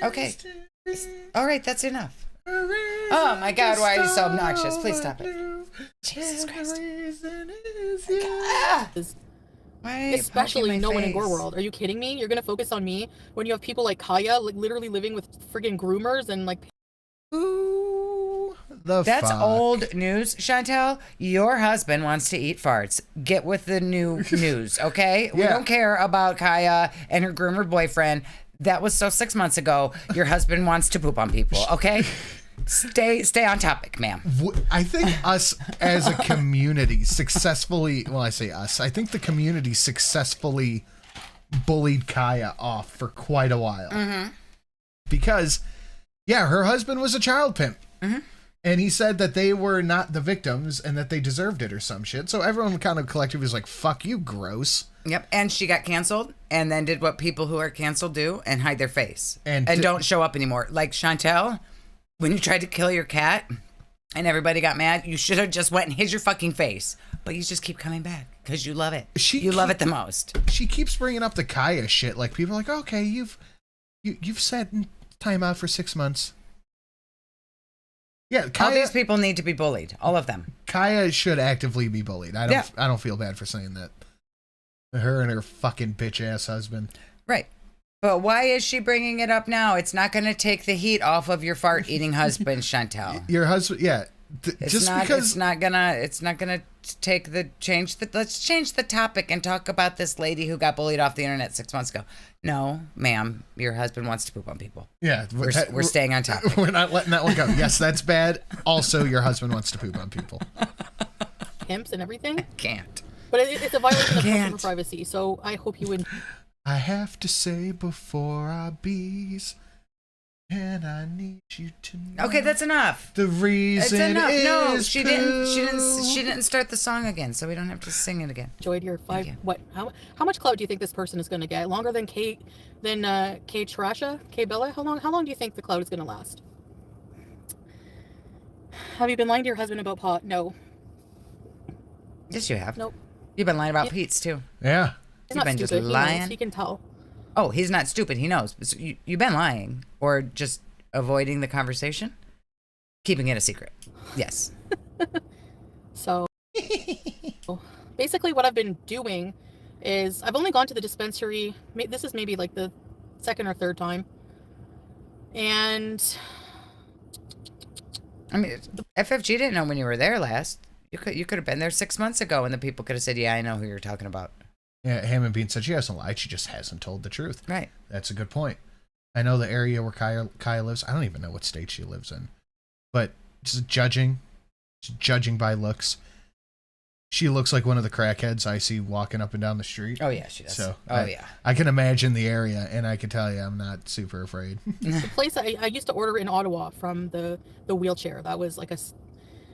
Okay. All right, that's enough. Oh my God, why are you so obnoxious? Please stop it. Jesus Christ. Especially no one in Gore World. Are you kidding me? You're gonna focus on me when you have people like Kaya, like literally living with friggin' groomers and like. That's old news, Chantel. Your husband wants to eat farts. Get with the new news, okay? We don't care about Kaya and her groomer boyfriend. That was so 6 months ago. Your husband wants to poop on people, okay? Stay on topic, ma'am. I think us as a community successfully, well, I say us, I think the community successfully bullied Kaya off for quite a while. Mm-hmm. Because, yeah, her husband was a child pimp. Mm-hmm. And he said that they were not the victims and that they deserved it or some shit. So everyone kind of collectively was like, fuck you, gross. Yep, and she got canceled and then did what people who are canceled do and hide their face. And don't show up anymore. Like Chantel, when you tried to kill your cat and everybody got mad, you should have just went and hid your fucking face. But you just keep coming back because you love it. You love it the most. She keeps bringing up the Kaya shit. Like, people are like, okay, you've set time out for 6 months. Yeah, Kaya, all these people need to be bullied. All of them. Kaya should actively be bullied. I don't feel bad for saying that. Her and her fucking bitch ass husband. Right. But why is she bringing it up now? It's not going to take the heat off of your fart eating husband, Chantel. Your husband, yeah. Just because it's not gonna take the change. Let's change the topic and talk about this lady who got bullied off the internet 6 months ago. No, ma'am, your husband wants to poop on people. Yeah, we're staying on topic. We're not letting that one go. Yes, that's bad. Also, your husband wants to poop on people. Pimps and everything. I can't. But it's a violation of customer privacy. So I hope you would. I have to say before I bees. And I need you to know. Okay, that's enough. The reason it's enough. No, is she didn't start the song again, so we don't have to sing it again. Enjoyed your what? How much clout do you think this person is going to get? Longer than Kate, than Kate Trasha, Kate Bella? How long do you think the clout is going to last? Have you been lying to your husband about pot? No. Yes, you have. Nope. You've been lying about Pete's too. Yeah. He's not stupid. Just lying. He can tell. Oh, he's not stupid. He knows. So you've been lying or just avoiding the conversation, keeping it a secret. Yes. So basically what I've been doing is I've only gone to the dispensary. This is maybe like the second or third time. And I mean, FFG didn't know when you were there last. You could have been there 6 months ago and the people could have said, yeah, I know who you're talking about. Yeah, Hammond Bean said she hasn't lied. She just hasn't told the truth. Right. That's a good point. I know the area where Kaya lives. I don't even know what state she lives in. But just judging by looks, she looks like one of the crackheads I see walking up and down the street. Oh, yeah, she does. So yeah. I can imagine the area, and I can tell you I'm not super afraid. The place I used to order in Ottawa from the wheelchair. That was like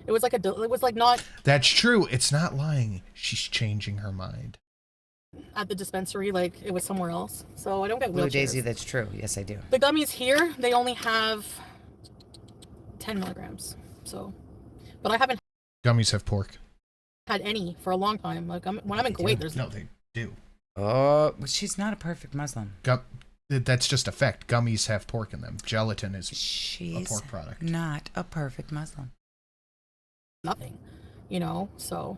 It was like it was like not That's true. It's not lying. She's changing her mind. at the dispensary, like it was somewhere else. So I don't get Blue wheelchairs. Daisy, that's true. Yes, I do. The gummies here, they only have 10 milligrams. So, but I haven't Gummies have pork. had any for a long time. Like when I'm in Kuwait, there's No, they do. Oh, but she's not a perfect Muslim. That's just a fact. Gummies have pork in them. Gelatin is She's a pork product. not a perfect Muslim. nothing, you know. So,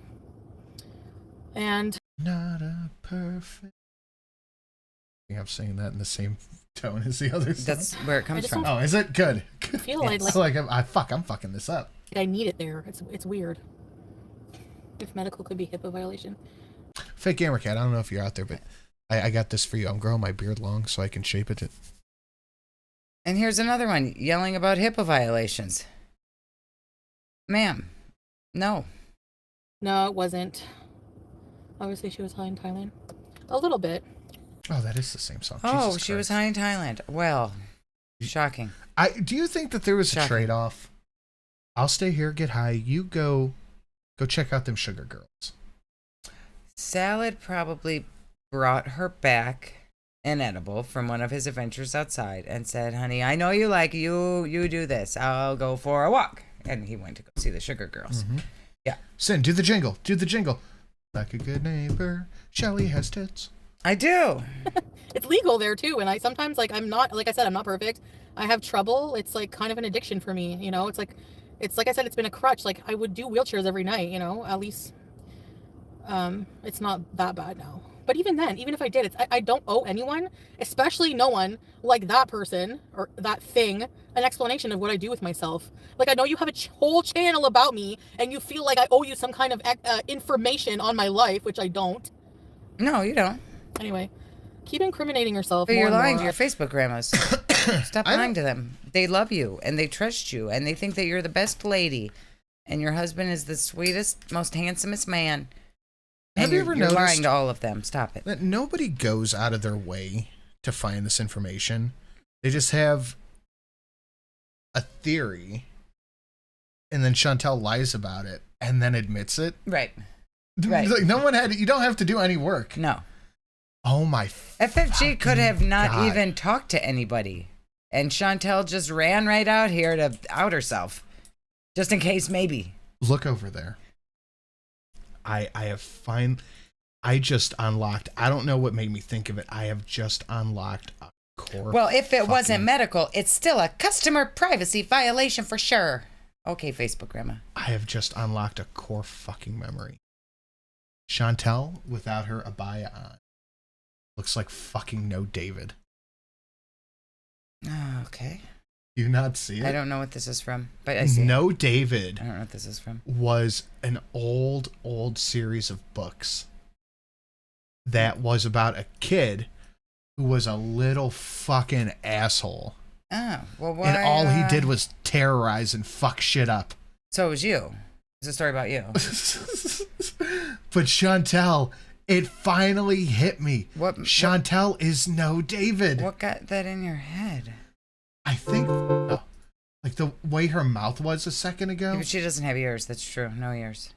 and Not a perfect. I think I'm saying that in the same tone as the other song. That's where it comes from. Oh, is it good? I feel Yes. like I'm fucking this up. I need it there. It's weird. If medical could be HIPAA violation. Fake Gamer Cat, I don't know if you're out there, but I got this for you. I'm growing my beard long so I can shape it. And here's another one yelling about HIPAA violations. Ma'am, no. No, it wasn't. Obviously, she was high in Thailand. A little bit. Oh, that is the same song. Oh, Jesus she was Christ. high in Thailand. Well, shocking. Do you think that there was a Shocking. trade-off? I'll stay here, get high. You go check out them sugar girls. Salad probably brought her back an edible from one of his adventures outside and said, honey, I know you like you do this. I'll go for a walk. And he went to go see the sugar girls. Mm-hmm. Yeah. Sin, do the jingle. Do the jingle. Like a good neighbor, Shelly has tits. I do. It's legal there too, and I sometimes I'm not, like I said, I'm not perfect. I have trouble. It's like kind of an addiction for me, you know. It's like I said, it's been a crutch. Like I would do wheelchairs every night, you know. At least, it's not that bad now. But even then, even if I did, I don't owe anyone, especially no one like that person or that thing, an explanation of what I do with myself. Like I know you have a whole channel about me, and you feel like I owe you some kind of information on my life, which I don't. No, you don't. Anyway, keep incriminating yourself. But more you're and lying more. to your Facebook grandmas. Stop lying to them. They love you and they trust you and they think that you're the best lady and your husband is the sweetest, most handsomest man. And Have you ever you're noticed lying to all of them? Stop it. that nobody goes out of their way to find this information? They just have a theory, and then Chantel lies about it and then admits it. Right. Right. Like no one had. You don't have to do any work. No. Oh my. FFG could have not God. even talked to anybody. And Chantel just ran right out here to out herself. Just in case, maybe. Look over there. I just unlocked. I don't know what made me think of it. I have just unlocked a core. Well, if it wasn't medical, it's still a customer privacy violation for sure. Okay, Facebook grandma. I have just unlocked a core fucking memory. Chantel, without her abaya on, looks like fucking No David. Okay. You not see it? I don't know what this is from, but I see No it. David. I don't know what this is from. Was an old series of books that was about a kid who was a little fucking asshole. Oh, well, why? And all he did was terrorize and fuck shit up. So it was you. It's a story about you. But Chantel, it finally hit me. Chantel is No David. What got that in your head? I think, like the way her mouth was a second ago. Yeah, but she doesn't have ears. That's true. No ears.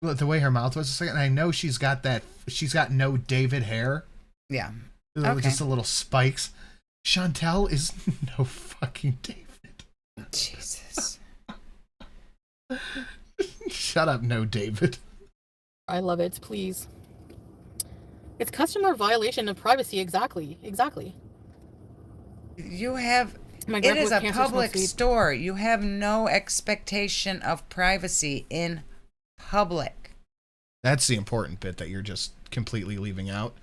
Well, the way her mouth was a second. I know she's got that. She's got No David hair. Yeah. Just a little spikes. Chantel is No fucking David. Jesus. Shut up, No David. I love it. Please. It's customer violation of privacy. Exactly. You have. My It grandpa is with a cancer public smokes weed. store. You have no expectation of privacy in public. That's the important bit that you're just completely leaving out.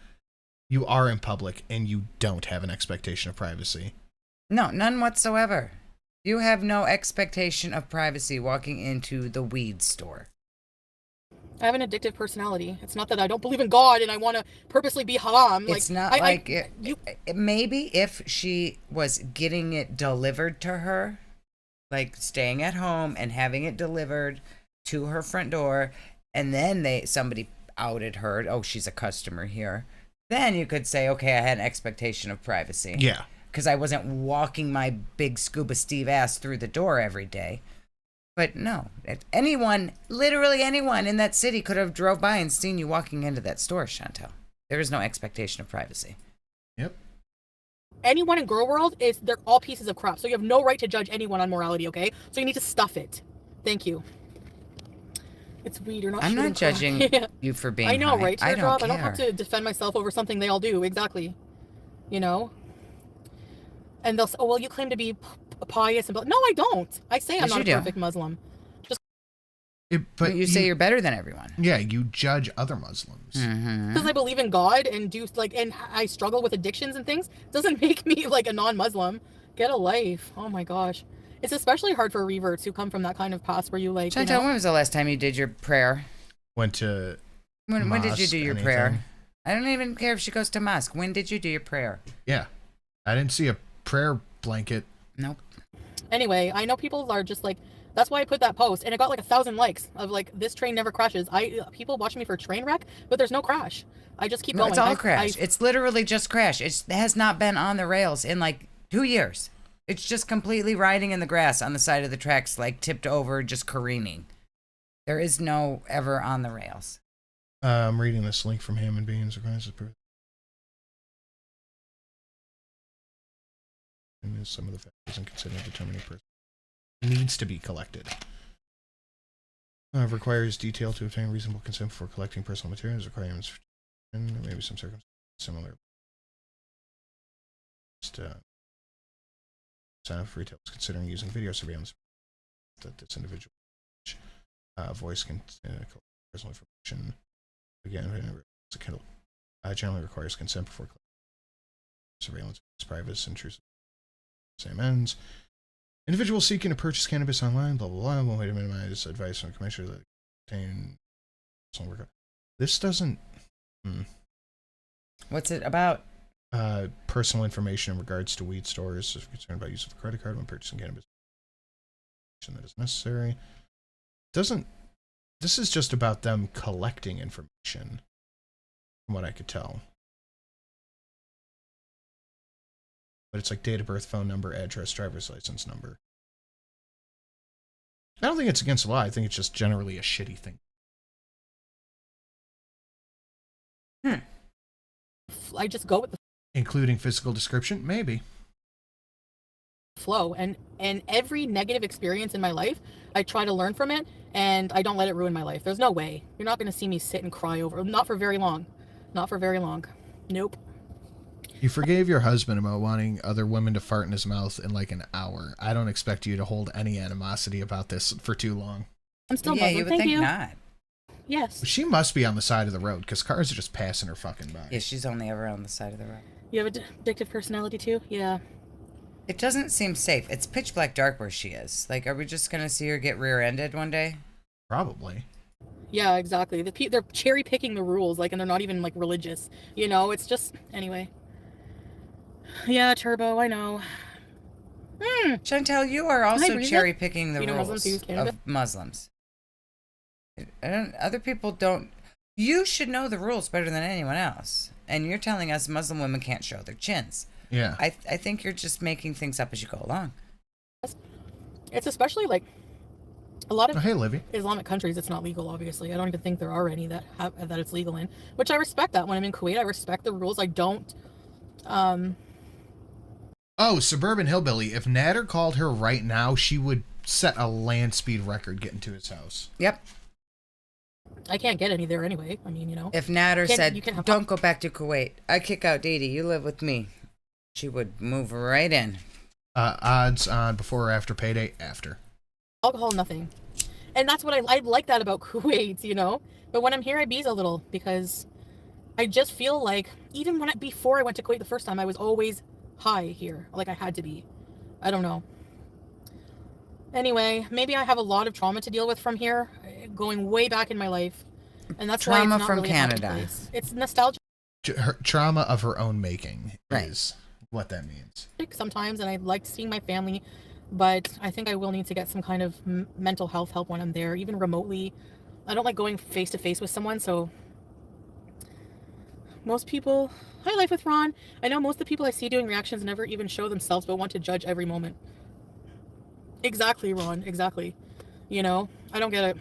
You are in public and you don't have an expectation of privacy. No, none whatsoever. You have no expectation of privacy walking into the weed store. I have an addictive personality. It's not that I don't believe in God and I want to purposely be haram. It's not maybe if she was getting it delivered to her, like staying at home and having it delivered to her front door, and then somebody outed her. Oh, she's a customer here. Then you could say, okay, I had an expectation of privacy. Yeah. Because I wasn't walking my big scuba Steve ass through the door every day. But no, if anyone, literally anyone in that city could have drove by and seen you walking into that store, Chantel. There is no expectation of privacy. Yep. Anyone in girl world they're all pieces of crap. So you have no right to judge anyone on morality, okay? So you need to stuff it. Thank you. It's weed. You're not. I'm not judging you for being. I know, high. right? Teardrop. I don't have care. to defend myself over something they all do. Exactly. You know. And they'll say, "Oh, well, you claim to be pious and no, I don't. I say I'm Yes, not you a do. perfect Muslim. Just But you say you're better than everyone. Yeah, you judge other Muslims. because I believe in God and do like, and I struggle with addictions and things doesn't make me like a non-Muslim. Get a life. Oh my gosh. It's especially hard for reverts who come from that kind of past where you like. Chantel, you know, when was the last time you did your prayer? Went to. When did you mosque, do your anything. prayer? I don't even care if she goes to mosque. When did you do your prayer? Yeah, I didn't see a prayer blanket. Nope. Anyway, I know people are just like, that's why I put that post and it got like 1,000 likes of like, this train never crashes. People watch me for a train wreck, but there's no crash. I just keep No, going. it's all crash. It's literally just crash. It has not been on the rails in like 2 years. It's just completely riding in the grass on the side of the tracks, like tipped over, just careening. There is no ever on the rails. I'm reading this link from Ham and Beans. And some of the factors in considering determining person needs to be collected. Requires detail to obtain reasonable consent for collecting personal materials. Requirements and there may be some circumstances similar. Sign up for retailers considering using video surveillance that this individual voice can collect personal information. Again, generally requires consent before collecting surveillance. Privacy, intrusive. Same ends. Individuals seeking to purchase cannabis online, blah, blah, blah. One way to minimize advice from commissioner that contain personal work. This doesn't. What's it about? Personal information in regards to weed stores. If concerned about use of a credit card when purchasing cannabis that is necessary. Doesn't. This is just about them collecting information, from what I could tell. But it's like date of birth, phone number, address, driver's license number. I don't think it's against the law. I think it's just generally a shitty thing. I just go with the Including physical description? Maybe. flow, and every negative experience in my life, I try to learn from it, and I don't let it ruin my life. There's no way. You're not going to see me sit and cry over. Not for very long. Not for very long. Nope. You forgave your husband about wanting other women to fart in his mouth in like an hour. I don't expect you to hold any animosity about this for too long. I'm still Yeah, Muslim. you would Thank think you. not. Yes. She must be on the side of the road because cars are just passing her fucking by. Yeah, she's only ever on the side of the road. You have a addictive personality too? Yeah. It doesn't seem safe. It's pitch black dark where she is. Like, are we just going to see her get rear-ended one day? Probably. Yeah, exactly. They're cherry picking the rules, like, and they're not even like religious. You know, it's just anyway. Yeah, Turbo, I know. Chantel, you are also Reza. cherry picking the You know Muslims who use rules cannabis? of Muslims. Other people don't. You should know the rules better than anyone else. And you're telling us Muslim women can't show their chins. Yeah. I think you're just making things up as you go along. It's especially like a lot of hey, Livy. Islamic countries. It's not legal, obviously. I don't even think there are any that it's legal in. Which I respect that. When I'm in Kuwait, I respect the rules. I don't. Oh, Suburban Hillbilly. If Nader called her right now, she would set a land speed record getting to his house. Yep. I can't get any there anyway. I mean, you know. If Nader said, you can have don't go back to Kuwait. I kick out Dee Dee. You live with me. She would move right in. Odds on before or after payday? After. Alcohol, nothing. And that's what I like that about Kuwait, you know. But when I'm here, I bees a little because I just feel like even before I went to Kuwait the first time, I was always high here. Like I had to be. I don't know. Anyway, maybe I have a lot of trauma to deal with from here, going way back in my life. And that's Trauma why it's not from really a happy Canada. place. It's nostalgia. Her trauma of her own making Right. is what that means. Sometimes, and I like seeing my family, but I think I will need to get some kind of mental health help when I'm there, even remotely. I don't like going face to face with someone, so most people, hi Life with Ron, I know most of the people I see doing reactions never even show themselves but want to judge every moment. Exactly, Ron, exactly. You know, I don't get it.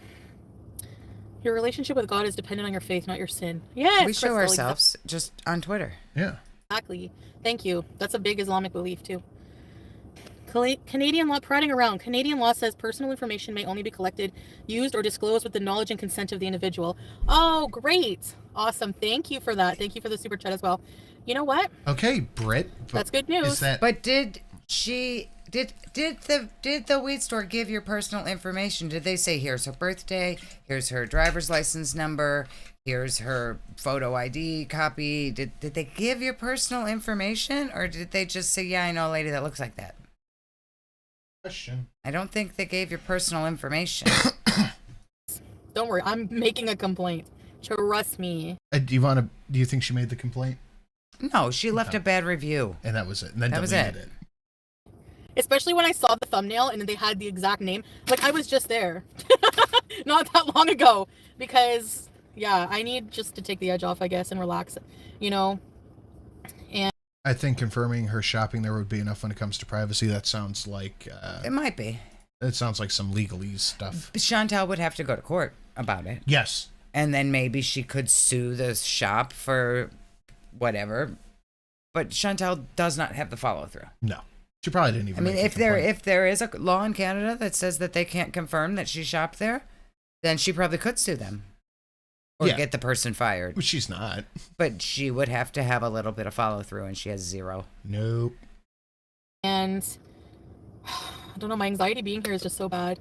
Your relationship with God is dependent on your faith, not your sin. Yes, we show Crystal, ourselves just on Twitter. Yeah. Exactly. Thank you. That's a big Islamic belief too. Canadian law, prating around. Canadian law says personal information may only be collected, used, or disclosed with the knowledge and consent of the individual. Oh, great. Awesome. Thank you for that. Thank you for the super chat as well. You know what? Okay, Britt. That's good news. Is that... But did the weed store give your personal information? Did they say here's her birthday, here's her driver's license number, here's her photo ID copy? Did they give your personal information, or did they just say, yeah, I know a lady that looks like that? Question. I don't think they gave your personal information. Don't worry, I'm making a complaint. Trust me. Do you think she made the complaint? No, she left a bad review. And that was it. And then that was it. Especially when I saw the thumbnail and they had the exact name. Like, I was just there. Not that long ago. Because, yeah, I need just to take the edge off, I guess, and relax, you know? And I think confirming her shopping there would be enough when it comes to privacy. That sounds like... it might be. It sounds like some legalese stuff. Chantal would have to go to court about it. Yes. And then maybe she could sue the shop for whatever. But Chantal does not have the follow-through. No. She probably didn't even. I mean, if there is a law in Canada that says that they can't confirm that she shopped there, then she probably could sue them or get the person fired. But she's not. But she would have to have a little bit of follow through, and she has zero. Nope. And I don't know, my anxiety being here is just so bad.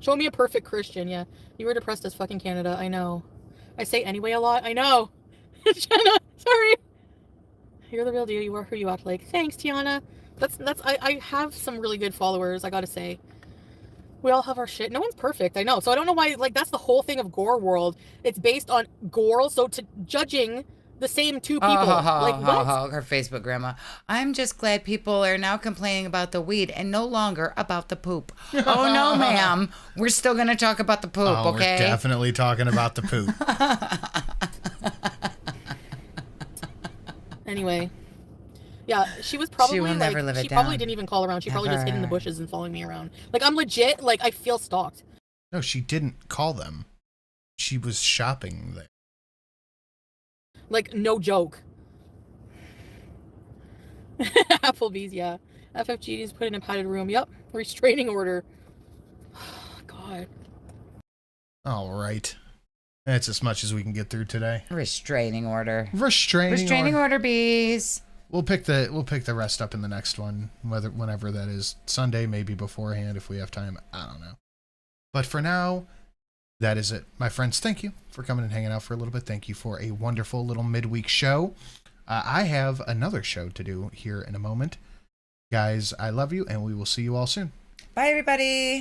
Show me a perfect Christian. Yeah, you were depressed as fucking Canada. I know. I say anyway a lot. I know. Jenna, sorry. You're the real deal. You are who you act like. Thanks, Tiana. I have some really good followers, I gotta say. We all have our shit. No one's perfect, I know. So I don't know why, like, that's the whole thing of Gore World. It's based on gore, so judging the same two people. Like, what? Her Facebook grandma. I'm just glad people are now complaining about the weed and no longer about the poop. Oh, no, ma'am. We're still going to talk about the poop, okay? We're definitely talking about the poop. Anyway, yeah, she was probably she will never like, live it she down. probably didn't even call around. She probably just hid in the bushes and following me around. Like, I'm legit, like, I feel stalked. No, she didn't call them. She was shopping there. Like, no joke. Applebee's, yeah. FFG is put in a padded room. Yep. Restraining order. God. All right. That's as much as we can get through today. Restraining order. Restraining order, bees. We'll pick the rest up in the next one, whenever that is. Sunday, maybe beforehand if we have time. I don't know. But for now, that is it. My friends, thank you for coming and hanging out for a little bit. Thank you for a wonderful little midweek show. I have another show to do here in a moment. Guys, I love you, and we will see you all soon. Bye, everybody.